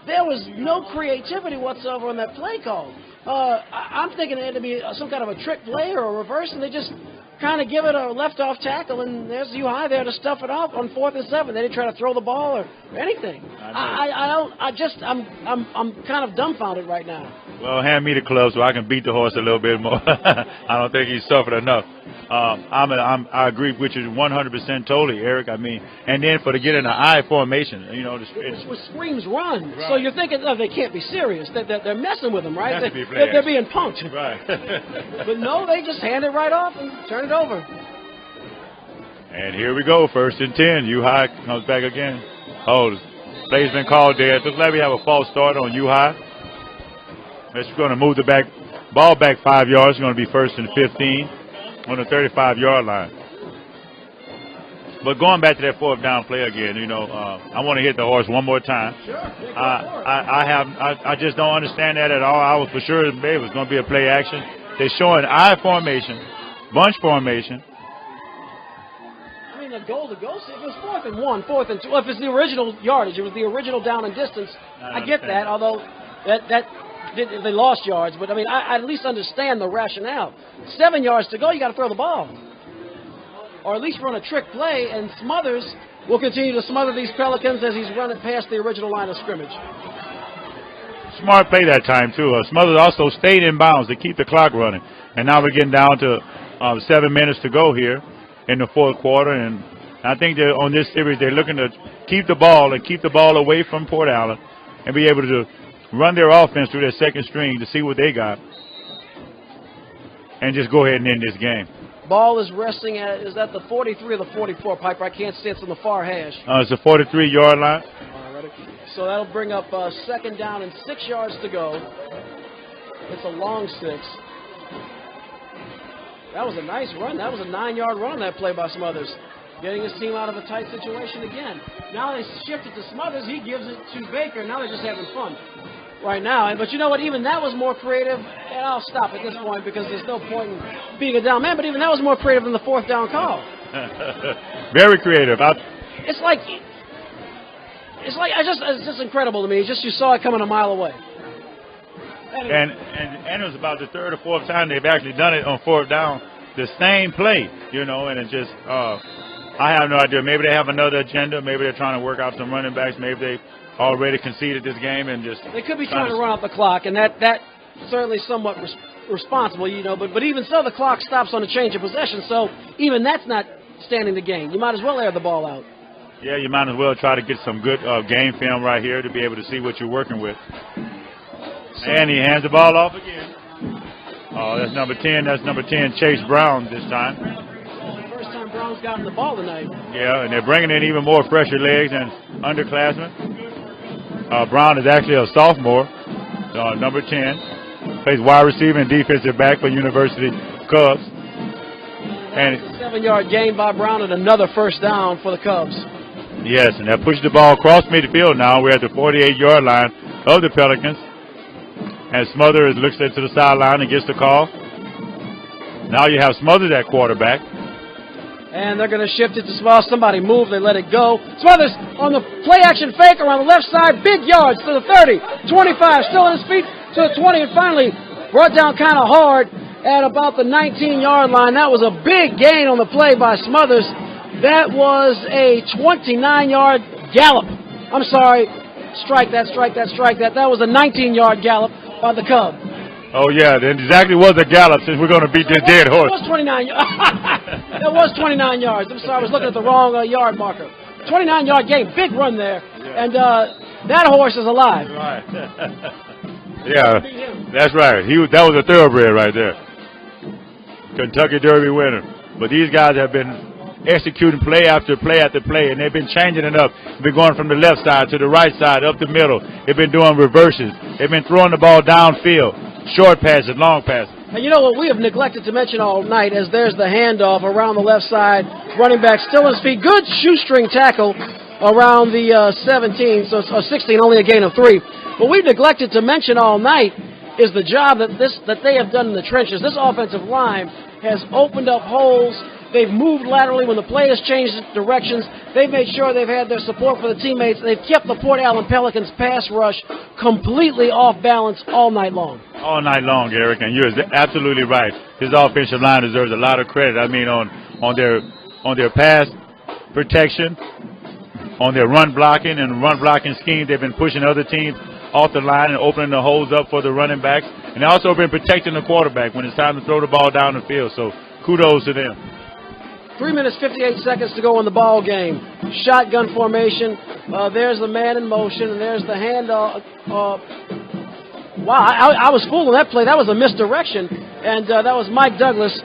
there was no creativity whatsoever on that play call. I'm thinking it had to be some kind of a trick play or a reverse, and they just kind of give it a left-off tackle, and there's U-High there to stuff it off on 4th and 7. They didn't try to throw the ball or anything. I'm kind of dumbfounded right now. Well, hand me the club so I can beat the horse a little bit more. I don't think he's suffered enough. I agree with you 100% totally, Eric. I mean, and then to get in the I formation, you know, it screams run. Right. So you're thinking, oh, they can't be serious. They're messing with them, right? They're being punked. Right. But no, they just hand it right off and turn it over. And here we go, 1st and 10. U-High comes back again. Oh, the play's been called there. It looks like we have a false start on U-High. That's going to move the ball back 5 yards. It's going to be 1st and 15 on the 35-yard line. But going back to that 4th down play again, you know, I want to hit the horse one more time. Sure. I just don't understand that at all. I was for sure it was going to be a play action. They're showing I formation, bunch formation. I mean, the goal to go. See, if it was 4th and 1, 4th and 2. Well, if it's the original yardage, it was the original down and distance. I get that, although they lost yards. But I mean, I at least understand the rationale. 7 yards to go, you got to throw the ball. Or at least run a trick play, and Smothers will continue to smother these Pelicans as he's running past the original line of scrimmage. Smart play that time, too. Smothers also stayed in bounds to keep the clock running. And now we're getting down to 7 minutes to go here in the 4th quarter. And I think that on this series they're looking to keep the ball and keep the ball away from Port Allen and be able to run their offense through their second string to see what they got and just go ahead and end this game. Ball is resting at, is that the 43 or the 44, Piper? I can't see. It's on the far hash. It's a 43-yard line. So that'll bring up 2nd down and 6 yards to go. It's a long 6. That was a nice run. That was a 9-yard run on that play by Smothers. Getting his team out of a tight situation again. Now they shifted to Smothers. He gives it to Baker. Now they're just having fun right now. But you know what? Even that was more creative. And I'll stop at this point because there's no point in being a down man. But even that was more creative than the 4th down call. Very creative. It's just incredible to me. It's just you saw it coming a mile away. And it was about the 3rd or 4th time they've actually done it on 4th down. The same play, you know, and it just I have no idea. Maybe they have another agenda. Maybe they're trying to work out some running backs. Maybe they already conceded this game and just. They could be trying to run out the clock, and that certainly somewhat responsible, But even so, the clock stops on a change of possession, so even that's not standing the game. You might as well air the ball out. Yeah, you might as well try to get some good game film right here to be able to see what you're working with. And he hands the ball off again. Oh, that's number 10. That's number 10, Chase Brown this time. First time Brown's gotten the ball tonight. Yeah, and they're bringing in even more fresher legs and underclassmen. Brown is actually a sophomore, number 10. Plays wide receiver and defensive back for University Cubs. And 7-yard gain by Brown and another first down for the Cubs. Yes, and they're pushing the ball across midfield now. We're at the 48-yard line of the Pelicans. And Smothers looks into the sideline and gets the call. Now you have Smothers at quarterback. And they're going to shift it to Smothers. Somebody moved. They let it go. Smothers on the play-action fake around the left side. Big yards to the 30, 25, still on his feet to the 20, and finally brought down kind of hard at about the 19-yard line. That was a big gain on the play by Smothers. That was a 29-yard gallop. I'm sorry. Strike that. That was a 19-yard gallop by the Cub. Oh, yeah, that exactly was a gallop since we're going to beat this dead horse. That was 29 That was 29 yards. I'm sorry, I was looking at the wrong yard marker. 29-yard gain, big run there. Yeah. And that horse is alive. Right. Yeah, that's right. That was a thoroughbred right there. Kentucky Derby winner. But these guys have been executing play after play after play, and they've been changing it up. They've been going from the left side to the right side, up the middle. They've been doing reverses. They've been throwing the ball downfield, short passes, long passes. And you know what we have neglected to mention all night is there's the handoff around the left side. Running back still on his feet. Good shoestring tackle around the 17, so 16, only a gain of 3. What we've neglected to mention all night is the job that they have done in the trenches. This offensive line has opened up holes. They've moved laterally when the play has changed directions. They've made sure they've had their support for the teammates. They've kept the Port Allen Pelicans pass rush completely off balance all night long. All night long, Eric, and you're absolutely right. This offensive line deserves a lot of credit. I mean, on their pass protection, on their run blocking and run blocking scheme, they've been pushing other teams off the line and opening the holes up for the running backs. And they've also been protecting the quarterback when it's time to throw the ball down the field. So kudos to them. 3 minutes, 58 seconds to go in the ball game. Shotgun formation. There's the man in motion, and there's the handoff. Wow, I was fooled on that play. That was a misdirection, and that was Mike Douglas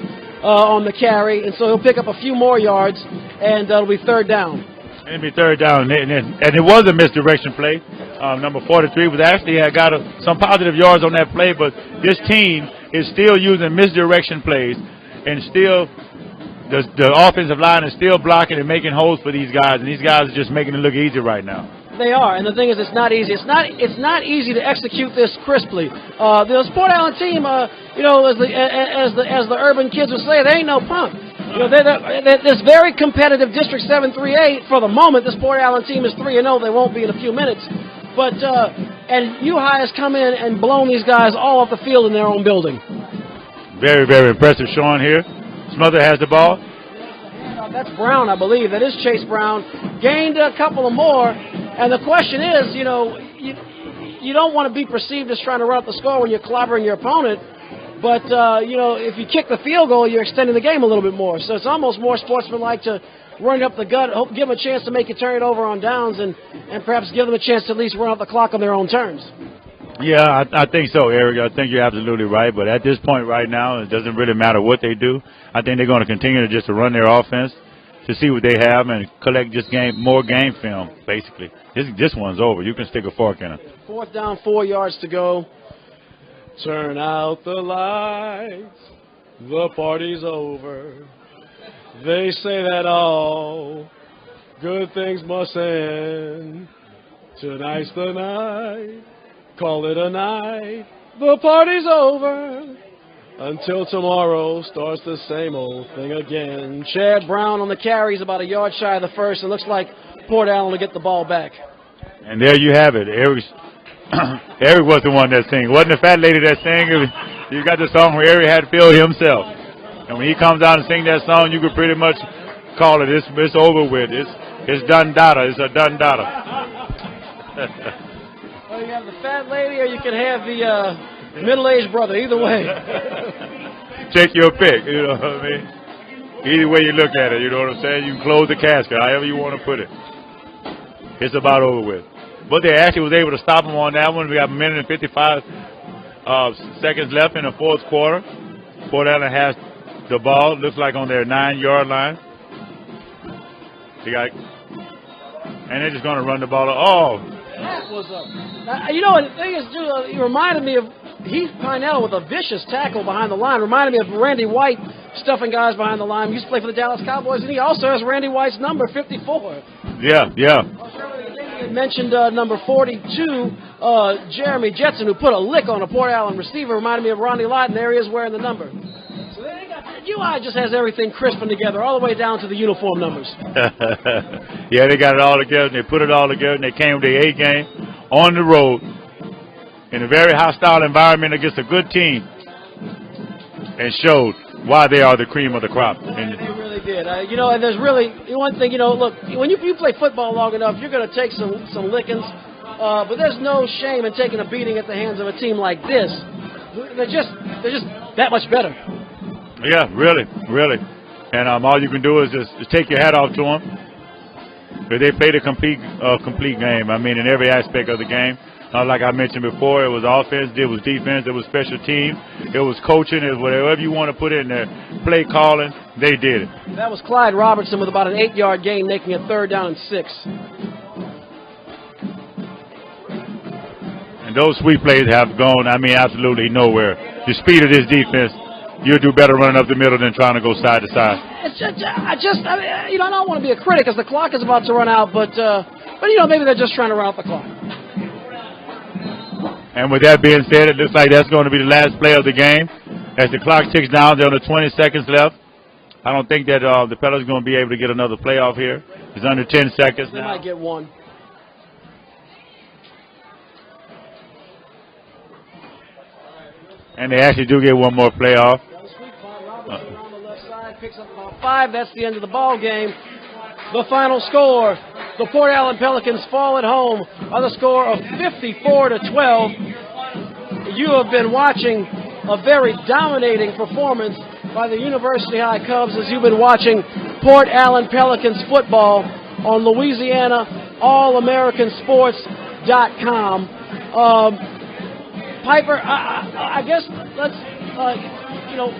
on the carry, and so he'll pick up a few more yards, and it'll be third down. It'll be third down, and it was a misdirection play. Number 43 was actually got some positive yards on that play, but this team is still using misdirection plays, and still the offensive line is still blocking and making holes for these guys, and these guys are just making it look easy right now. They are, and the thing is, it's not easy. It's not easy to execute this crisply. The Port Allen team, as the urban kids would say, they ain't no punk. They're this very competitive District 7-3-8 for the moment. This Port Allen team is 3-0. They won't be in a few minutes, but and U-High has come in and blown these guys all off the field in their own building. Very, very impressive showing here. Smother has the ball. That's Brown, I believe. That is Chase Brown. Gained a couple of more. And the question is, you don't want to be perceived as trying to run up the score when you're clobbering your opponent. But, if you kick the field goal, you're extending the game a little bit more. So it's almost more sportsmanlike to run up the gut, give them a chance to make you turn it over on downs, and perhaps give them a chance to at least run up the clock on their own terms. Yeah, I think so, Eric. I think you're absolutely right. But at this point right now, it doesn't really matter what they do. I think they're going to continue to run their offense to see what they have and collect more game film, basically. This one's over. You can stick a fork in it. 4th down, 4 yards to go. Turn out the lights. The party's over. They say that all good things must end. Tonight's the night. Call it a night. The party's over. Until tomorrow starts the same old thing again. Chad Brown on the carry is about a yard shy of the first. It looks like Port Allen will get the ball back. And there you have it. Eric was the one that sang. It wasn't the fat lady that sang. You got the song where Eric Hatfield himself. And when he comes out and sings that song, you could pretty much call it. It's over with. It's done data. It's a done data. Well, you have the fat lady, or you can have the middle-aged brother. Either way. Take your pick. You know what I mean? Either way you look at it, you know what I'm saying? You can close the casket, however you want to put it. It's about over with. But they actually was able to stop them on that one. We have a minute and 55 seconds left in the fourth quarter. Port Allen has the ball. Looks like on their 9-yard line. And they're just going to run the ball. Oh. That was you know, the thing is, he reminded me of Heath Pinell with a vicious tackle behind the line. Reminded me of Randy White stuffing guys behind the line. He used to play for the Dallas Cowboys, and he also has Randy White's number, 54. Yeah. He had mentioned number 42, Jeremy Jetson, who put a lick on a Port Allen receiver. Reminded me of Ronnie Lott, and there he is wearing the number. So they got, UI just has everything crisping together, all the way down to the uniform numbers. Yeah, they got it all together, and they put it all together, and they came to the A game on the road in a very hostile environment against a good team and showed why they are the cream of the crop. And they really did. You know, and there's really one thing, you know, look, when you play football long enough, you're going to take some lickings, but there's no shame in taking a beating at the hands of a team like this. They're just that much better. Yeah, really. And all you can do is just take your hat off to them. But they played a complete game. I mean, in every aspect of the game. Like I mentioned before, it was offense, it was defense, it was special teams, it was coaching, it was whatever you want to put in there. Play calling, they did it. That was Clyde Robertson with about an 8-yard gain, making it 3rd down and 6. And those sweep plays have gone, I mean, absolutely nowhere. The speed of this defense, you'll do better running up the middle than trying to go side to side. It's just, I mean, you know, I don't want to be a critic as the clock is about to run out, but you know, maybe they're just trying to run out the clock. And with that being said, it looks like that's going to be the last play of the game. As the clock ticks down, there are 20 seconds left. I don't think that the Pelicans are going to be able to get another playoff here. It's under 10 seconds now. They might get one. And they actually do get one more playoff. Robertson on the left side picks up about 5. That's the end of the ball game. The final score: the Port Allen Pelicans fall at home on the score of 54-12. You have been watching a very dominating performance by the University High Cubs as you've been watching Port Allen Pelicans football on Louisiana All-American-Sports.com. Piper, I guess let's, you know,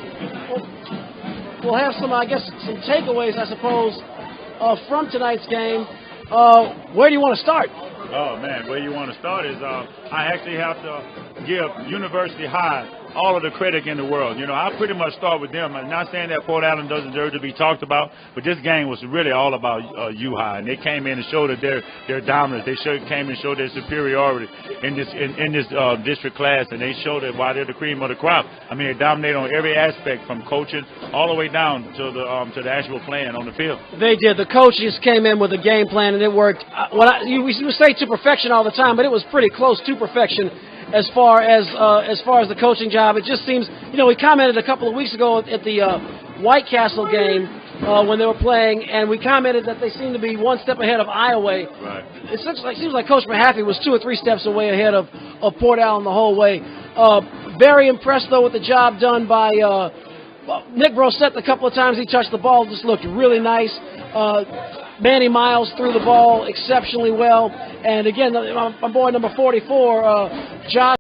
we'll have some takeaways, I suppose, from tonight's game. Where do you want to start? Oh, man, where you want to start is I actually have to give University High all of the credit in the world. You know, I pretty much start with them. I'm not saying that Port Allen doesn't deserve to be talked about, but this game was really all about U High, and they came in and showed that their dominance. They came and showed their superiority in this district class, and they showed that why they're the cream of the crop. I mean, they dominate on every aspect from coaching all the way down to the actual playing on the field. They did. The coaches came in with a game plan, and it worked. We say to perfection all the time, but it was pretty close to perfection. As far as the coaching job, it just seems, you know, we commented a couple of weeks ago at the White Castle game when they were playing, and we commented that they seem to be one step ahead of Iowa. Right. It seems like Coach Mahaffey was 2 or 3 steps away ahead of Port Allen the whole way. Very impressed though with the job done by Nick Brosette. A couple of times he touched the ball, just looked really nice. Manny Miles threw the ball exceptionally well. And again, my boy number 44, Josh